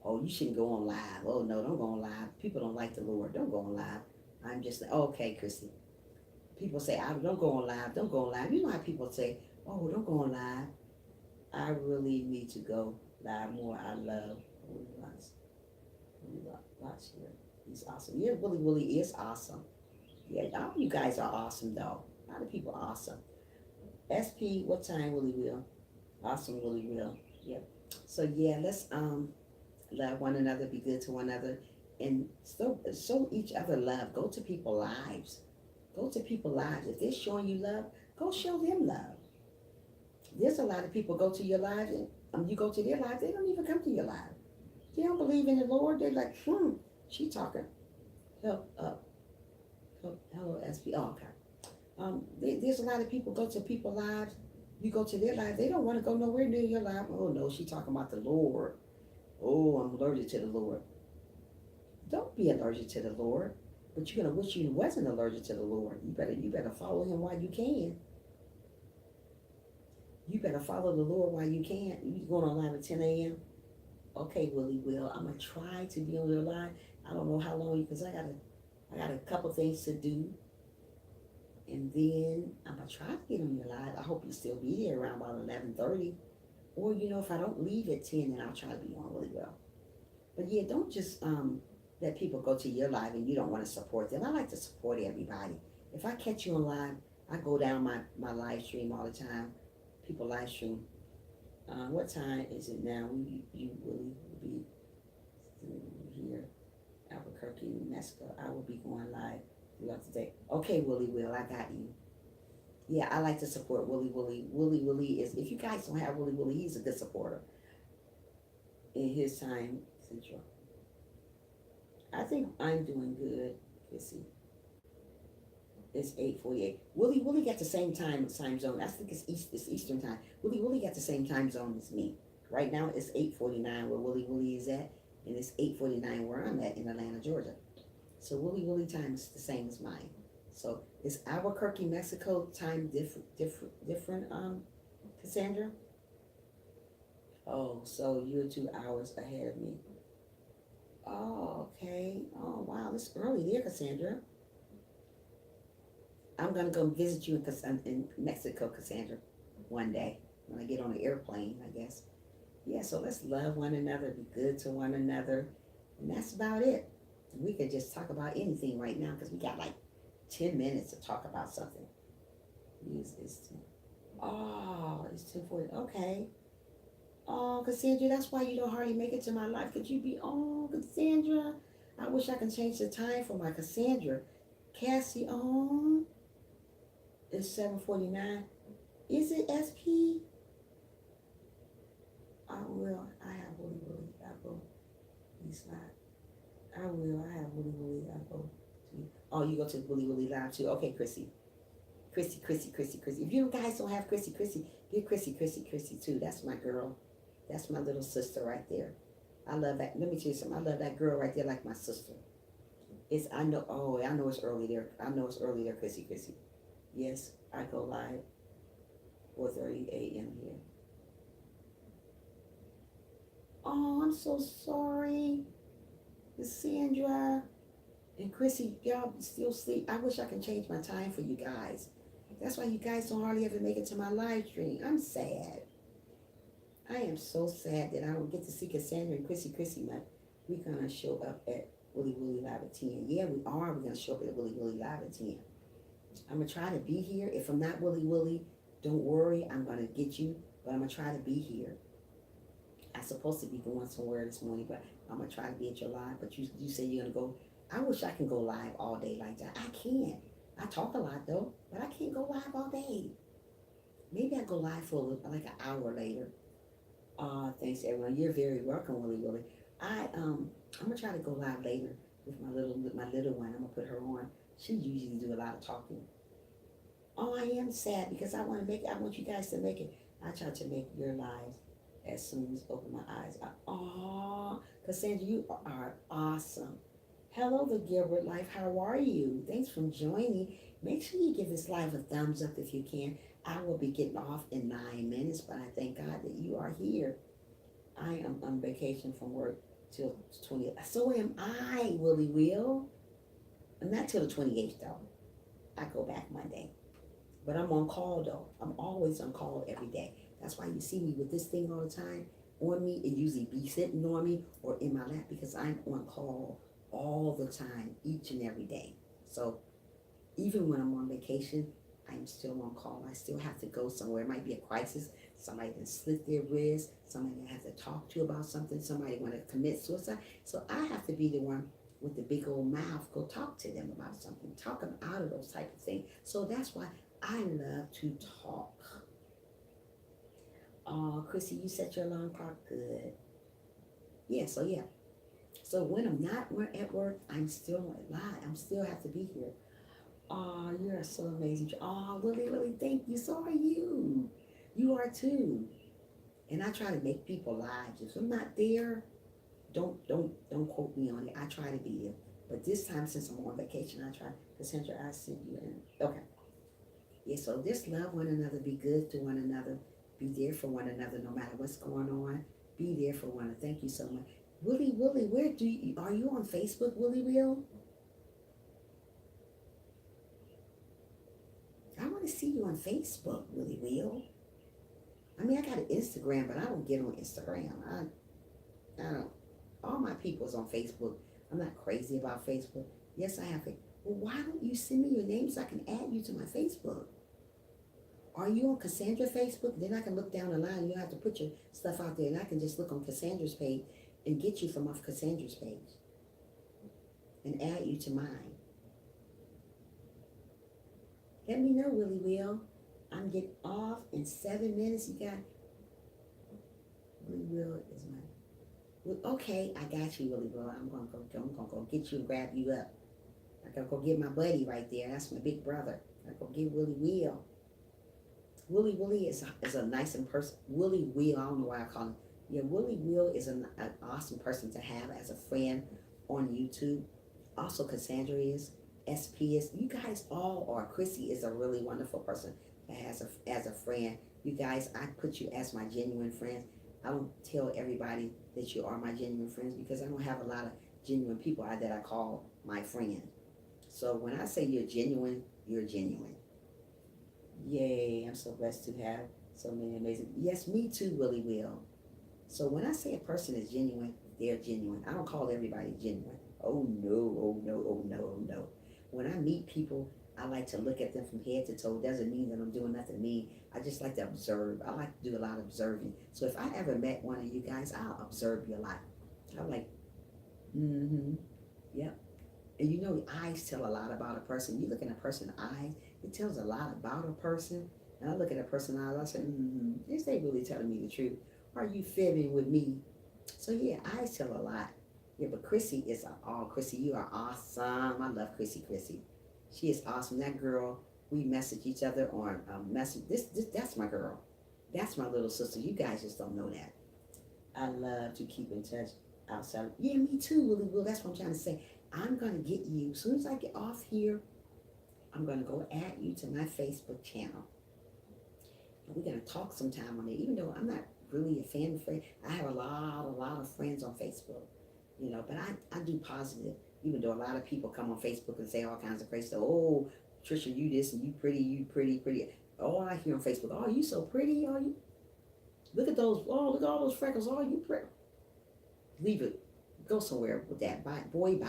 Oh, you shouldn't go on live. Oh, no, don't go on live. People don't like the Lord. Don't go on live. I'm just like, okay, Christy. People say, I don't go on live. Don't go on live. You know how people say, oh, don't go on live. I really need to go live more. I love Willie Watts. Willie Watts here. He's awesome. Yeah, Willie Willie is awesome. Yeah, all you guys are awesome, though. A lot of people are awesome. SP, what time, Willie Will? Awesome, Willie Will. Yep. So yeah, let's love one another, be good to one another, and show each other love. Go to people's lives. Go to people's lives. If they're showing you love, go show them love. There's a lot of people go to your lives and you go to their lives, they don't even come to your life. They don't believe in the Lord. They're like, she talking. Help up. Hello, SP. Oh, okay. There's a lot of people go to people's lives. You go to their lives, they don't want to go nowhere near your life. Oh no, she talking about the Lord. Oh, I'm allergic to the Lord. Don't be allergic to the Lord. But you're gonna wish you wasn't allergic to the Lord. You better follow him while you can. You better follow the Lord while you can. You going on live at 10 a.m. Okay, Willie Will. I'm gonna try to be on your line. I don't know how long because I got a couple things to do. And then I'm gonna try to get on your live. I hope you still be there around about 11:30. Or if I don't leave at 10, then I'll try to be on really well. But yeah, don't just let people go to your live and you don't want to support them. I like to support everybody. If I catch you on live, I go down my live stream all the time. People live stream. What time is it now? You really will be here, Albuquerque, New Mexico. I will be going live throughout the day. Okay, Willie Will, I got you. Yeah, I like to support Willie Willie. Willie Willie is, if you guys don't have Willie Willie, he's a good supporter in his time central. I think I'm doing good. Let's see. It's 8:48. Willie got the same time zone. I think it's Eastern time. Willie got the same time zone as me. Right now it's 8:49 where Willie is at, and it's 8:49 where I'm at in Atlanta, Georgia. So Willie time is the same as mine. So is Albuquerque, Mexico time different, Cassandra? Oh, so you're 2 hours ahead of me. Oh, okay. Oh, wow, it's early there, Cassandra. I'm gonna go visit you in Mexico, Cassandra, one day when I get on an airplane, I guess. Yeah, so let's love one another, be good to one another, and that's about it. We could just talk about anything right now because we got like 10 minutes to talk about something. Use this. Oh, it's 10:40. Okay. Oh, Cassandra, that's why you don't hardly make it to my life. Could you be, oh, Cassandra? I wish I could change the time for my Cassandra. Cassie, oh, it's 7:49. Is it SP? I will. I have Willie. I will. He's not. I will. I have Willie. I go to. Oh, you go to Willie Live too. Okay, Chrissy. If you guys don't have Chrissy, get Chrissy too. That's my girl. That's my little sister right there. I love that. Let me tell you something. I love that girl right there like my sister. It's I know. Oh, I know it's early there. I know it's early there, Chrissy. Yes, I go live 4:30 a.m. here. Oh, I'm so sorry, Cassandra and Chrissy. Y'all still sleep. I wish I can change my time for you guys. That's why you guys don't hardly ever make it to my live stream. I'm sad. I am so sad that I don't get to see Cassandra and Chrissy, but we're gonna show up at Willie Live at 10. Yeah, we are. We're gonna show up at Willie Live at 10. I'm gonna try to be here. If I'm not Willie, don't worry. I'm gonna get you, but I'm gonna try to be here. I'm supposed to be going somewhere this morning, but I'm gonna try to be at your live. But you say you're gonna go. I wish I can go live all day like that. I can't. I talk a lot though, but I can't go live all day. Maybe I go live for like an hour later. Thanks everyone. You're very welcome, Willie. I'm gonna try to go live later with my little one. I'm gonna put her on. She usually do a lot of talking. Oh, I am sad because I want you guys to make it. I try to make your lives as soon as open my eyes. Oh, Cassandra, you are awesome. Hello, the Gilbert Life. How are you? Thanks for joining. Make sure you give this live a thumbs up if you can. I will be getting off in 9 minutes, but I thank God that you are here. I am on vacation from work till 20th. So am I, Willie Will. Not till the 28th, though. I go back Monday. But I'm on call, though. I'm always on call every day. That's why you see me with this thing all the time on me. It usually be sitting on me or in my lap because I'm on call all the time, each and every day. So even when I'm on vacation, I'm still on call. I still have to go somewhere. It might be a crisis. Somebody can slit their wrist. Somebody I have to talk to about something. Somebody want to commit suicide. So I have to be the one with the big old mouth. Go talk to them about something. Talk them out of those type of things. So that's why I love to talk. Oh, Chrissy, you set your alarm clock good. Yeah. So when I'm not at work, I'm still live. I'm still have to be here. Oh, you are so amazing. Oh, Willie, thank you. So are you. You are too. And I try to make people live. If I'm not there, don't quote me on it. I try to be there. But this time, since I'm on vacation, I try. Cassandra, I sent you in. Okay. Yeah, so just love one another. Be good to one another. Be there for one another no matter what's going on. Be there for one another. Thank you so much. Willie, where are you on Facebook, Willie Will? I want to see you on Facebook, Willie Will. I mean, I got an Instagram, but I don't get on Instagram. I don't. All my people's on Facebook. I'm not crazy about Facebook. Yes, I have it. Well, why don't you send me your name so I can add you to my Facebook? Are you on Cassandra Facebook? Then I can look down the line. You don't have to put your stuff out there, and I can just look on Cassandra's page and get you from off Cassandra's page and add you to mine. Let me know, Willie Will. I'm getting off in 7 minutes. You got Willie Will is my Okay, I got you, Willie Will. I'm gonna go get you and grab you up. I gotta go get my buddy right there. That's my big brother. I gotta go get Willie Will. Willie is a nice and person. Willie Will, I don't know why I call him. Yeah, Willie Will is an awesome person to have as a friend on YouTube. Also, Cassandra is, SP is. You guys all are. Chrissy is a really wonderful person to have as a friend. You guys, I put you as my genuine friends. I don't tell everybody that you are my genuine friends because I don't have a lot of genuine people that I call my friend. So when I say you're genuine, you're genuine. Yay, I'm so blessed to have so many amazing. Yes, me too, Willie Will. So when I say a person is genuine, they're genuine. I don't call everybody genuine. Oh no, oh no, oh no, oh no. When I meet people, I like to look at them from head to toe. Doesn't mean that I'm doing nothing mean. I just like to observe. I like to do a lot of observing. So if I ever met one of you guys, I'll observe you a lot. I'm like, mm-hmm, yep. And you know, eyes tell a lot about a person. You look at a person's eyes, it tells a lot about a person. And I look at a person's eyes, I say, is they really telling me the truth? Are you fibbing with me? So yeah, eyes tell a lot. Yeah, but Chrissy is Chrissy, you are awesome. I love Chrissy. She is awesome. That girl, we message each other on message. This that's my girl. That's my little sister. You guys just don't know that. I love to keep in touch outside. Yeah, me too, Willie Will. That's what I'm trying to say. I'm gonna get you as soon as I get off here. I'm gonna go add you to my Facebook channel, and we're gonna talk sometime on it. Even though I'm not really a fan of friends, I have a lot of friends on Facebook. You know, but I do positive. Even though a lot of people come on Facebook and say all kinds of crazy stuff. Oh, Trisha, you this and you pretty. Oh, I hear on Facebook. Oh, you so pretty. Oh, you look at those. Oh, look at all those freckles. Oh, you pretty. Leave it. Go somewhere with that. Bye, boy, bye.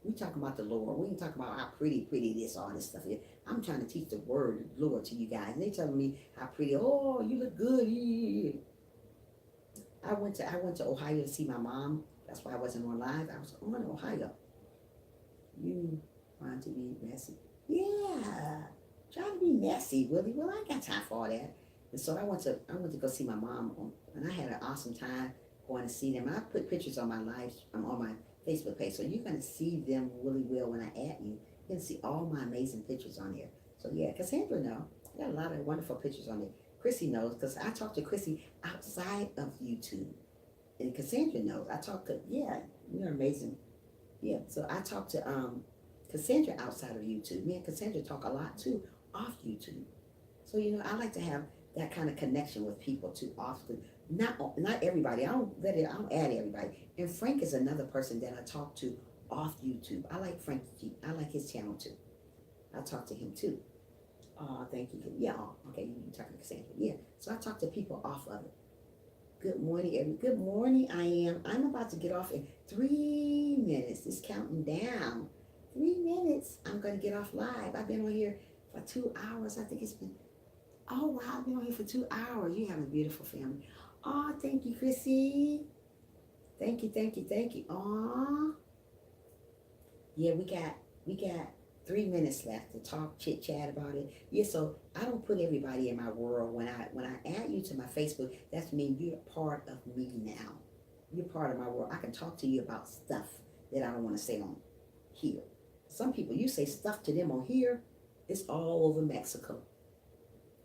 We talking about the Lord. We ain't talking about how pretty this, all this stuff. I'm trying to teach the word, Lord, to you guys. And they telling me how pretty. Oh, you look good. Yeah. I went to Ohio to see my mom. That's why I wasn't on live. I was on Ohio. You trying to be messy? Yeah, trying to be messy, Willie. Well, I ain't got time for all that. And so I went to go see my mom, and I had an awesome time going to see them. I put pictures on my live, on my Facebook page, so you're gonna see them really well when I add you. You can see all my amazing pictures on there. So yeah, Cassandra know. I got a lot of wonderful pictures on there. Chrissy knows because I talk to Chrissy outside of YouTube, and Cassandra knows. I talk to you're amazing. Yeah, so I talk to Cassandra outside of YouTube. Me and Cassandra talk a lot too off YouTube. So you know, I like to have that kind of connection with people too often. Not everybody. I don't add everybody. And Frank is another person that I talk to off YouTube. I like Frank. I like his channel too. I talk to him too. Oh, thank you. Yeah. Okay, you talking to Cassandra? Yeah. So I talk to people off of it. Good morning, Good morning. I'm about to get off in 3 minutes. It's counting down. 3 minutes. I'm gonna get off live. I've been on here for 2 hours. I think it's been. Oh wow, I've been on here for 2 hours. You have a beautiful family. Oh, thank you, Chrissy. Thank you. Oh, yeah. We got 3 minutes left to talk, chit chat about it. Yeah, so I don't put everybody in my world. When I add you to my Facebook, that's mean you're part of me now. You're part of my world. I can talk to you about stuff that I don't want to say on here. Some people, you say stuff to them on here, it's all over Mexico.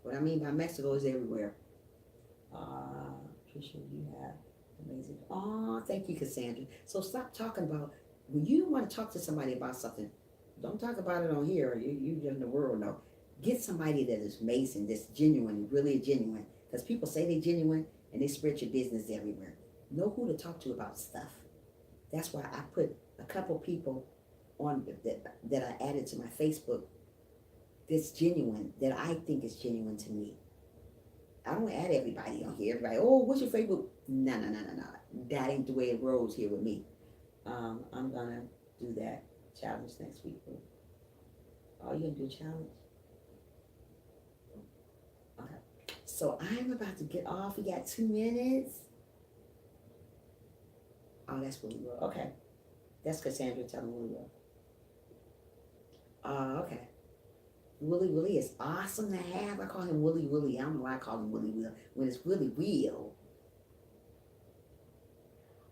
What I mean by Mexico is everywhere. Trisha, you have amazing. Oh, thank you, Cassandra. So stop talking about when you want to talk to somebody about something. Don't talk about it on here. You in the world know. Get somebody that is amazing, that's genuine, really genuine. Because people say they're genuine and they spread your business everywhere. Know who to talk to about stuff. That's why I put a couple people on that I added to my Facebook that's genuine, that I think is genuine to me. I don't add everybody on here. Everybody, oh, what's your Facebook? No. That ain't the way it rolls here with me. I'm gonna do that challenge next week. Oh, you gonna do a challenge? Okay. So I'm about to get off. We got 2 minutes. Oh, that's Willie Will. Okay. That's Cassandra telling Willie Will. Okay. Willie is awesome to have. I call him Willie. I don't know why I call him Willie Will. When it's Willie Will,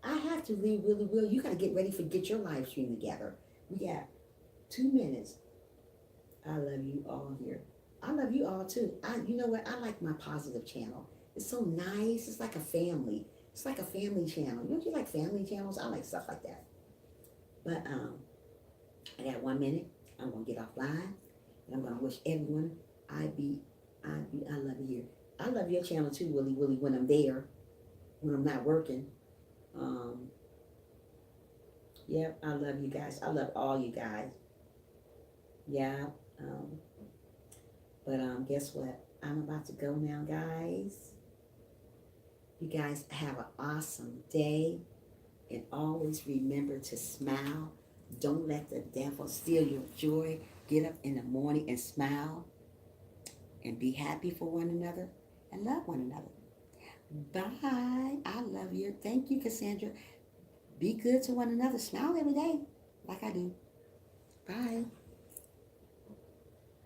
I to leave Willie Will. You got to get ready for get your live stream together. We got 2 minutes. I love you all here. I love you all too. You know what? I like my positive channel. It's so nice. It's like a family. It's like a family channel. Don't you like family channels? I like stuff like that. But I got 1 minute. I'm gonna get offline, and I'm gonna wish everyone I love you here. I love your channel too, Willie Willie. When I'm there, when I'm not working. Um, Yep, I love you guys. I love all you guys. Yeah. Um, but guess what? I'm about to go now, guys. You guys have an awesome day. And always remember to smile. Don't let the devil steal your joy. Get up in the morning and smile and be happy for one another and love one another. Bye. I love you. Thank you, Cassandra. Be good to one another. Smile every day like I do. Bye.